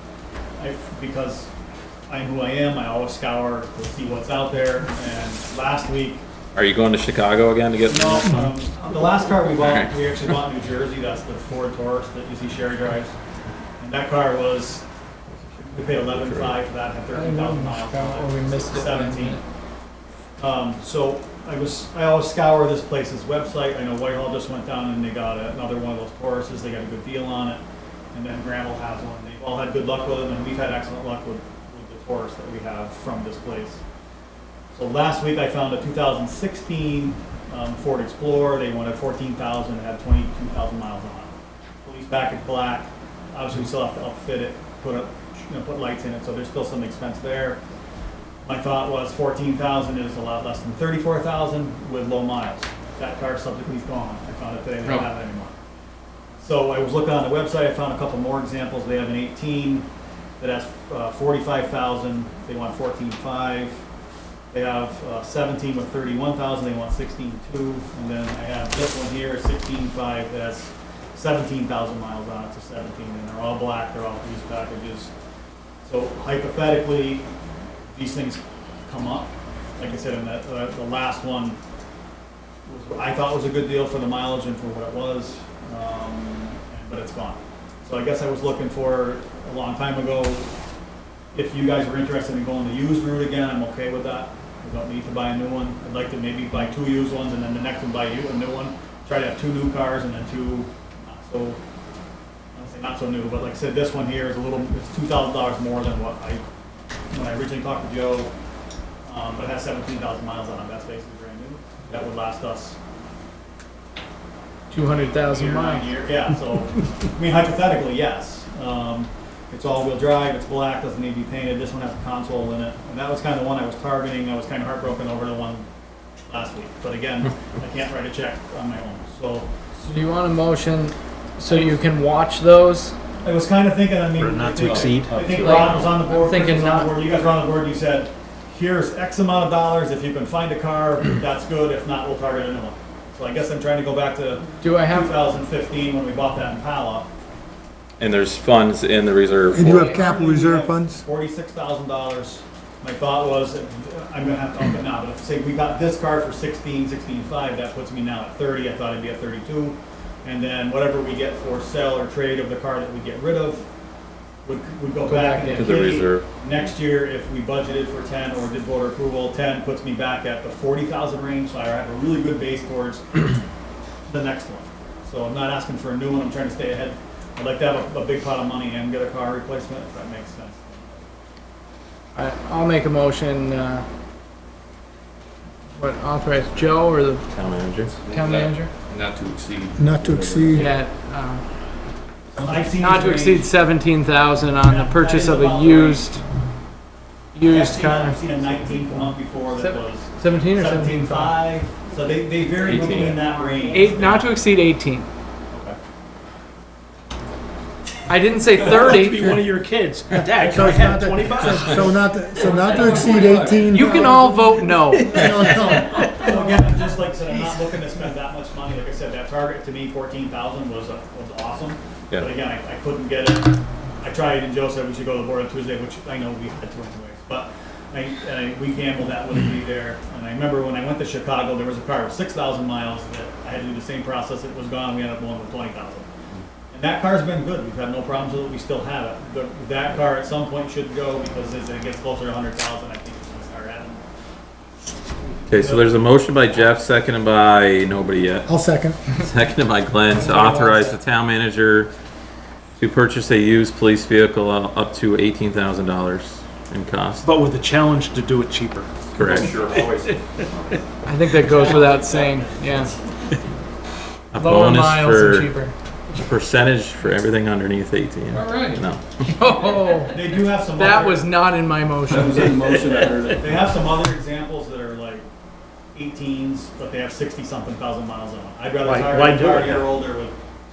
Speaker 7: Because I'm who I am, I always scour to see what's out there, and last week,
Speaker 1: Are you going to Chicago again to get?
Speaker 7: no, the last car we bought, we actually bought in New Jersey. That's the Ford Taurus that you see Sherry drives. And that car was, we paid $11,500 for that, had 13,000 miles on it.
Speaker 10: Or we missed it.
Speaker 7: 17. So I always scour this place's website. I know Whitehall just went down and they got another one of those Tauruses. They got a good deal on it. And then Granville has one. They've all had good luck with them, and we've had excellent luck with the Taurus that we have from this place. So last week I found a 2016 Ford Explorer. They wanted 14,000, had 22,000 miles on it. Police package black. Obviously we still have to upfit it, put lights in it, so there's still some expense there. My thought was 14,000 is a lot less than 34,000 with low miles. That car subsequently is gone. I found it today, they don't have it anymore. So I was looking on the website, I found a couple more examples. They have an 18 that has 45,000, they want 14.5. They have 17 with 31,000, they want 16.2. And then I have this one here, 16.5, that has 17,000 miles on it to 17. And they're all black, they're all police packages. So hypothetically, these things come up. Like I said, in the last one, I thought was a good deal for the mileage and for what it was, but it's gone. So I guess I was looking for, a long time ago, if you guys were interested in going the used route again, I'm okay with that. We don't need to buy a new one. I'd like to maybe buy 2 used ones and then the next one buy you a new one. Try to have 2 new cars and then 2 not so, I don't say not so new, but like I said, this one here is it's $2,000 more than what when I originally talked to Joe, but it has 17,000 miles on it. That's basically brand new. That would last us
Speaker 10: 200,000
Speaker 7: year,
Speaker 10: miles.
Speaker 7: 9 year. Yeah, so, I mean, hypothetically, yes. It's all-wheel drive, it's black, doesn't need to be painted. This one has a console in it. And that was kind of the one I was targeting. I was kind of heartbroken over the one last week. But again, I can't write a check on my own. So
Speaker 10: So do you want a motion so you can watch those?
Speaker 7: I was kind of thinking, I mean,
Speaker 19: For not
Speaker 7: I
Speaker 19: to
Speaker 7: think-
Speaker 19: exceed.
Speaker 7: I think Ron was on the board,
Speaker 10: thinking
Speaker 7: Chris was on the
Speaker 10: not-
Speaker 7: board, you guys were on the board, you said, here's X amount of dollars, if you can find a car, that's good, if not, we'll target a new one. So I guess I'm trying to go back to
Speaker 10: Do I have,
Speaker 7: 2015 when we bought that Impala.
Speaker 1: And there's funds in the reserve
Speaker 3: And you
Speaker 1: for
Speaker 3: have
Speaker 1: it.
Speaker 3: capital reserve funds?
Speaker 7: $46,000. My thought was, I'm gonna have to up it now, but if, say, we got this car for 16.5, that puts me now at 30, I thought it'd be at 32. And then whatever we get for sale or trade of the car that we get rid of, would go back
Speaker 10: back
Speaker 7: into
Speaker 1: To the reserve.
Speaker 7: Next year, if we budgeted for 10 or did voter approval, 10 puts me back at the 40,000 range, so I have a really good base towards the next one. So I'm not asking for a new one, I'm trying to stay ahead. I'd like to have a big pot of money and get a car replacement, if that makes sense.
Speaker 10: I'll make a motion, what, authorize Joe or the
Speaker 1: Town manager.
Speaker 10: town manager?
Speaker 4: Not to exceed.
Speaker 3: Not to exceed,
Speaker 10: Yeah,
Speaker 7: I've seen
Speaker 10: not
Speaker 7: these
Speaker 10: to exceed
Speaker 7: range-
Speaker 10: 17,000 on the
Speaker 7: Yeah,
Speaker 10: purchase
Speaker 7: that
Speaker 10: of
Speaker 7: is
Speaker 10: a
Speaker 7: about
Speaker 10: used car.
Speaker 7: I've seen a 19 come up before that
Speaker 10: Seven-
Speaker 7: was
Speaker 10: 17 or 17.5?
Speaker 7: 17.5, so they vary
Speaker 1: 18.
Speaker 7: between that range.
Speaker 10: Eight, not to exceed 18.
Speaker 7: Okay.
Speaker 10: I didn't say
Speaker 19: Be
Speaker 10: 30.
Speaker 19: one of your kids. Dad,
Speaker 3: so
Speaker 19: can I
Speaker 3: it's not
Speaker 19: have
Speaker 3: to,
Speaker 19: 20 bucks?
Speaker 3: so not to exceed 18.
Speaker 10: You can all vote no.
Speaker 3: No.
Speaker 7: So again, just like I said, I'm not looking to spend that much money. Like I said, that target to me, 14,000 was awesome.
Speaker 1: Yeah.
Speaker 7: But again, I couldn't get it. I tried, and Joe said we should go to the board on Tuesday, which I know we had to anyways. But we gambled that wouldn't be there. And I remember when I went to Chicago, there was a car with 6,000 miles that I had to do the same process. It was gone. We ended up going with 20,000. And that car's been good. We've had no problems with it. We still have it. That car at some point should go because as it gets closer to 100,000, I think it's going to start adding.
Speaker 1: Okay, so there's a motion by Jeff, seconded by nobody yet.
Speaker 3: I'll second.
Speaker 1: Seconded by Glenn to authorize the town manager to purchase a used police vehicle up to $18,000 in cost.
Speaker 19: But with the challenge to do it cheaper.
Speaker 1: Correct.
Speaker 4: Sure, always.
Speaker 10: I think that goes without saying, yeah.
Speaker 1: A
Speaker 10: Lower
Speaker 1: bonus
Speaker 10: miles and
Speaker 1: for
Speaker 10: cheaper.
Speaker 1: a percentage for everything underneath 18.
Speaker 6: All right.
Speaker 1: No.
Speaker 10: Oh,
Speaker 7: They do have some.
Speaker 10: that
Speaker 7: other-
Speaker 10: was not in my
Speaker 4: That was
Speaker 10: motion.
Speaker 4: in the motion, I heard it.
Speaker 7: They have some other examples that are like 18s, but they have 60-something thousand miles on them. I'd rather
Speaker 19: Why
Speaker 7: tire
Speaker 19: do
Speaker 7: a car
Speaker 19: it?
Speaker 7: a year older with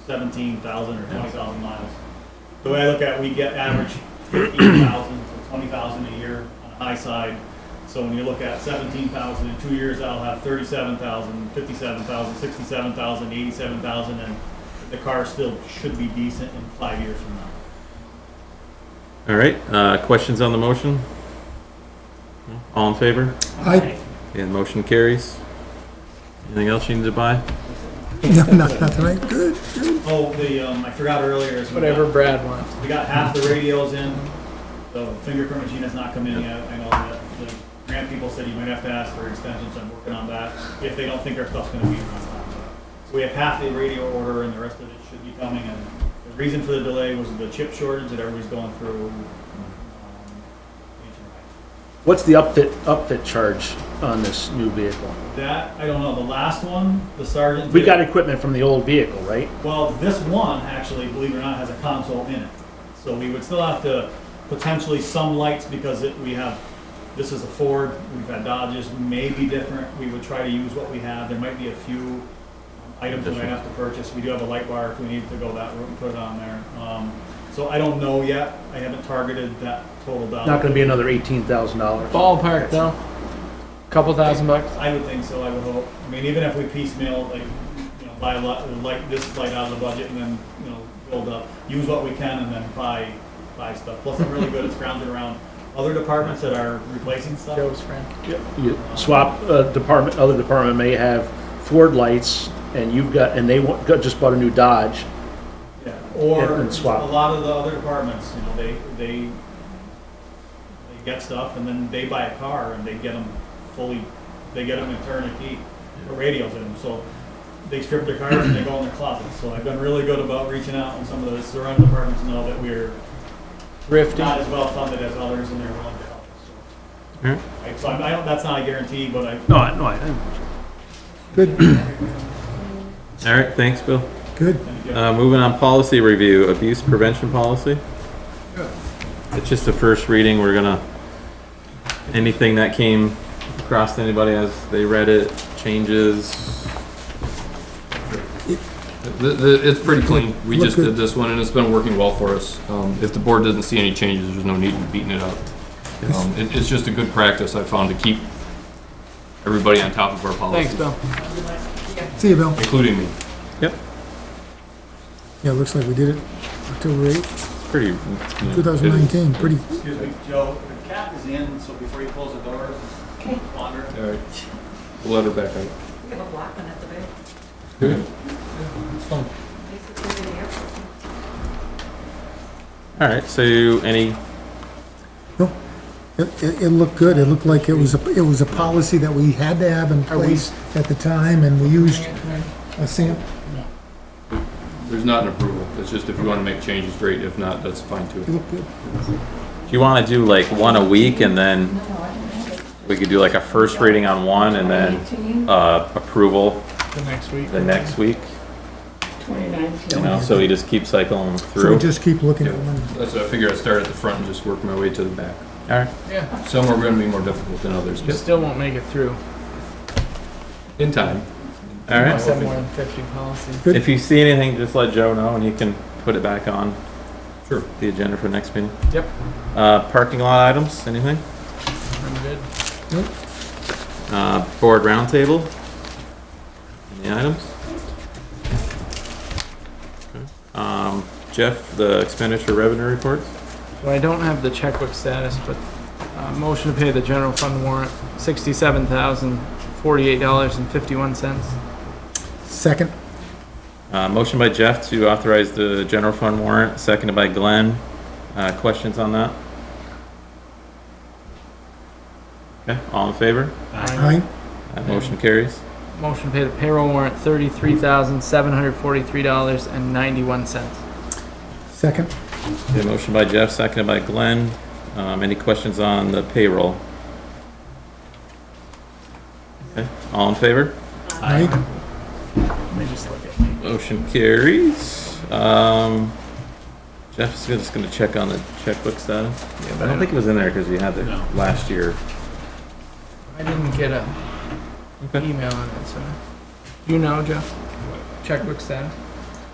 Speaker 7: 17,000 or 20,000 miles. The way I look at it, we get average 15,000 to 20,000 a year on the high side. So when you look at 17,000 in 2 years, I'll have 37,000, 57,000, 67,000, 87,000, and the car still should be decent in 5 years from now.
Speaker 1: All right, questions on the motion? No? All in favor?
Speaker 3: I,
Speaker 1: Yeah, the motion carries. Anything else you need to buy?
Speaker 3: no, not tonight, good, good.
Speaker 7: Oh, I forgot earlier is
Speaker 10: Whatever Brad wants.
Speaker 7: we got half the radios in. The fingerprint machine has not come in yet. I know that the grant people said you might have to ask for extensions. I'm working on that if they don't think our stuff's going to be in on time. So we have half the radio order, and the rest of it should be coming. And the reason for the delay was the chip shortage that everybody's going through.
Speaker 19: What's the upfit charge on this new vehicle?
Speaker 7: That I don't know. The last one, the sergeant.
Speaker 19: We
Speaker 7: did-
Speaker 19: got equipment from the old vehicle, right?
Speaker 7: Well, this one actually, believe it or not, has a console in it. So we would still have to potentially some lights because this is a Ford, we've had Dodges, may be different. We would try to use what we have. There might be a few items we might have to purchase. We do have a light bar if we need to go that route and put it on there. So I don't know yet. I haven't targeted that total dollar.
Speaker 19: Not gonna be another $18,000.
Speaker 10: Ballpark though. Couple $1,000.
Speaker 7: I would think so, I would hope. I mean, even if we piecemeal, like, buy a light, this light out of the budget and then, build up, use what we can and then buy stuff. Plus, I'm really good at scrounging around Other departments that are replacing stuff?
Speaker 10: Joe's friend.
Speaker 19: You swap, department, other department may have Ford lights, and you've got, and they just bought a new Dodge.
Speaker 7: Yeah, or
Speaker 19: And swap.
Speaker 7: a lot of the other departments, you know, they get stuff and then they buy a car and they get them they get them in turnkey, put radios in them, so they strip their cars and they go in their closets. So I've been really good about reaching out, and some of the surrounding departments know that we're
Speaker 10: Thrifty.
Speaker 7: not as well funded as others, and they're willing to help us. So,
Speaker 1: Alright.
Speaker 7: so I don't, that's not a guarantee, but I.
Speaker 19: No, I.
Speaker 3: Good,
Speaker 1: All right, thanks, Bill.
Speaker 3: good.
Speaker 1: Moving on, policy review, abuse prevention policy. It's just the first reading. We're gonna, anything that came across to anybody as they read it, changes.
Speaker 6: It's pretty clean. We
Speaker 3: Look
Speaker 6: just
Speaker 3: good.
Speaker 6: did this one and it's been working well for us. If the board doesn't see any changes, there's no need in beating it up. It's just a good practice I found to keep everybody on top of our policies.
Speaker 10: Thanks, Bill.
Speaker 3: See you, Bill.
Speaker 6: Including me.
Speaker 1: Yep,
Speaker 3: Yeah, it looks like we did it October 8th,
Speaker 1: it's pretty.
Speaker 3: 2019, pretty,
Speaker 7: Excuse me, Joe, the cat is in, so before you close the doors, wander.
Speaker 6: All right. We'll let her back out.
Speaker 20: We have a black one at the back.
Speaker 1: Good.
Speaker 20: Basically, the airport.
Speaker 1: All right, so any,
Speaker 3: no, it looked good. It looked like it was a policy that we had to have in place at the time, and we used a sample.
Speaker 6: There's not an approval. It's just if you want to make changes, great. If not, that's fine too.
Speaker 3: It looked good.
Speaker 1: do you want to do like one a week and then we could do like a first reading on one and then approval
Speaker 10: The next week.
Speaker 1: the next week?
Speaker 20: 2019.
Speaker 1: You know, so we just keep cycling
Speaker 3: So we
Speaker 1: through.
Speaker 3: just keep looking at one.
Speaker 6: That's what I figured. I'd start at the front and just work my way to the back.
Speaker 1: All right.
Speaker 10: Yeah.
Speaker 6: Some are going to be more difficult than others,
Speaker 10: You
Speaker 6: but
Speaker 10: still won't make it through.
Speaker 6: in time.
Speaker 1: All
Speaker 10: You
Speaker 1: right.
Speaker 10: must have more than 50 policies.
Speaker 3: Good.
Speaker 1: If you see anything, just let Joe know and he can put it back on
Speaker 6: Sure.
Speaker 1: the agenda for next meeting.
Speaker 10: Yep.
Speaker 1: Parking lot items, anything?
Speaker 10: I'm good.
Speaker 1: Board roundtable? Any items? Okay. Jeff, the expenditure revenue reports?
Speaker 10: Well, I don't have the checkbook status, but motion to pay the general fund warrant, $67,048.51.
Speaker 3: Second,
Speaker 1: Motion by Jeff to authorize the general fund warrant, seconded by Glenn. Questions on that? Okay, all in favor?
Speaker 3: aye.
Speaker 1: That motion carries.
Speaker 10: Motion to pay the payroll warrant, $33,743.91.
Speaker 3: Second,
Speaker 1: Okay, motion by Jeff, seconded by Glenn. Any questions on the payroll? Okay, all in favor?
Speaker 3: aye.
Speaker 10: Let me just look at
Speaker 1: Motion carries. Jeff's just gonna check on the checkbook status. Yeah, but I don't think it was in there because you had it last year.
Speaker 10: I didn't get a
Speaker 1: Okay.
Speaker 10: email on it, so. You know, Jeff? Checkbook status?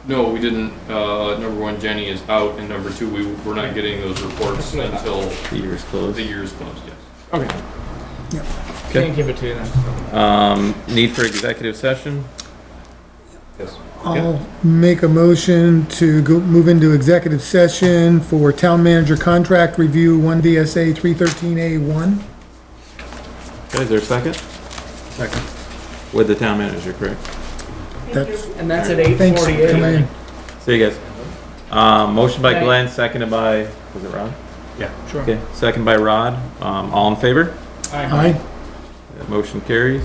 Speaker 6: No, we didn't. Number one, Jenny is out, and number two, we're not getting those reports until
Speaker 1: The year's closed.
Speaker 6: the year is closed, yes.
Speaker 10: Okay.
Speaker 1: Okay.
Speaker 10: Can't give it to you then.
Speaker 1: Need for executive session?
Speaker 6: Yes.
Speaker 3: I'll make a motion to move into executive session for town manager contract review, 1 VSA 313A1.
Speaker 1: Okay, is there a second? Second. With the town manager, correct?
Speaker 3: That's,
Speaker 10: And that's at
Speaker 3: thanks for coming
Speaker 10: 8:48.
Speaker 3: in.
Speaker 1: See you guys. Motion by
Speaker 10: Okay.
Speaker 1: Glenn, seconded by, was it Rod?
Speaker 10: Sure.
Speaker 1: Okay, second by Rod. All in favor?
Speaker 3: Aye.
Speaker 1: That motion carries.